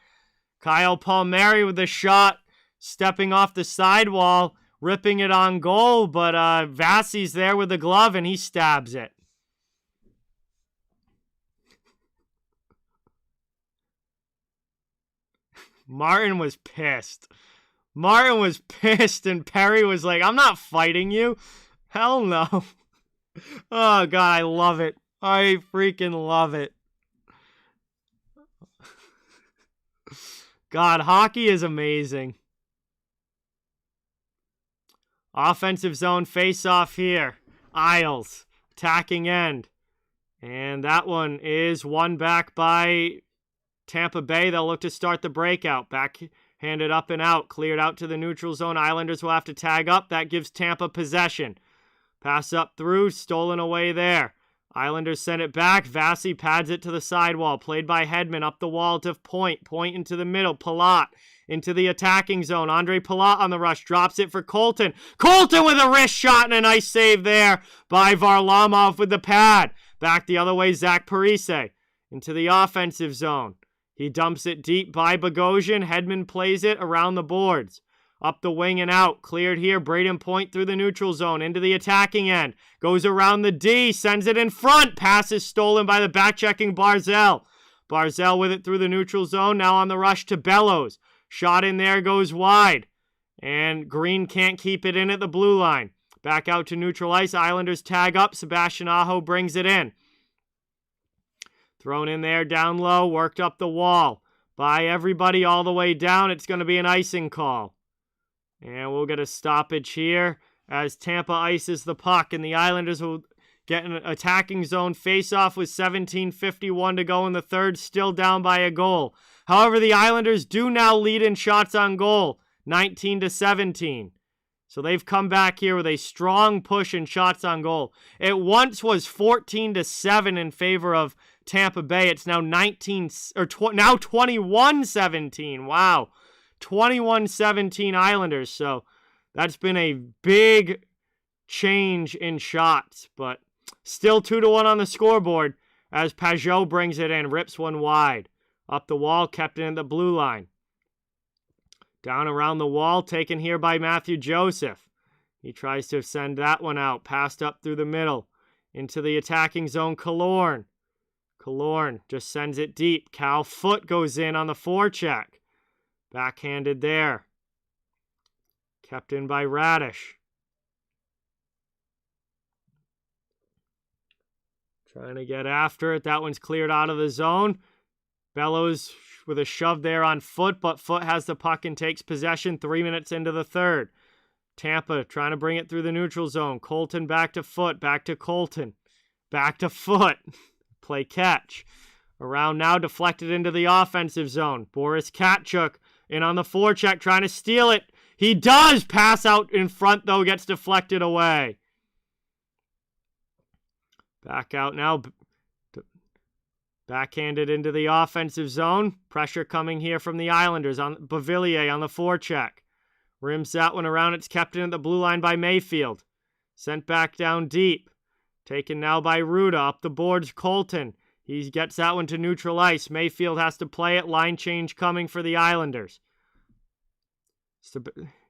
Kyle Palmieri with the shot, stepping off the sidewall, ripping it on goal, but Vasi's there with the glove, and he stabs it. Martin was pissed. Martin was pissed, and Perry was like, I'm not fighting you. Hell no. Oh, God, I love it. I freaking love it. God, hockey is amazing. Offensive zone face-off here. Isles, attacking end. And that one is won back by Tampa Bay. They'll look to start the breakout. Backhanded up and out. Cleared out to the neutral zone. Islanders will have to tag up. That gives Tampa possession. Pass up through. Stolen away there. Islanders send it back. Vasi pads it to the sidewall. Played by Hedman up the wall to Point. Point into the middle. Palat into the attacking zone. Andre Palat on the rush. Drops it for Colton. Colton with a wrist shot and a nice save there by Varlamov with the pad. Back the other way, Zach Parise into the offensive zone. He dumps it deep by Bogosian. Hedman plays it around the boards. Up the wing and out. Cleared here. Braden Point through the neutral zone. Into the attacking end. Goes around the D. Sends it in front. Pass is stolen by the back-checking Barzal. Barzal with it through the neutral zone. Now on the rush to Bellows. Shot in there goes wide. And Green can't keep it in at the blue line. Back out to neutral ice. Islanders tag up. Sebastian Aho brings it in. Thrown in there down low. Worked up the wall. By everybody all the way down. It's going to be an icing call. And we'll get a stoppage here as Tampa ices the puck. And the Islanders will get an attacking zone face-off with 17:51 to go in the third. Still down by a goal. However, the Islanders do now lead in shots on goal. 19-17. So they've come back here with a strong push in shots on goal. It once was 14-7 in favor of Tampa Bay. It's now now 21-17. Wow. 21-17 Islanders. So that's been a big change in shots, but still 2-1 on the scoreboard as Pajot brings it in, rips one wide. Up the wall, kept it in the blue line. Down around the wall, taken here by Matthew Joseph. He tries to send that one out. Passed up through the middle. Into the attacking zone, Killorn. Killorn just sends it deep. Cal Foot goes in on the forecheck. Backhanded there. Kept in by Radish. Trying to get after it. That one's cleared out of the zone. Bellows with a shove there on Foot, but Foot has the puck and takes possession 3 minutes into the third. Tampa trying to bring it through the neutral zone. Colton back to Foot, back to Colton, back to Foot. Play catch. Around now, deflected into the offensive zone. Boris Katchuk in on the forecheck, trying to steal it. He does pass out in front, though, gets deflected away. Back out now. Backhanded into the offensive zone. Pressure coming here from the Islanders on Beauvillier on the forecheck. Rims that one around. It's kept in at the blue line by Mayfield. Sent back down deep. Taken now by Ruda. Up the boards, Colton. He gets that one to neutral ice. Mayfield has to play it. Line change coming for the Islanders.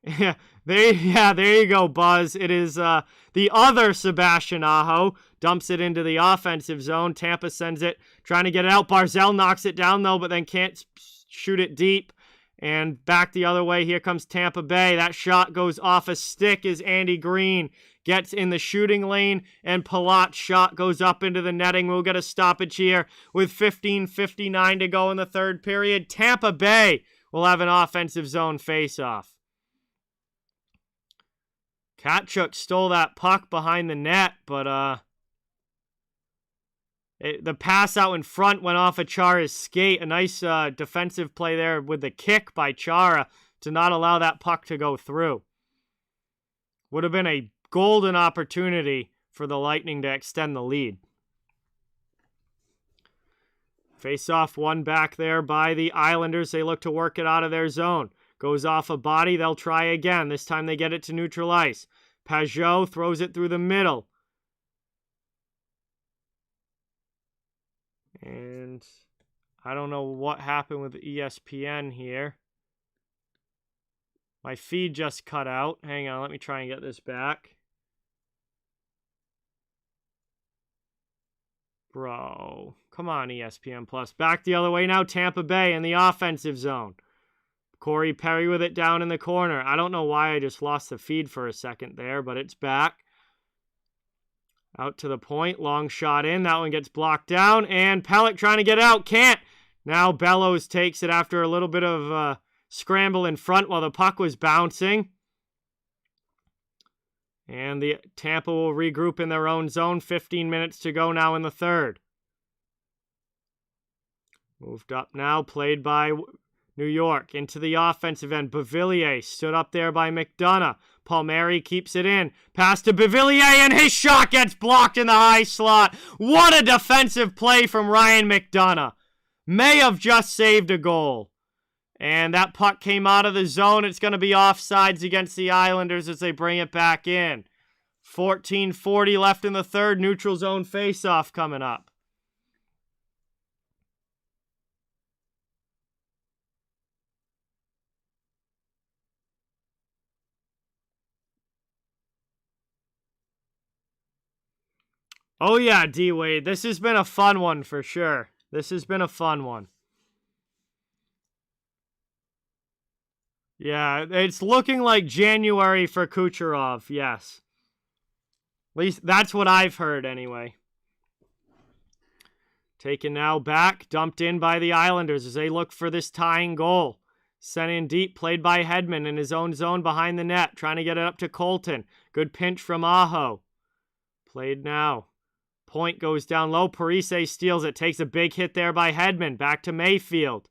There you go, Buzz. It is the other Sebastian Aho. Dumps it into the offensive zone. Tampa sends it, trying to get it out. Barzal knocks it down, though, but then can't shoot it deep. And back the other way, here comes Tampa Bay. That shot goes off a stick as Andy Green gets in the shooting lane, and Palat's shot goes up into the netting. We'll get a stoppage here with 15:59 to go in the third period. Tampa Bay will have an offensive zone face-off. Katchuk stole that puck behind the net, but the pass out in front went off of Chara's skate. A nice defensive play there with the kick by Chara to not allow that puck to go through. Would have been a golden opportunity for the Lightning to extend the lead. Face-off one back there by the Islanders. They look to work it out of their zone. Goes off a body. They'll try again. This time they get it to neutral ice. Pajot throws it through the middle. And I don't know what happened with ESPN here. My feed just cut out. Hang on, let me try and get this back. Bro, come on, ESPN Plus. Back the other way now, Tampa Bay in the offensive zone. Corey Perry with it down in the corner. I don't know why I just lost the feed for a second there, but it's back. Out to the point, long shot in. That one gets blocked down, and Pellick trying to get out. Can't. Now Bellows takes it after a little bit of scramble in front while the puck was bouncing. And the Tampa will regroup in their own zone. 15 minutes to go now in the third. Moved up now, played by New York into the offensive end. Beauvillier stood up there by McDonough. Palmieri keeps it in. Pass to Beauvillier, and his shot gets blocked in the high slot. What a defensive play from Ryan McDonough. May have just saved a goal. And that puck came out of the zone. It's going to be offsides against the Islanders as they bring it back in. 14:40 left in the third. Neutral zone faceoff coming up. Oh yeah, D-Wade. This has been a fun one for sure. This has been a fun one. Yeah, it's looking like January for Kucherov, yes. At least that's what I've heard anyway. Taken now back, dumped in by the Islanders as they look for this tying goal. Sent in deep, played by Hedman in his own zone behind the net, trying to get it up to Colton. Good pinch from Aho. Played now. Point goes down low, Parise steals it, takes a big hit there by Hedman. Back to Mayfield.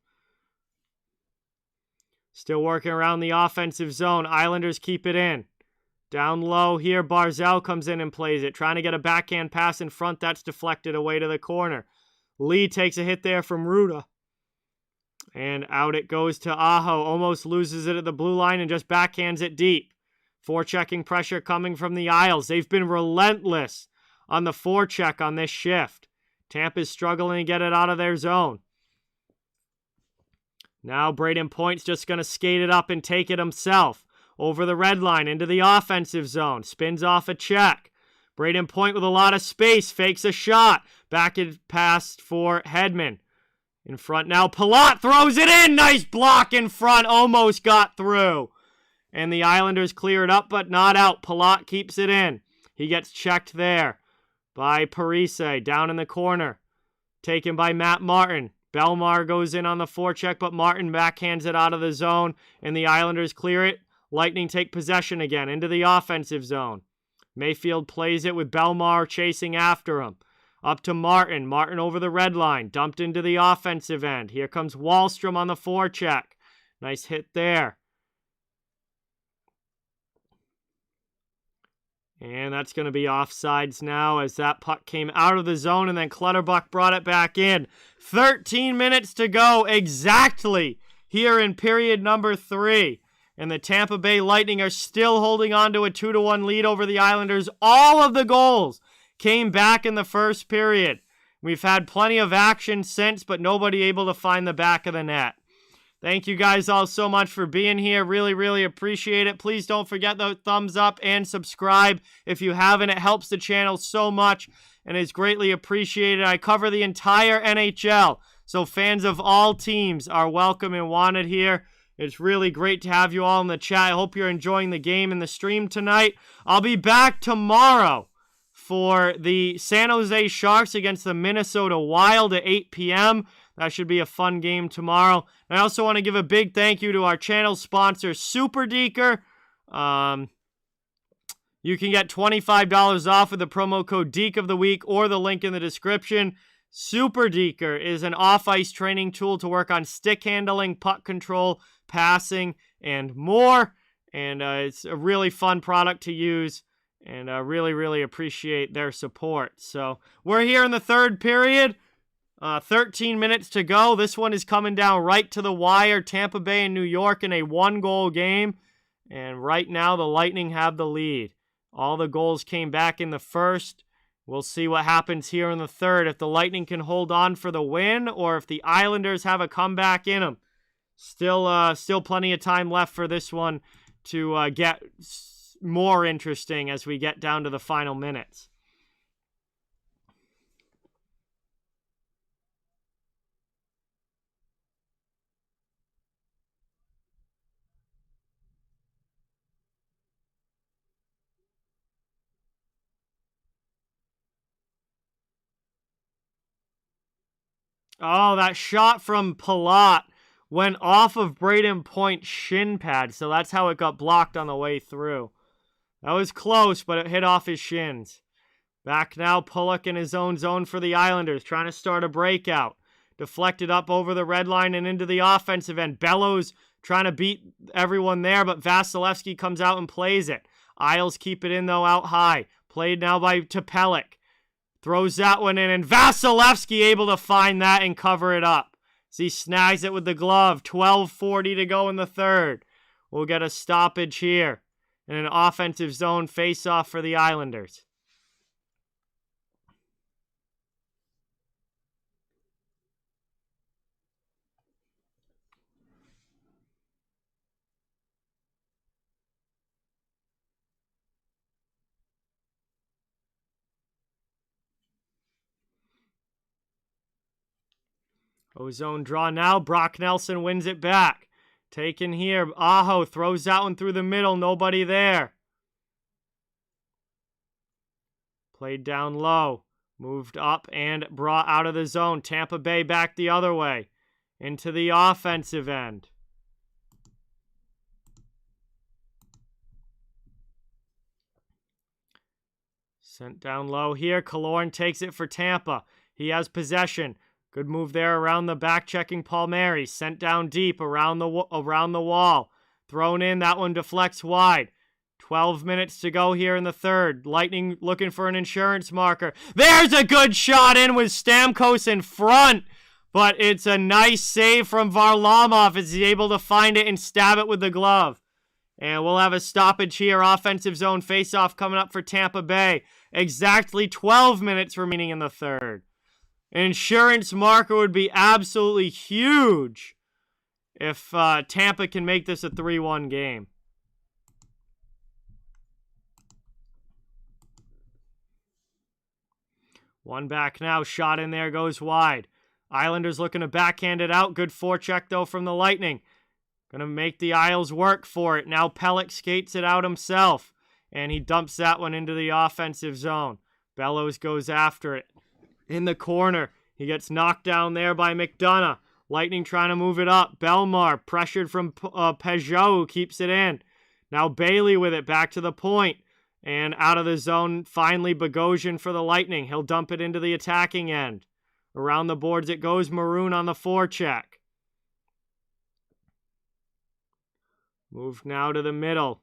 Still working around the offensive zone. Islanders keep it in. Down low here, Barzal comes in and plays it. Trying to get a backhand pass in front. That's deflected away to the corner. Lee takes a hit there from Ruda. And out it goes to Aho. Almost loses it at the blue line and just backhands it deep. Forechecking pressure coming from the Isles. They've been relentless on the forecheck on this shift. Tampa's struggling to get it out of their zone. Now Braden Point's just going to skate it up and take it himself. Over the red line into the offensive zone. Spins off a check. Braden Point with a lot of space. Fakes a shot. Back it past for Hedman. In front now. Palat throws it in. Nice block in front. Almost got through. And the Islanders clear it up but not out. Palat keeps it in. He gets checked there by Parise. Down in the corner. Taken by Matt Martin. Belmar goes in on the forecheck, but Martin backhands it out of the zone, and the Islanders clear it. Lightning take possession again into the offensive zone. Mayfield plays it with Belmar chasing after him. Up to Martin. Martin over the red line. Dumped into the offensive end. Here comes Wahlstrom on the forecheck. Nice hit there. And that's going to be offsides now as that puck came out of the zone and then Clutterbuck brought it back in. 13 minutes to go exactly here in period number 3. And the Tampa Bay Lightning are still holding on to a 2-1 lead over the Islanders. All of the goals came back in the first period. We've had plenty of action since, but nobody able to find the back of the net. Thank you guys all so much for being here. Really, really appreciate it. Please don't forget the thumbs up and subscribe if you haven't. It helps the channel so much and is greatly appreciated. I cover the entire NHL, so fans of all teams are welcome and wanted here. It's really great to have you all in the chat. I hope you're enjoying the game and the stream tonight. I'll be back tomorrow for the San Jose Sharks against the Minnesota Wild at 8 p.m., That should be a fun game tomorrow. And I also want to give a big thank you to our channel sponsor, Super Deeker. You can get $25 off with the promo code Deek of the Week or the link in the description. Super Deeker is an off-ice training tool to work on stick handling, puck control, passing, and more. And it's a really fun product to use. And I really, really appreciate their support. So we're here in the third period. 13 minutes to go. This one is coming down right to the wire. Tampa Bay and New York in a 1-goal game. And right now the Lightning have the lead. All the goals came back in the first. We'll see what happens here in the third, if the Lightning can hold on for the win or if the Islanders have a comeback in them. Still plenty of time left for this one to get more interesting as we get down to the final minutes. Oh, that shot from Palat went off of Braden Point's shin pad, so that's how it got blocked on the way through. That was close, but it hit off his shins. Back now, Pulock in his own zone for the Islanders, trying to start a breakout. Deflected up over the red line and into the offensive end. Bellows trying to beat everyone there, but Vasilevsky comes out and plays it. Isles keep it in, though, out high. Played now by Tepelek. Throws that one in, and Vasilevsky able to find that and cover it up. So he snags it with the glove. 12:40 to go in the third. We'll get a stoppage here. And an offensive zone face-off for the Islanders. Ozone draw now. Brock Nelson wins it back. Taken here. Aho throws that one through the middle. Nobody there. Played down low. Moved up and brought out of the zone. Tampa Bay back the other way. Into the offensive end. Sent down low here. Killorn takes it for Tampa. He has possession. Good move there around the back, checking Palmieri. Sent down deep around the wall. Thrown in. That one deflects wide. 12 minutes to go here in the third. Lightning looking for an insurance marker. There's a good shot in with Stamkos in front. But it's a nice save from Varlamov as he's able to find it and stab it with the glove. And we'll have a stoppage here. Offensive zone faceoff coming up for Tampa Bay. Exactly 12 minutes remaining in the third. Insurance marker would be absolutely huge if Tampa can make this a 3-1 game. One back now. Shot in there goes wide. Islanders looking to backhand it out. Good forecheck, though, from the Lightning. Going to make the Isles work for it. Now Pelech skates it out himself. And he dumps that one into the offensive zone. Bellows goes after it. In the corner. He gets knocked down there by McDonough. Lightning trying to move it up. Belmar pressured from Peugeot, who keeps it in. Now Bailey with it back to the point. And out of the zone, finally Bogosian for the Lightning. He'll dump it into the attacking end. Around the boards it goes. Maroon on the forecheck. Moved now to the middle.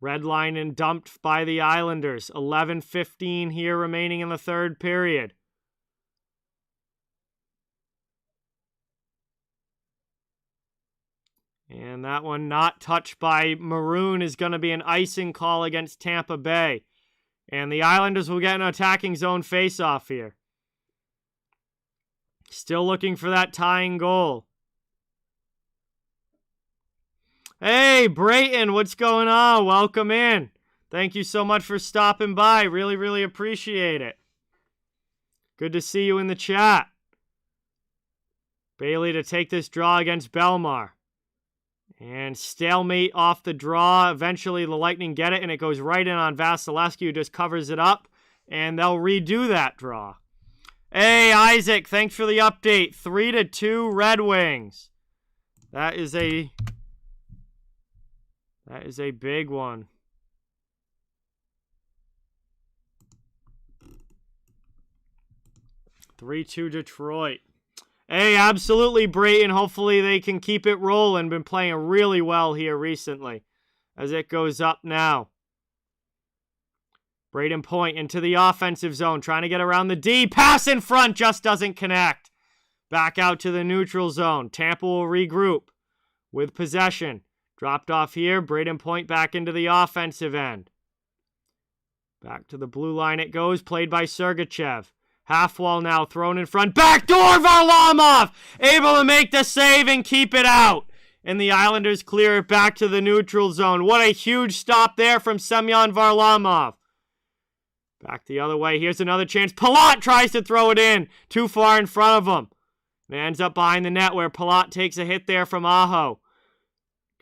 Red line and dumped by the Islanders. 11:15 here remaining in the third period. And that one not touched by Maroon is going to be an icing call against Tampa Bay. And the Islanders will get an attacking zone faceoff here. Still looking for that tying goal. Hey, Brayton, what's going on? Welcome in. Thank you so much for stopping by. Really, really appreciate it. Good to see you in the chat. Bailey to take this draw against Belmar. And stalemate off the draw. Eventually, the Lightning get it, and it goes right in on Vasilevsky, who just covers it up. And they'll redo that draw. Hey, Isaac, thanks for the update. 3-2 Red Wings. That is a big one. (3-2) Detroit. Hey, absolutely, Brayton. Hopefully they can keep it rolling. Been playing really well here recently. As it goes up now. Braden Point into the offensive zone. Trying to get around the D. Pass in front. Just doesn't connect. Back out to the neutral zone. Tampa will regroup. With possession. Dropped off here. Braden Point back into the offensive end. Back to the blue line it goes, played by Sergachev. Half wall now, thrown in front. Backdoor Varlamov! Able to make the save and keep it out. And the Islanders clear it back to the neutral zone. What a huge stop there from Semyon Varlamov. Back the other way. Here's another chance. Palat tries to throw it in. Too far in front of him. It ends up behind the net where Palat takes a hit there from Aho.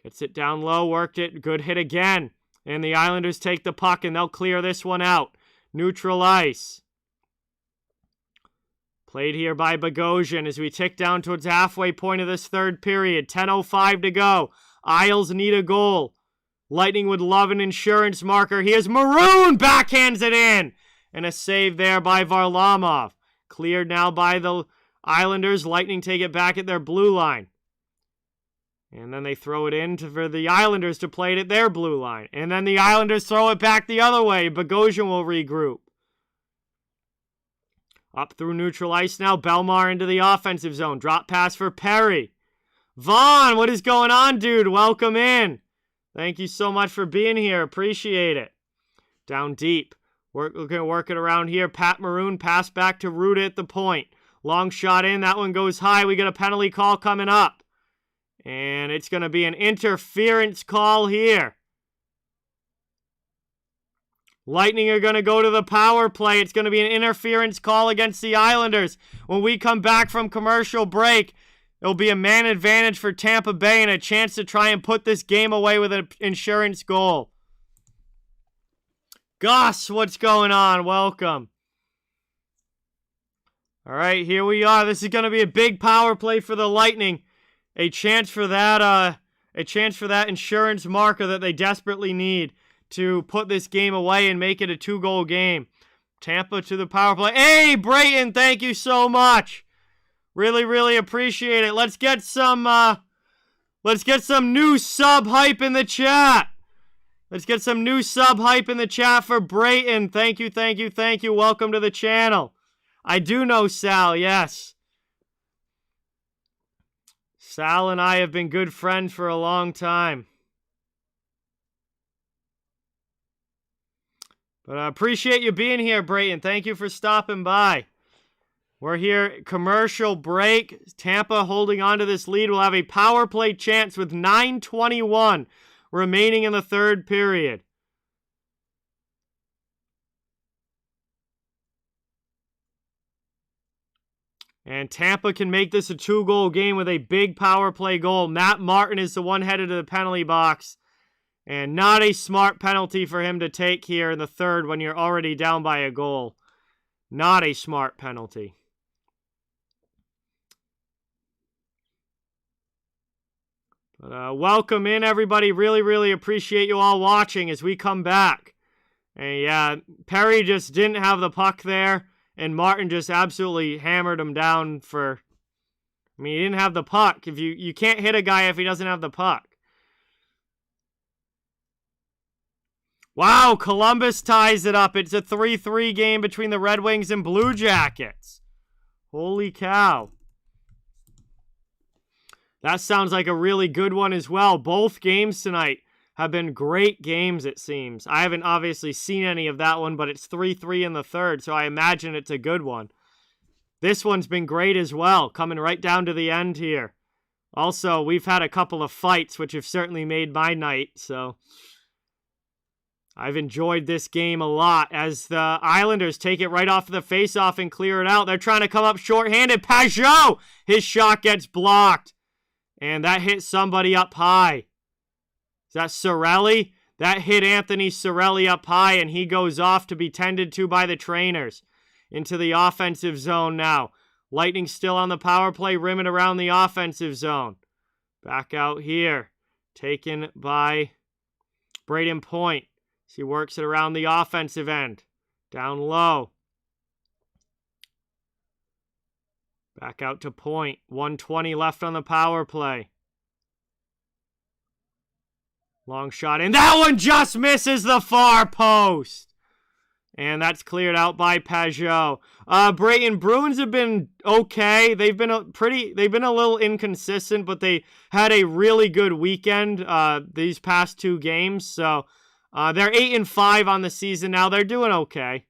Gets it down low, worked it. Good hit again. And the Islanders take the puck and they'll clear this one out. Neutral ice. Played here by Bogosian as we tick down towards halfway point of this third period. 10:05 to go. Isles need a goal. Lightning would love an insurance marker. Here's Maroon, backhands it in. And a save there by Varlamov. Cleared now by the Islanders. Lightning take it back at their blue line. And then they throw it in for the Islanders to play it at their blue line. And then the Islanders throw it back the other way. Bogosian will regroup. Up through neutral ice now. Belmar into the offensive zone. Drop pass for Perry. Vaughn, what is going on, dude? Welcome in. Thank you so much for being here. Appreciate it. Down deep. We're going to work it around here. Pat Maroon, pass back to Ruda at the point. Long shot in. That one goes high. We got a penalty call coming up. And it's going to be an interference call here. Lightning are going to go to the power play. It's going to be an interference call against the Islanders. When we come back from commercial break, it'll be a man advantage for Tampa Bay and a chance to try and put this game away with an insurance goal. Gus, what's going on? Welcome. All right, here we are. This is going to be a big power play for the Lightning. A chance for that insurance marker that they desperately need to put this game away and make it a 2-goal game. Tampa to the power play. Hey, Brayton, thank you so much. Really, really appreciate it. Let's get some new sub hype in the chat. Let's get some new sub hype in the chat for Brayton. Thank you, thank you, thank you. Welcome to the channel. I do know Sal, yes. Sal and I have been good friends for a long time. But I appreciate you being here, Brayton. Thank you for stopping by. We're here, commercial break. Tampa holding on to this lead. We'll have a power play chance with 9:21 remaining in the third period. And Tampa can make this a 2-goal game with a big power play goal. Matt Martin is the one headed to the penalty box. And not a smart penalty for him to take here in the third when you're already down by a goal. Not a smart penalty. But welcome in, everybody. Really, really appreciate you all watching as we come back. And yeah, Perry just didn't have the puck there. And Martin just absolutely hammered him down for... I mean, he didn't have the puck. If you can't hit a guy if he doesn't have the puck. Wow, Columbus ties it up. It's a 3-3 game between the Red Wings and Blue Jackets. Holy cow. That sounds like a really good one as well. Both games tonight have been great games, it seems. I haven't obviously seen any of that one, but it's 3-3 in the third, so I imagine it's a good one. This one's been great as well, coming right down to the end here. Also, we've had a couple of fights, which have certainly made my night, so... I've enjoyed this game a lot as the Islanders take it right off of the faceoff and clear it out. They're trying to come up shorthanded. Pajot! His shot gets blocked. And that hit somebody up high. Is that Cirelli? That hit Anthony Cirelli up high, and he goes off to be tended to by the trainers. Into the offensive zone now. Lightning still on the power play, rimming around the offensive zone. Back out here. Taken by Braden Point. He works it around the offensive end. Down low. Back out to Point. 1:20 left on the power play. Long shot. And that one just misses the far post. And that's cleared out by Pajot. Brayton, Bruins have been okay. They've been a little inconsistent, but they had a really good weekend these past two games. So They're 8-5 on the season now. They're doing okay.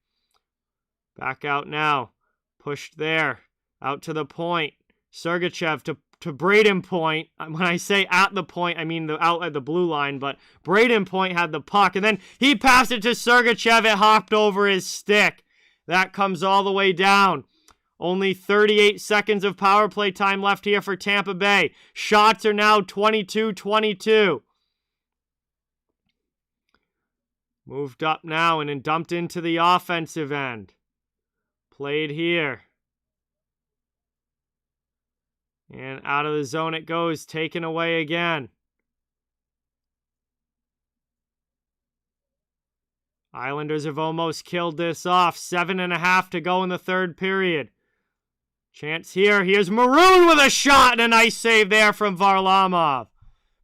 Back out now. Pushed there. Out to the point. Sergachev to Braden Point. When I say at the point, I mean out at the blue line, but Braden Point had the puck, and then he passed it to Sergachev. It hopped over his stick. That comes all the way down. Only 38 seconds of power play time left here for Tampa Bay. Shots are now 22-22. Moved up now and then dumped into the offensive end. Played here. And out of the zone it goes, taken away again. Islanders have almost killed this off. 7.5 to go in the third period. Chance here. Here's Maroon with a shot and a nice save there from Varlamov.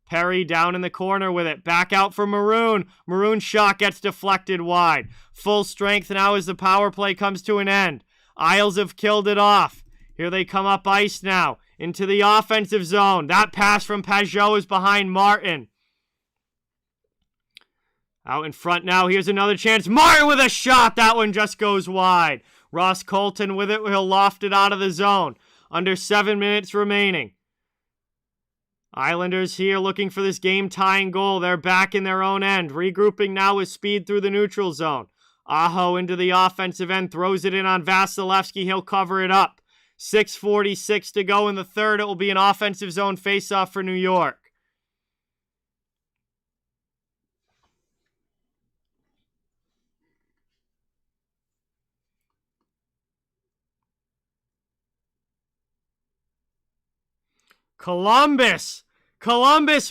Perry down in the corner with it. Back out for Maroon. Maroon's shot gets deflected wide. Full strength now as the power play comes to an end. Isles have killed it off. Here they come up ice now. Into the offensive zone. That pass from Pajot is behind Martin. Out in front now. Here's another chance. Martin with a shot. That one just goes wide. Ross Colton with it. He'll loft it out of the zone. Under 7 minutes remaining. Islanders here looking for this game-tying goal. They're back in their own end. Regrouping now with speed through the neutral zone. Aho into the offensive end. Throws it in on Vasilevsky. He'll cover it up. 6:46 to go in the third. It will be an offensive zone faceoff for New York. Columbus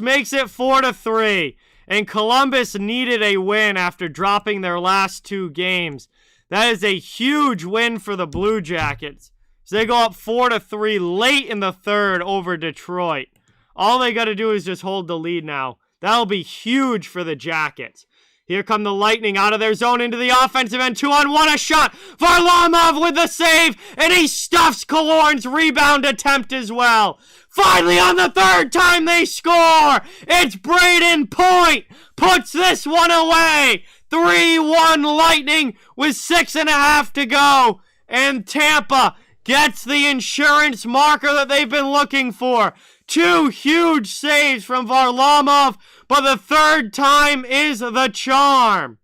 makes it 4-3. And Columbus needed a win after dropping their last 2 games. That is a huge win for the Blue Jackets. So they go up 4-3 late in the third over Detroit. All they got to do is just hold the lead now. That'll be huge for the Jackets. Here come the Lightning out of their zone into the offensive end. 2-on-1, a shot. Varlamov with the save, and he stuffs Killorn's rebound attempt as well. Finally, on the third time they score, it's Braden Point. Puts this one away. 3-1 Lightning with 6.5 to go. And Tampa gets the insurance marker that they've been looking for. 2 huge saves from Varlamov, but the third time is the charm.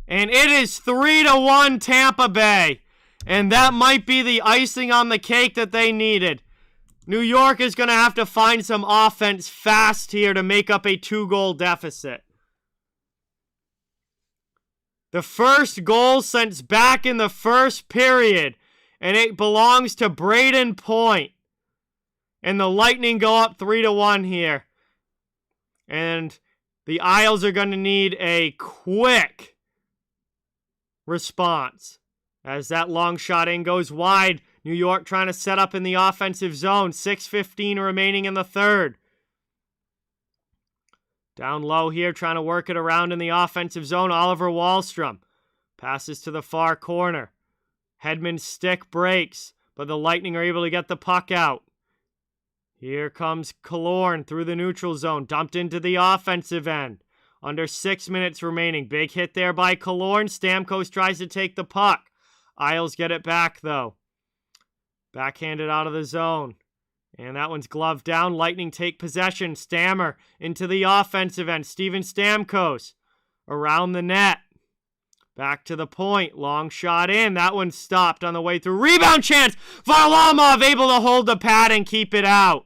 And it is 3-1 Tampa Bay. And that might be the icing on the cake that they needed. New York is going to have to find some offense fast here to make up a 2-goal deficit. The first goal since back in the first period, and it belongs to Braden Point. And the Lightning go up 3-1 here. And the Isles are going to need a quick response. As that long shot in goes wide, New York trying to set up in the offensive zone. 6:15 remaining in the third. Down low here, trying to work it around in the offensive zone. Oliver Wahlstrom passes to the far corner. Hedman's stick breaks, but the Lightning are able to get the puck out. Here comes Killorn through the neutral zone, dumped into the offensive end. Under 6 minutes remaining. Big hit there by Killorn. Stamkos tries to take the puck. Isles get it back, though. Backhanded out of the zone. And that one's gloved down. Lightning take possession. Stammer into the offensive end. Steven Stamkos around the net. Back to the point. Long shot in. That one stopped on the way through. Rebound chance. Varlamov able to hold the pad and keep it out.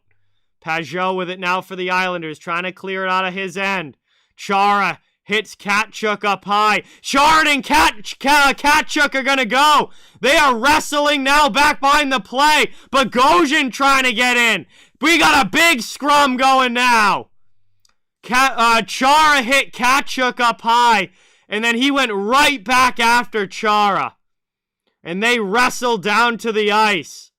Pajot with it now for the Islanders. Trying to clear it out of his end. Chara hits Tkachuk up high. Chara and Tkachuk are going to go. They are wrestling now back behind the play. Bogosian trying to get in. We got a big scrum going now. Chara hit Tkachuk up high. And then he went right back after Chara. And they wrestled down to the ice.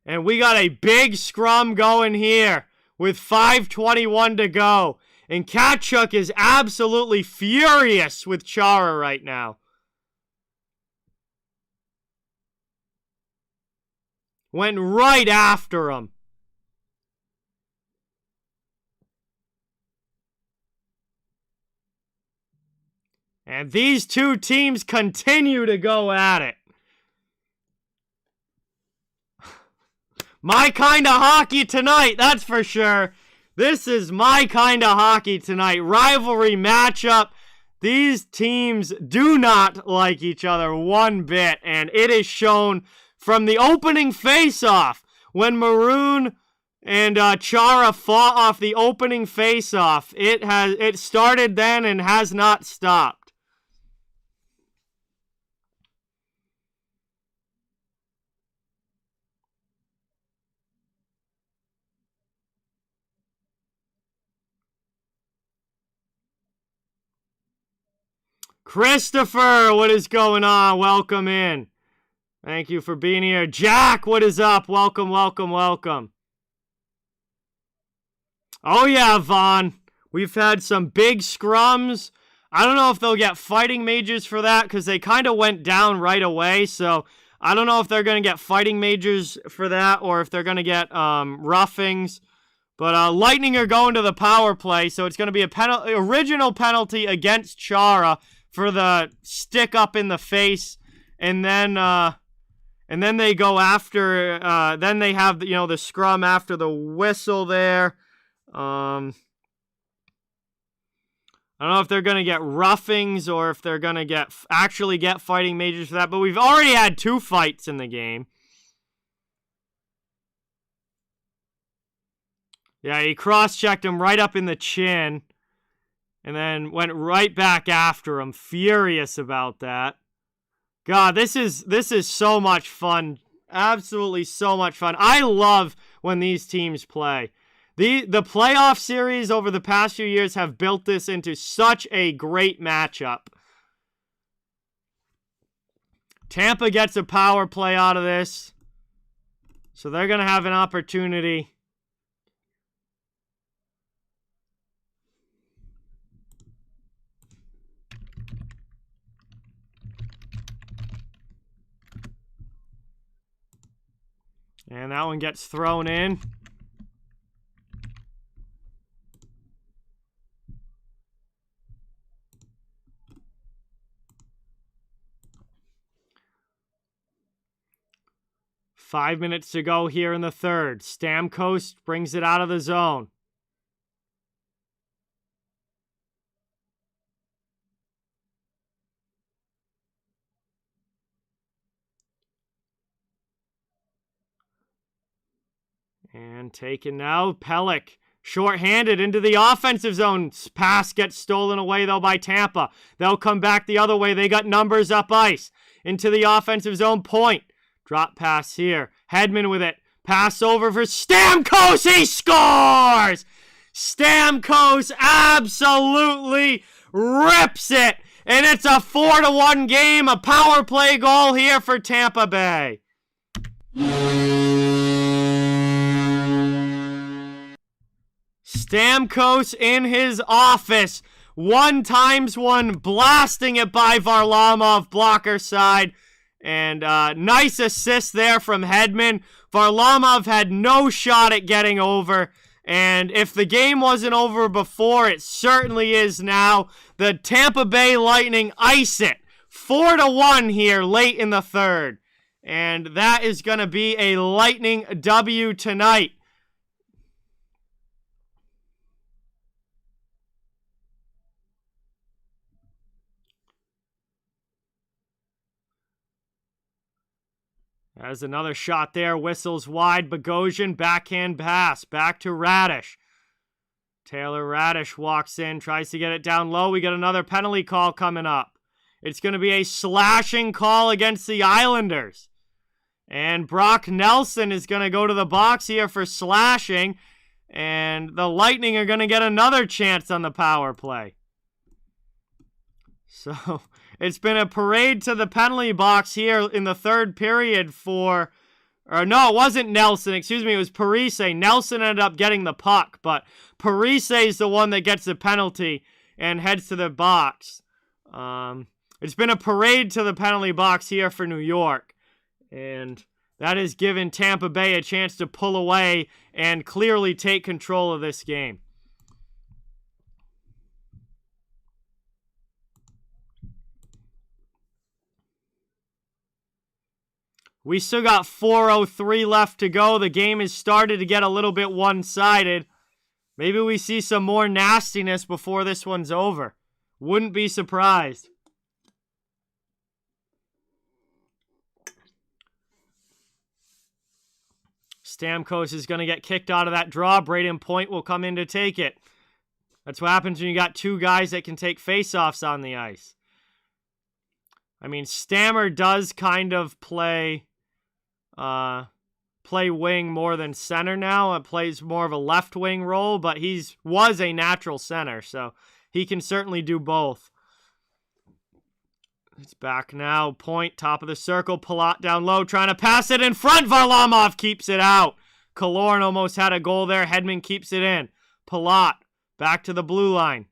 And we got a big scrum going here with 5:21 to go. And Tkachuk is absolutely furious with Chara right now. Went right after him. And these two teams continue to go at it. My kind of hockey tonight, that's for sure. This is my kind of hockey tonight. Rivalry matchup. These teams do not like each other one bit, and it is shown from the opening face-off when Maroon and Chara fought off the opening face-off. It started then and has not stopped. Christopher, what is going on? Welcome in. Thank you for being here. Jack, what is up? Welcome, welcome, welcome. Oh yeah, Vaughn. We've had some big scrums. I don't know if they'll get fighting majors for that because they kind of went down right away. So I don't know if they're going to get fighting majors for that or if they're going to get roughings. But Lightning are going to the power play, so it's going to be a original penalty against Chara for the stick up in the face, and then they go after. Then they have the scrum after the whistle there. I don't know if they're gonna get roughings or if they're gonna actually get fighting majors for that. But we've already had 2 fights in the game. Yeah, he cross-checked him right up in the chin. And then went right back after him, furious about that. God, this is so much fun. Absolutely so much fun. I love when these teams play. The playoff series over the past few years have built this into such a great matchup. Tampa gets a power play out of this. So they're going to have an opportunity. And that one gets thrown in. Five minutes to go here in the third. Stamkos brings it out of the zone. And taken now. Pelech, short-handed into the offensive zone. Pass gets stolen away, though, by Tampa. They'll come back the other way. They got numbers up ice. Into the offensive zone. Point. Drop pass here. Hedman with it. Pass over for Stamkos. He scores! Stamkos absolutely rips it. And it's a 4-1 game. A power play goal here for Tampa Bay. Stamkos in his office. 1x1, blasting it by Varlamov, blocker side. And nice assist there from Hedman. Varlamov had no shot at getting over. And if the game wasn't over before, it certainly is now. The Tampa Bay Lightning ice it. 4-1 here late in the third. And that is going to be a Lightning W tonight. There's another shot there. Whistles wide. Bogosian, backhand pass. Back to Radish. Taylor Radish walks in, tries to get it down low. We got another penalty call coming up. It's going to be a slashing call against the Islanders. And Brock Nelson is going to go to the box here for slashing. And the Lightning are going to get another chance on the power play. So it's been a parade to the penalty box here in the third period for... Or no, it wasn't Nelson. Excuse me, it was Parise. Nelson ended up getting the puck, but Parise is the one that gets the penalty and heads to the box. It's been a parade to the penalty box here for New York. And That has given Tampa Bay a chance to pull away and clearly take control of this game. We still got 4:03 left to go. The game has started to get a little bit one-sided. Maybe we see some more nastiness before this one's over. Wouldn't be surprised. Stamkos is going to get kicked out of that draw. Braden Point will come in to take it. That's what happens when you got two guys that can take faceoffs on the ice. I mean, Stammer does kind of play wing more than center now. It plays more of a left wing role, but was a natural center, so he can certainly do both. It's back now. Point, top of the circle. Palat down low, trying to pass it in front. Varlamov keeps it out. Killorn almost had a goal there. Hedman keeps it in. Palat, back to the blue line.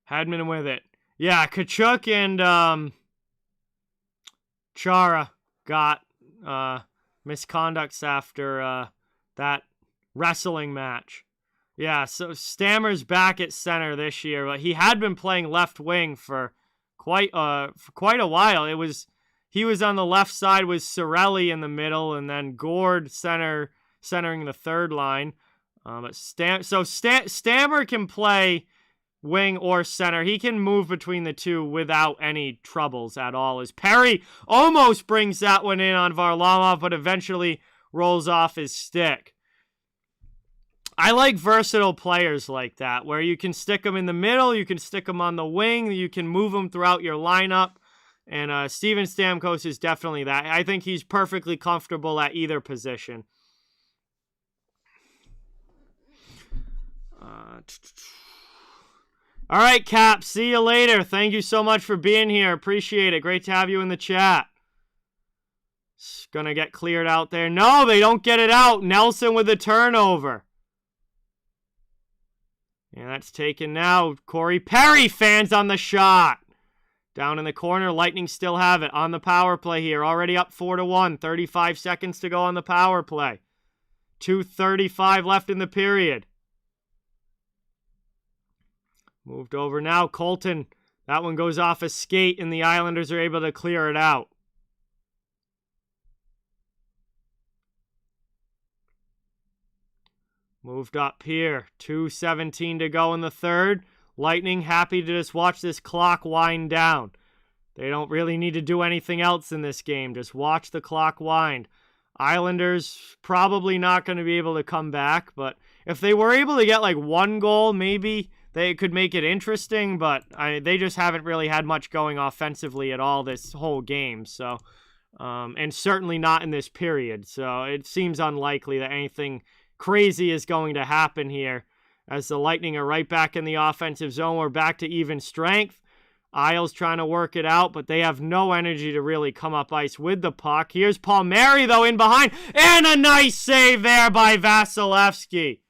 Hedman with it. Yeah, Kachuk and Chara got misconducts after that wrestling match. Yeah, so Stammer's back at center this year, but he had been playing left wing for quite a while. He was on the left side with Cirelli in the middle, and then Gord centering the third line. But Stammer can play wing or center. He can move between the two without any troubles at all. As Perry almost brings that one in on Varlamov, but eventually rolls off his stick. I like versatile players like that, where you can stick them in the middle, you can stick them on the wing, you can move them throughout your lineup. And Steven Stamkos is definitely that. I think he's perfectly comfortable at either position. All right, Cap. See you later. Thank you so much for being here. Appreciate it. Great to have you in the chat. It's going to get cleared out there. No, they don't get it out. Nelson with the turnover. Yeah, that's taken now. Corey Perry fans on the shot. Down in the corner, Lightning still have it on the power play here. Already up 4-1. 35 seconds to go on the power play. 2:35 left in the period. Moved over now. Colton. That one goes off a skate, and the Islanders are able to clear it out. Moved up here. 2:17 to go in the third. Lightning happy to just watch this clock wind down. They don't really need to do anything else in this game. Just watch the clock wind. Islanders probably not going to be able to come back, but if they were able to get like one goal, maybe they could make it interesting, but they just haven't really had much going offensively at all this whole game. So, and certainly not in this period. So it seems unlikely that anything crazy is going to happen here, as the Lightning are right back in the offensive zone. We're back to even strength. Isles trying to work it out, but they have no energy to really come up ice with the puck. Here's Palmieri, though, in behind, and a nice save there by Vasilevsky.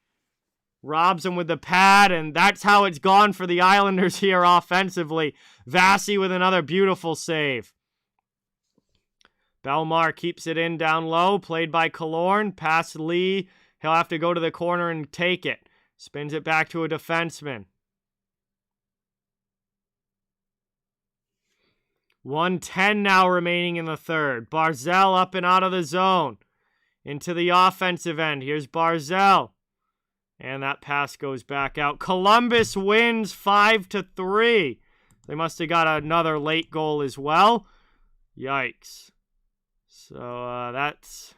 Robs him with the pad, and that's how it's gone for the Islanders here offensively. Vasi with another beautiful save. Belmar keeps it in down low, played by Killorn, past Lee. He'll have to go to the corner and take it. Spins it back to a defenseman. 1:10 now remaining in the third. Barzal up and out of the zone. Into the offensive end. Here's Barzal. And that pass goes back out. Columbus wins 5-3. They must have got another late goal as well. Yikes. So that's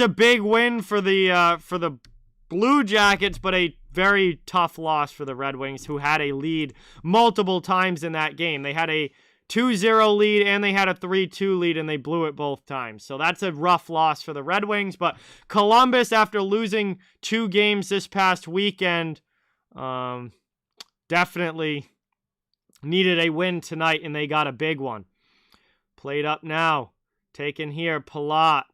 a big win for the Blue Jackets, but a very tough loss for the Red Wings, who had a lead multiple times in that game. They had a 2-0 lead and they had a 3-2 lead, and they blew it both times. So that's a rough loss for the Red Wings. But Columbus, after losing 2 games this past weekend, definitely needed a win tonight, and they got a big one. Played up now. Taken here, Palat.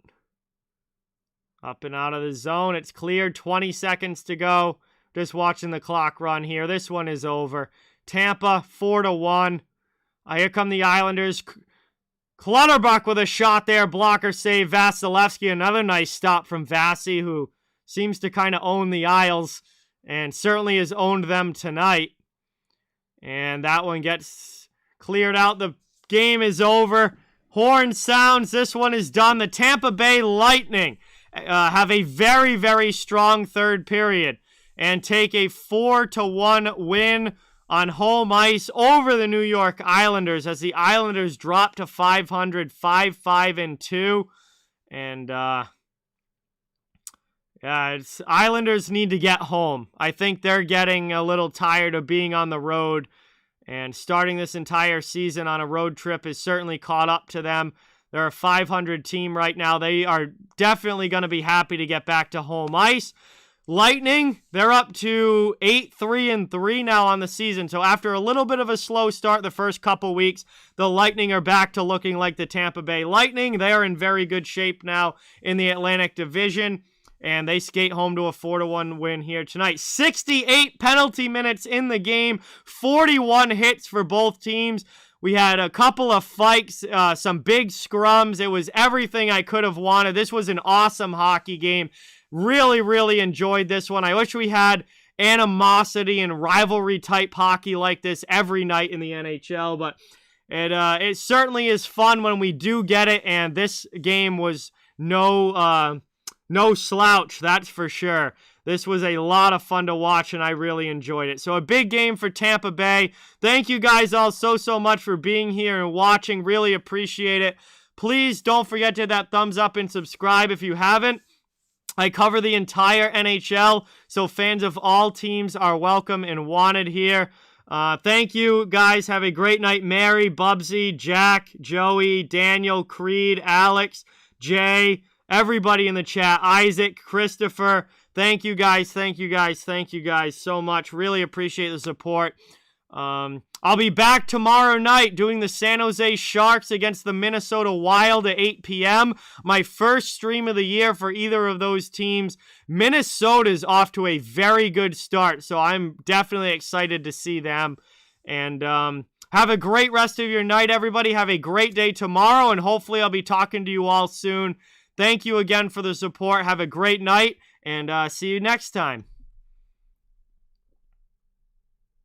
Up and out of the zone. It's cleared. 20 seconds to go. Just watching the clock run here. This one is over. Tampa, 4-1. Here come the Islanders. Clutterbuck with a shot there. Blocker save. Vasilevsky, another nice stop from Vasi, who seems to kind of own the Isles and certainly has owned them tonight. And that one gets cleared out. The game is over. Horn sounds. This one is done. The Tampa Bay Lightning have a very, very strong third period and take a 4-1 win on home ice over the New York Islanders as the Islanders drop to 500, 5-5-2. And, Islanders need to get home. I think they're getting a little tired of being on the road, and starting this entire season on a road trip is certainly caught up to them. They're a 500 team right now. They are definitely going to be happy to get back to home ice. Lightning, they're up to 8-3-3 now on the season. So after a little bit of a slow start the first couple weeks, the Lightning are back to looking like the Tampa Bay Lightning. They are in very good shape now in the Atlantic Division, and they skate home to a 4-1 win here tonight. 68 penalty minutes in the game, 41 hits for both teams. We had a couple of fights, some big scrums. It was everything I could have wanted. This was an awesome hockey game. Really, really enjoyed this one. I wish we had animosity and rivalry type hockey like this every night in the NHL, but it certainly is fun when we do get it, and this game was no slouch, that's for sure. This was a lot of fun to watch, and I really enjoyed it. So a big game for Tampa Bay. Thank you guys all so much for being here and watching. Really appreciate it. Please don't forget to hit that thumbs up and subscribe if you haven't. I cover the entire NHL, so fans of all teams are welcome and wanted here. Thank you, guys. Have a great night. Mary, Bubsy, Jack, Joey, Daniel, Creed, Alex, Jay, everybody in the chat, Isaac, Christopher. Thank you, guys. Thank you, guys. Thank you, guys, so much. Really appreciate the support. I'll be back tomorrow night doing the San Jose Sharks against the Minnesota Wild at 8 p.m. My first stream of the year for either of those teams. Minnesota's off to a very good start, so I'm definitely excited to see them. And have a great rest of your night, everybody. Have a great day tomorrow, and hopefully I'll be talking to you all soon. Thank you again for the support. Have a great night, and see you next time.